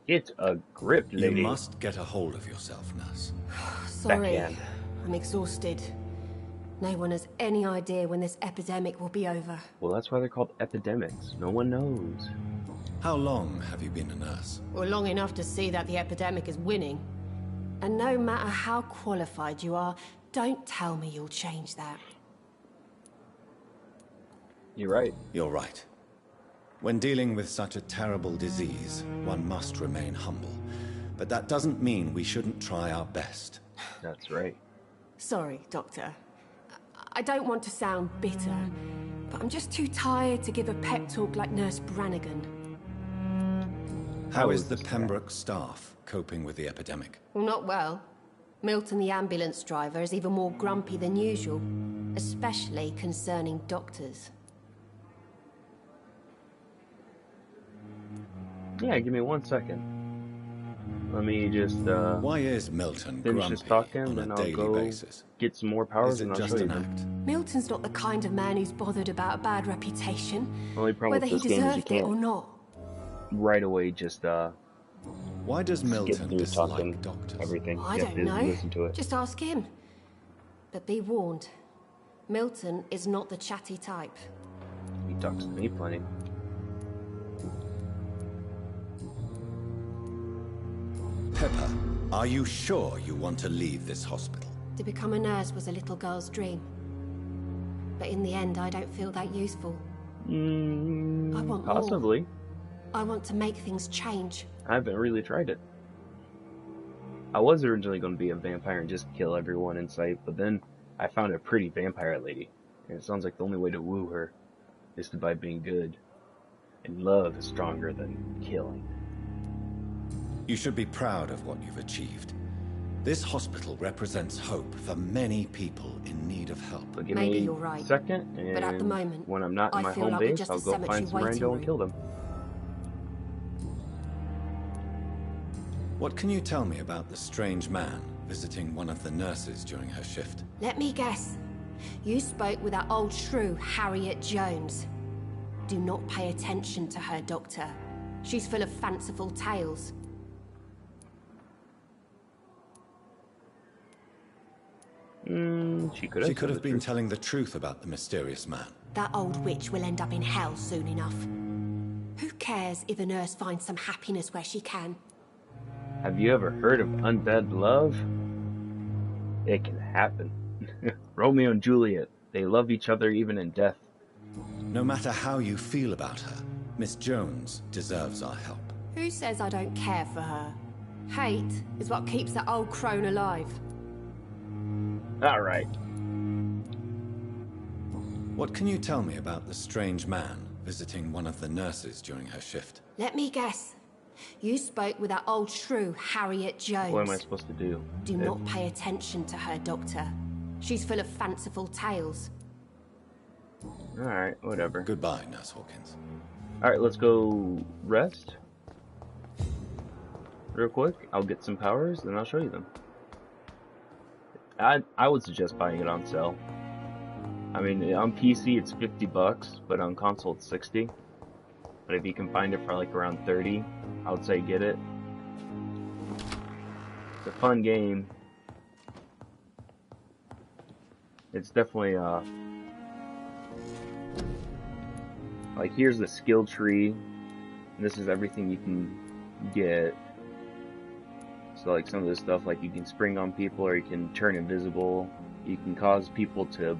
It's a grip, lady. You must get a hold of yourself, nurse. Sorry, I'm exhausted. No one has any idea when this epidemic will be over. Well, that's why they're called epidemics. No one knows. How long have you been a nurse? Well, long enough to see that the epidemic is winning. And no matter how qualified you are, don't tell me you'll change that. You're right. You're right. When dealing with such a terrible disease, one must remain humble. But that doesn't mean we shouldn't try our best. That's right. Sorry, Doctor. I don't want to sound bitter, but I'm just too tired to give a pep talk like Nurse Brannigan. How is the Pembroke staff coping with the epidemic? Well, not well. Milton, the ambulance driver, is even more grumpy than usual, especially concerning doctors. Yeah, give me 1 second. Let me just, Why is Milton finish grumpy this talking, on a then I'll daily go basis? get some more powers, Is it and I'll just show you an them. act? Milton's not the kind of man who's bothered about a bad reputation, Only problem whether with he this game is you deserved it or can't not. right away just, Why does skip Milton through dislike talking doctors? everything. I You have don't to know. listen to it. Just ask him. But be warned, Milton is not the chatty type. He talks to me plenty. Pepper, are you sure you want to leave this hospital? To become a nurse was a little girl's dream. But in the end, I don't feel that useful. I want more. Possibly. I want to make things change. I haven't really tried it. I was originally going to be a vampire and just kill everyone in sight, but then I found a pretty vampire lady, and it sounds like the only way to woo her is by being good. And love is stronger than killing. You should be proud of what you've achieved. This hospital represents hope for many people in need of help. But give Maybe me you're right. a second, and But at the moment, when I'm not in I my feel home like we're base, just I'll a go cemetery find some waiting rando and room. kill them. What can you tell me about the strange man visiting one of the nurses during her shift? Let me guess. You spoke with that old shrew, Harriet Jones. Do not pay attention to her, Doctor. She's full of fanciful tales. She could have been telling the truth about the mysterious man. That old witch will end up in hell soon enough. Who cares if a nurse finds some happiness where she can? Have you ever heard of undead love? It can happen. Romeo and Juliet, they love each other even in death. No matter how you feel about her, Miss Jones deserves our help. Who says I don't care for her? Hate is what keeps that old crone alive. Alright. What can you tell me about the strange man visiting one of the nurses during her shift? Let me guess. You spoke with that old shrew, Harriet Jones. What am I supposed to do? Do not pay attention to her, Doctor. She's full of fanciful tales. Alright, whatever. Goodbye, Nurse Hawkins. Alright, let's go rest. Real quick, I'll get some powers, then I'll show you them. I would suggest buying it on sale. I mean, on PC it's $50, but on console it's 60. But if you can find it for like around 30, I would say get it. It's a fun game. It's definitely like here's the skill tree. And this is everything you can get. So like some of this stuff, like you can spring on people or you can turn invisible. You can cause people to,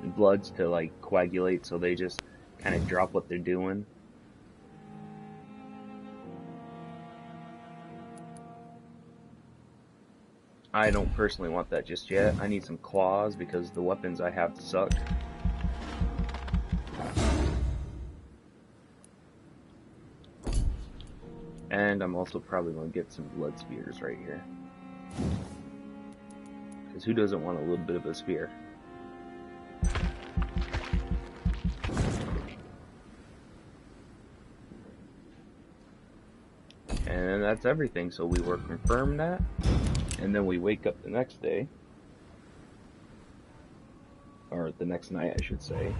bloods to like coagulate so they just kind of drop what they're doing. I don't personally want that just yet. I need some claws because the weapons I have suck. And I'm also probably going to get some blood spears right here. Because who doesn't want a little bit of a spear? And that's everything. So we were confirmed that. And then we wake up the next day. Or the next night, I should say.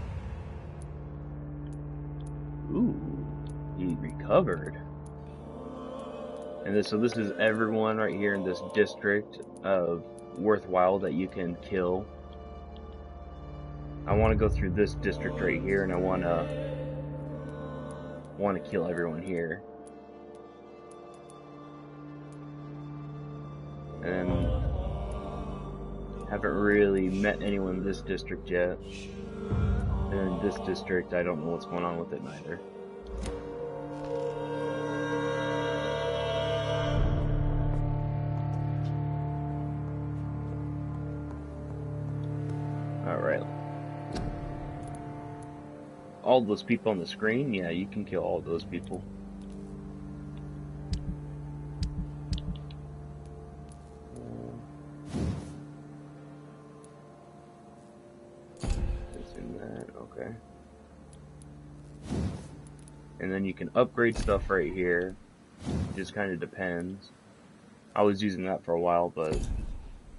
Ooh, he recovered. And so this is everyone right here in this district of worthwhile that you can kill. I want to go through this district right here, and I want to kill everyone here. And haven't really met anyone in this district yet. And in this district, I don't know what's going on with it neither. Alright. All those people on the screen, yeah, you can kill all those people. Okay. And then you can upgrade stuff right here. It just kind of depends. I was using that for a while, but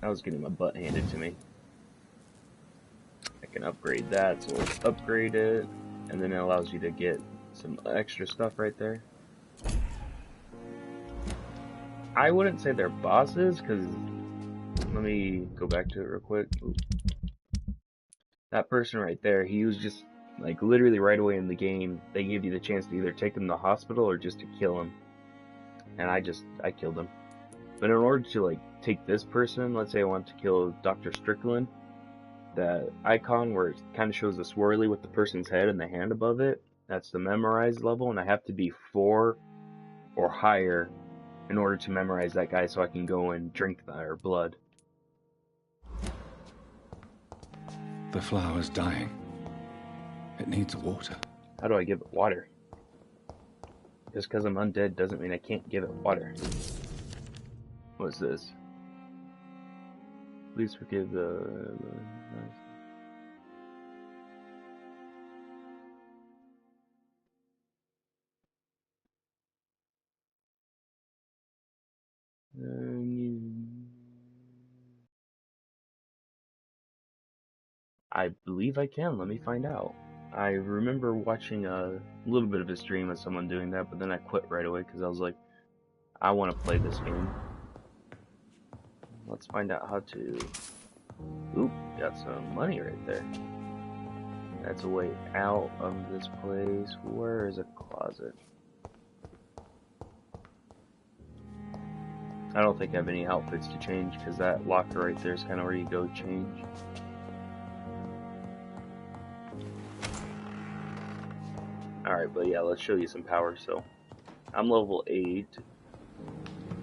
I was getting my butt handed to me. I can upgrade that, so let's upgrade it. And then it allows you to get some extra stuff right there. I wouldn't say they're bosses, because... Let me go back to it real quick. Ooh. That person right there, he was just, like, literally right away in the game, they gave you the chance to either take him to the hospital or just to kill him. And I killed him. But in order to, like, take this person, let's say I want to kill Dr. Strickland, that icon where it kind of shows the swirly with the person's head and the hand above it, that's the memorized level, and I have to be 4 or higher in order to memorize that guy so I can go and drink their blood. The flower's dying. It needs water. How do I give it water? Just because I'm undead doesn't mean I can't give it water. What's this? Please forgive the... I believe I can. Let me find out. I remember watching a little bit of a stream of someone doing that, but then I quit right away because I was like, I want to play this game. Let's find out how to... Oop, got some money right there. That's a way out of this place. Where is a closet? I don't think I have any outfits to change because that locker right there is kind of where you go change. Alright, but yeah, let's show you some power. So, I'm level 8.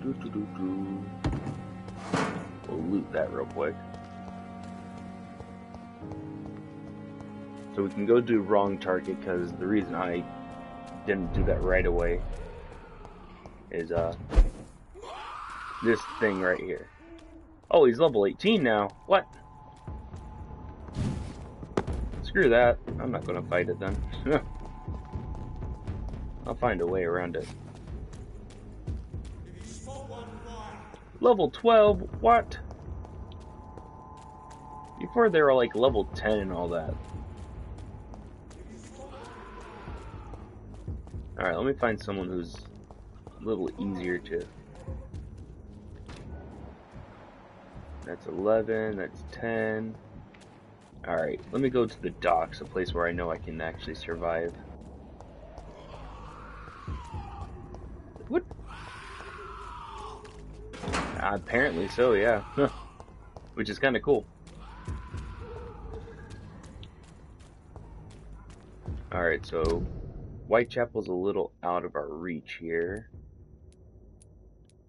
We'll loot that real quick. So we can go do wrong target because the reason I didn't do that right away is this thing right here. Oh, he's level 18 now. What? Screw that. I'm not gonna fight it then. I'll find a way around it. Level 12? What? Before they were like level 10 and all that. Alright, let me find someone who's a little easier to... That's 11, that's 10. Alright, let me go to the docks, a place where I know I can actually survive. What? Apparently so, yeah. Which is kind of cool. Alright, so Whitechapel's a little out of our reach here.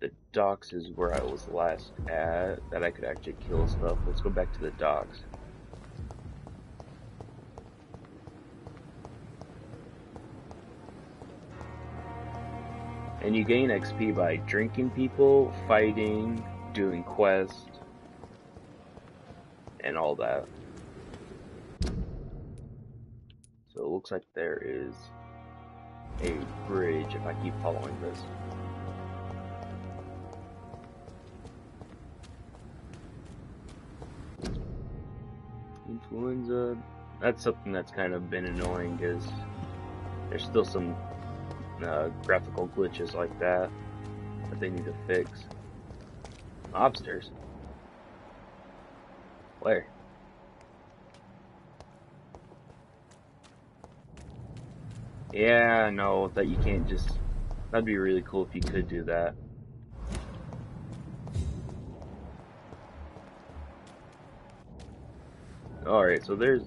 The docks is where I was last at, that I could actually kill stuff. Let's go back to the docks. And you gain XP by drinking people, fighting, doing quests, and all that. So it looks like there is a bridge if I keep following this. Influenza. That's something that's kind of been annoying, is there's still some graphical glitches like that they need to fix. Mobsters? Where? Yeah, no, that you can't just... That'd be really cool if you could do that. Alright, so there's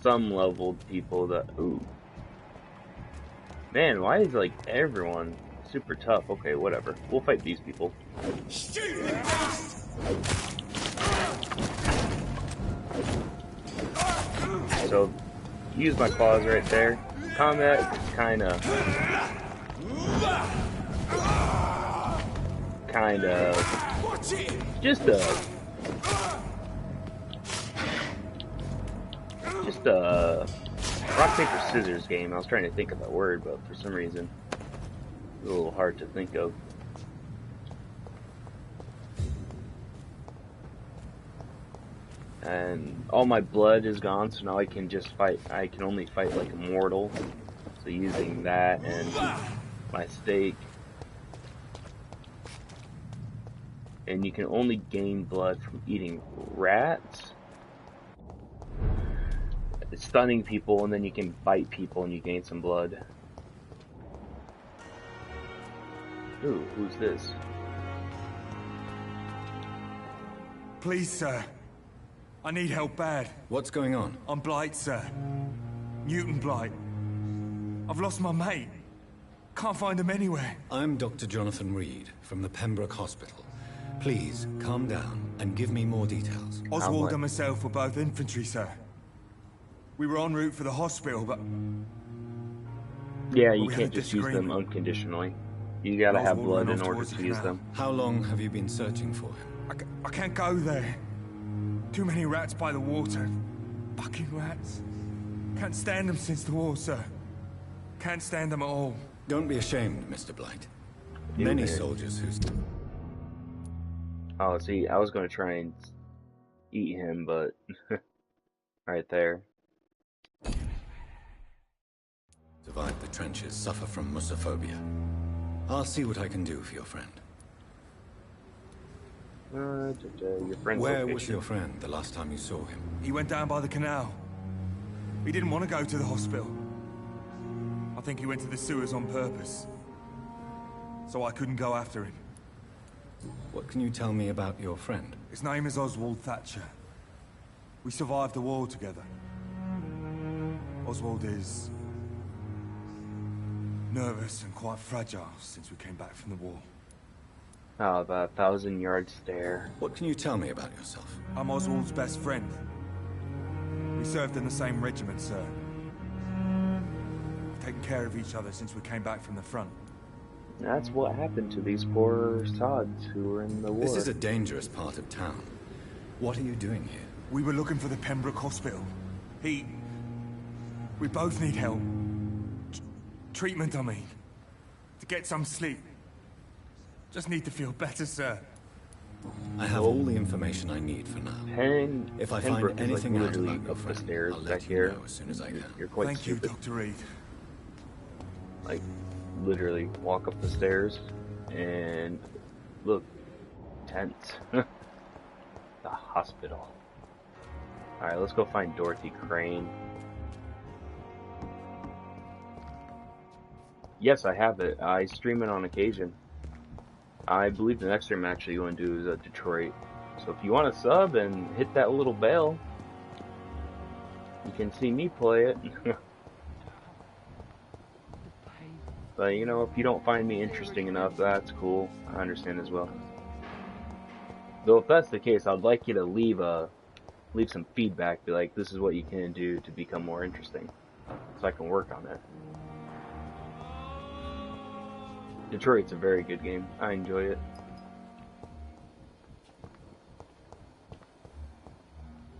some leveled people that... Ooh. Man, why is, like, everyone super tough? Okay, whatever. We'll fight these people. So, use my claws right there. Combat is kinda... Just a rock, paper, scissors game. I was trying to think of that word, but for some reason, it's a little hard to think of. And all my blood is gone, so now I can just fight. I can only fight like a mortal. So using that and my stake. And you can only gain blood from eating rats. Stunning people, and then you can bite people and you gain some blood. Ooh, who's this? Please, sir. I need help bad. What's going on? I'm Blight, sir. Newton Blight. I've lost my mate. Can't find him anywhere. I'm Dr. Jonathan Reed from the Pembroke Hospital. Please, calm down and give me more details. Oswald and myself were both infantry, sir. We were en route for the hospital, but... Yeah, you can't just use them unconditionally. You gotta have blood in order to use them. How long have you been searching for him? I can't go there. Too many rats by the water. Fucking rats. Can't stand them since the war, sir. Can't stand them at all. Don't be ashamed, Mr. Blight. Many soldiers who... Oh, see, I was gonna try and eat him, but... right there. Survive the trenches, suffer from musophobia. I'll see what I can do for your friend. Your friend's Where location. was your friend the last time you saw him? He went down by the canal. He didn't want to go to the hospital. I think he went to the sewers on purpose. So I couldn't go after him. What can you tell me about your friend? His name is Oswald Thatcher. We survived the war together. Oswald is... nervous and quite fragile since we came back from the war. Oh, the 1,000-yard stare. What can you tell me about yourself? I'm Oswald's best friend. We served in the same regiment, sir. We've taken care of each other since we came back from the front. That's what happened to these poor sods who were in the war. This is a dangerous part of town. What are you doing here? We were looking for the Pembroke Hospital. We both need help. Treatment, I mean. To get some sleep. Just need to feel better, sir. I have all the information I need for now. If I find anything out about your friend, I'll let you know as soon as I can. You're quite Thank stupid. you, Dr. Reed. Like, literally walk up the stairs and look, tents. The hospital. Alright, let's go find Dorothy Crane. Yes, I have it. I stream it on occasion. I believe the next stream I'm actually going to do is Detroit. So if you want to sub and hit that little bell, you can see me play it. But you know, if you don't find me interesting enough, that's cool. I understand as well. Though if that's the case, I'd like you to leave some feedback. Be like, this is what you can do to become more interesting, so I can work on that. Detroit's a very good game. I enjoy it.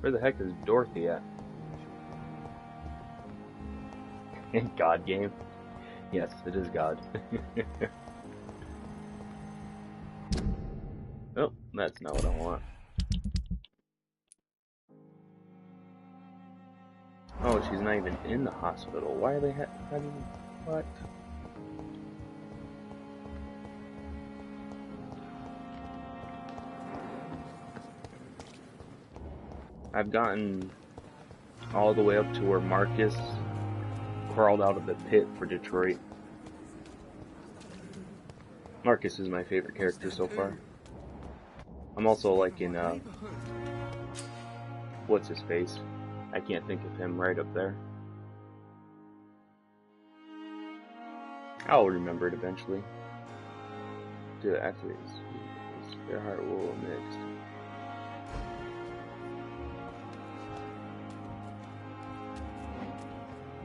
Where the heck is Dorothy at? God game. Yes, it is God. Oh, that's not what I want. Oh, she's not even in the hospital. Why are they what? I've gotten all the way up to where Marcus crawled out of the pit for Detroit. Marcus is my favorite character so far. I'm also liking, what's his face? I can't think of him right up there. I'll remember it eventually. Do it after their heart will mix.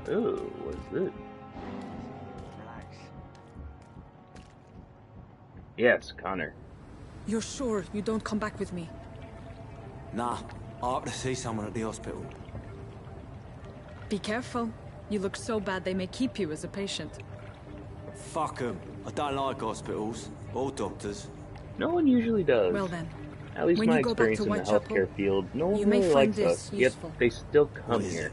Ooh, what's this? Yes, Connor. You're sure you don't come back with me? Nah, I have to see someone at the hospital. Be careful. You look so bad they may keep you as a patient. Fuck them. I don't like hospitals or doctors. No one usually does. Well then, at least when my you go back experience to in the Whitechapel, healthcare field, no one you may really find likes this us. useful. Yet they still come here.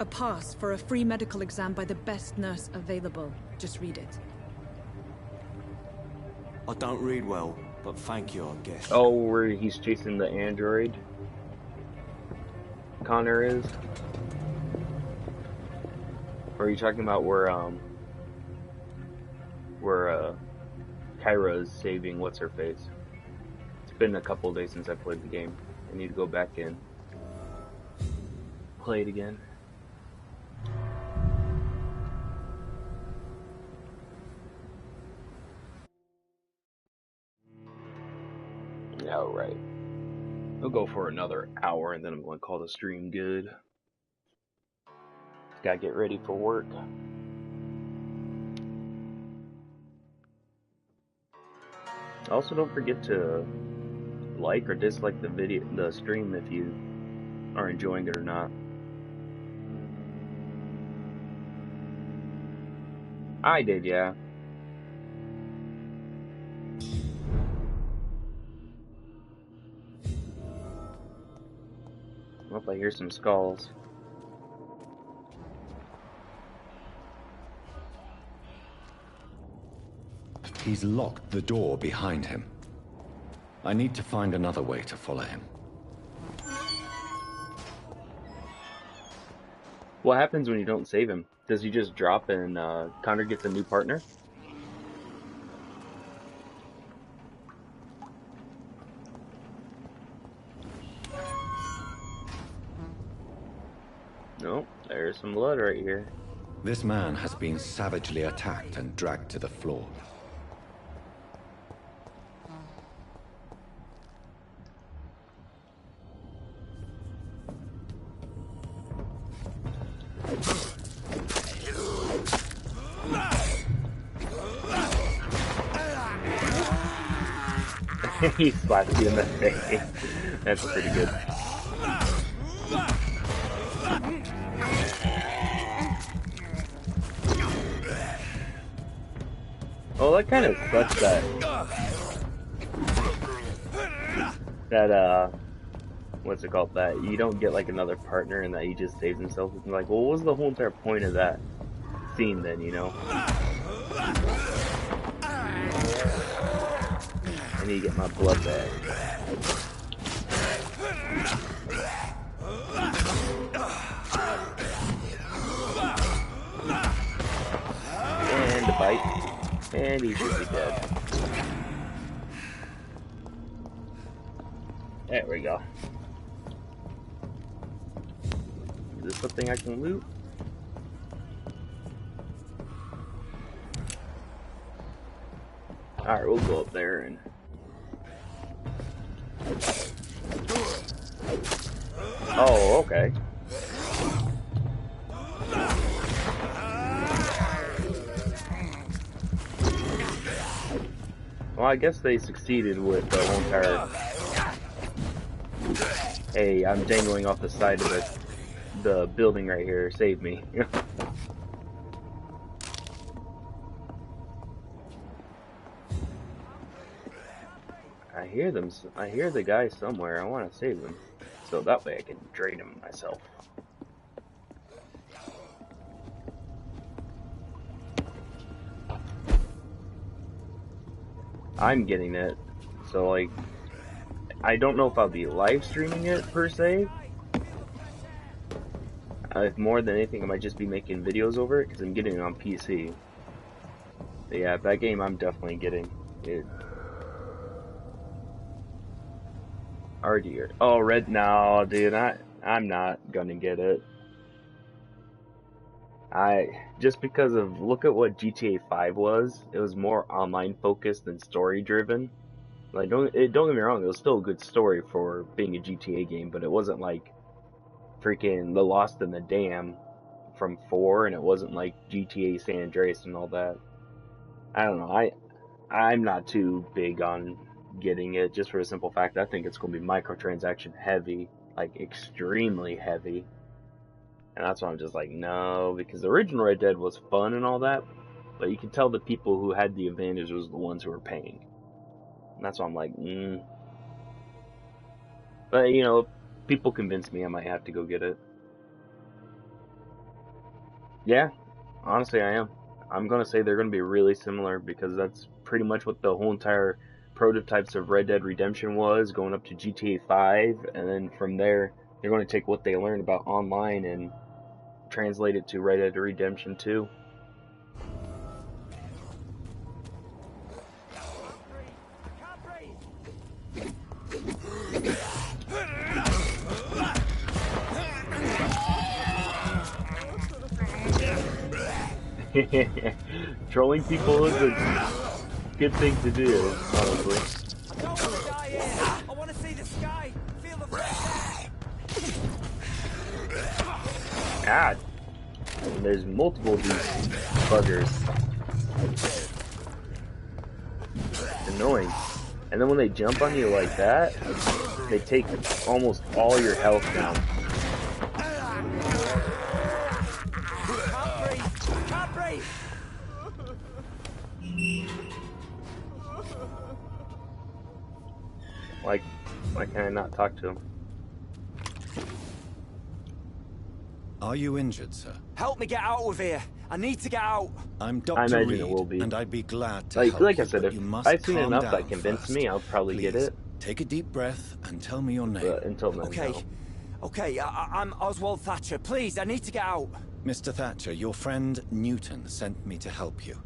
A pass for a free medical exam by the best nurse available. Just read it. I don't read well, but thank you, I guess. Oh, where he's chasing the android? Connor is? Or are you talking about where Kyra is saving what's-her-face? It's been a couple days since I played the game. I need to go back in. Play it again. Alright. We'll go for another hour and then I'm going to call the stream good. Gotta get ready for work. Also, don't forget to like or dislike the stream if you are enjoying it or not. I did, yeah. Well, I hear some skulls. He's locked the door behind him. I need to find another way to follow him. What happens when you don't save him? Does he just drop and Connor gets a new partner? Nope, there's some blood right here. This man has been savagely attacked and dragged to the floor. He slaps you in the face. That's pretty good. Oh, that kind of sucks that what's it called, that you don't get like another partner and that he just saves himself. It's like, well, what was the whole entire point of that scene then, you know? I need to get my blood back. And a bite. And he should be dead. There we go. Is this something I can loot? Alright, we'll go up there and... Oh, okay. Well, I guess they succeeded with the whole entire... Hey, I'm dangling off the side of the building right here. Save me. I hear them. I hear the guy somewhere. I want to save him, so that way I can drain him myself. I'm getting it, so like, I don't know if I'll be live streaming it per se. If more than anything, I might just be making videos over it because I'm getting it on PC. But yeah, that game I'm definitely getting it. Already, oh, red. No, dude, I'm not gonna get it. Just because of, look at what GTA 5 was. It was more online focused than story driven. Like, don't get me wrong, it was still a good story for being a GTA game, but it wasn't like freaking The Lost in the Dam from 4, and it wasn't like GTA San Andreas and all that. I don't know, I'm not too big on getting it, just for the simple fact I think it's going to be microtransaction heavy, like extremely heavy. And that's why I'm just like, no, because the original Red Dead was fun and all that, but you can tell the people who had the advantage was the ones who were paying. And that's why I'm like, But, you know, if people convince me, I might have to go get it. Yeah, honestly, I am. I'm going to say they're going to be really similar because that's pretty much what the whole entire prototypes of Red Dead Redemption was, going up to GTA 5, and then from there, they're going to take what they learned about online and translate it to Red Dead Redemption 2. Trolling people is a good thing to do, honestly. I don't want to die here. I want to see the sky, feel the fresh air. God, there's multiple of these buggers. It's annoying. And then when they jump on you like that, they take almost all your health down. Can't breathe. Why can I not talk to him? Are you injured, sir? Help me get out of here. I need to get out. I'm Dr. I imagine Reed, it will be. and I'd be glad to help like I you, said, but if you must I've seen calm enough down that convince first. me, I'll probably Please, get it. Take a deep breath and tell me your name. But until then, Okay. no. Okay, I'm Oswald Thatcher. Please, I need to get out. Mr. Thatcher, your friend Newton sent me to help you.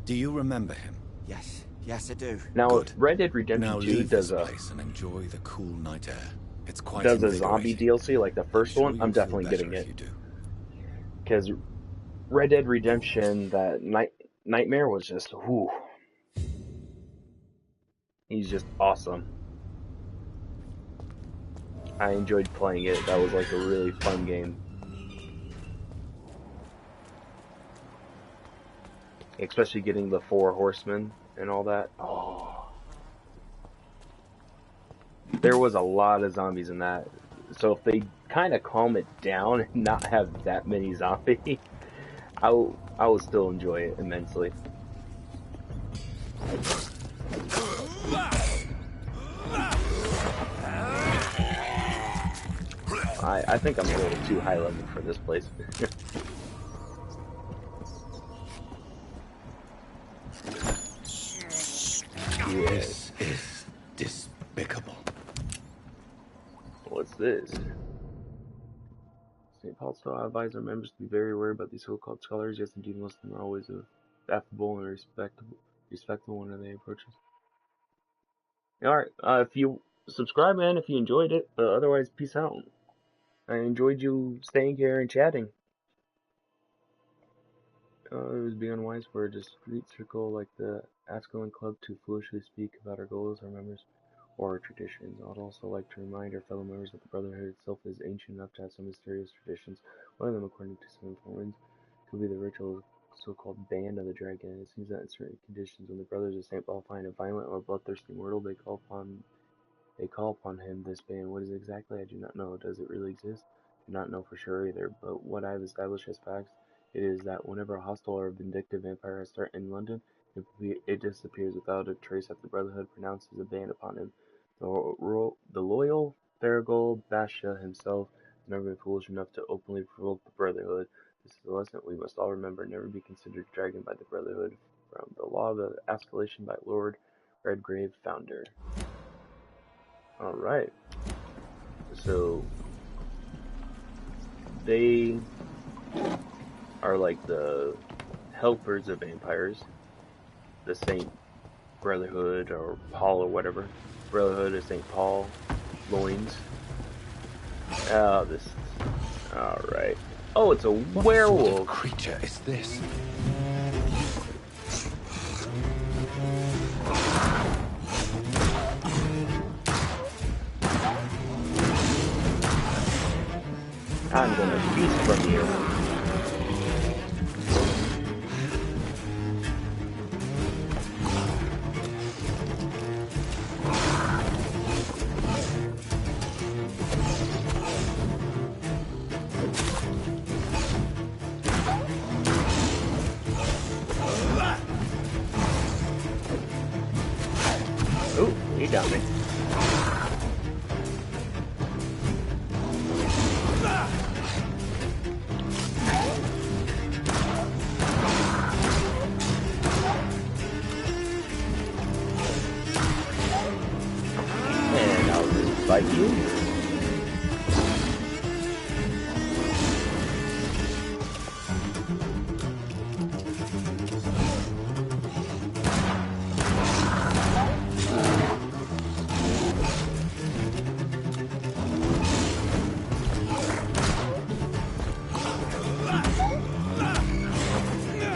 Do you remember him? Yes, I do. Now, Good. Red Dead Redemption Now 2 leave does this a place and enjoy the cool night air. It's quite does a zombie DLC like the first one. I'm you'll feel definitely better getting if it. you do. Because Red Dead Redemption, that Nightmare was just, whew. He's just awesome. I enjoyed playing it. That was like a really fun game. Especially getting the 4 horsemen and all that. Oh. There was a lot of zombies in that. So if they kind of calm it down and not have that many zombies, I will still enjoy it immensely. I think I'm a little too high level for this place. This is despicable. What's this? St. Paul's still advise our members to be very aware about these so-called scholars. Yes, indeed, most of them are always affable and respectful whenever they approach us. Alright, if you subscribe, man, if you enjoyed it. Otherwise, peace out. I enjoyed you staying here and chatting. It was being unwise for a discreet circle like the Ascalon Club to foolishly speak about our goals, our members, or our traditions. I'd also like to remind our fellow members that the Brotherhood itself is ancient enough to have some mysterious traditions. One of them, according to some informants, could be the ritual so-called Band of the Dragon. It seems that in certain conditions, when the Brothers of St. Paul find a violent or bloodthirsty mortal, they call upon him this band. What is it exactly? I do not know. Does it really exist? I do not know for sure either, but what I have established as facts, it is that whenever a hostile or vindictive vampire has started in London, it disappears without a trace after the Brotherhood pronounces a ban upon him. The loyal Tharagold Basha himself has never been foolish enough to openly provoke the Brotherhood. This is a lesson we must all remember. Never be considered a dragon by the Brotherhood. From the Law of the Escalation by Lord Redgrave, founder. Alright. So they are like the helpers of vampires. The Saint Brotherhood or Paul or whatever. Brotherhood of St. Paul. Loins. Oh, this. Alright. Oh, it's a werewolf. What sort of creature is this? I'm gonna feast from you. Oh, he got me. And I'll just bite you.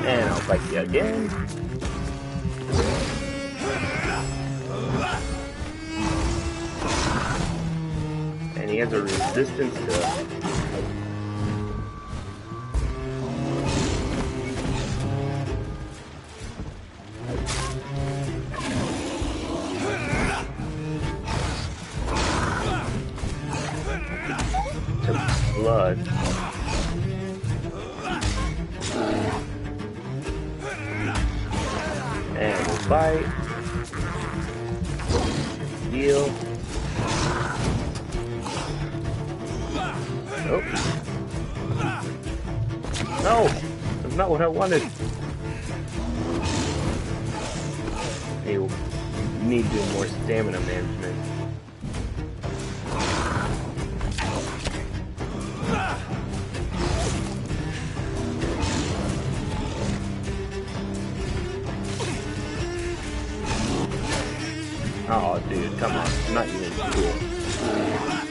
And I'll bite you again. And he has a resistance to blood. And we'll bite. Heal. Nope. No! That's not what I wanted. Hey, we need to do more stamina management. Oh, dude, come on. I'm not even cool.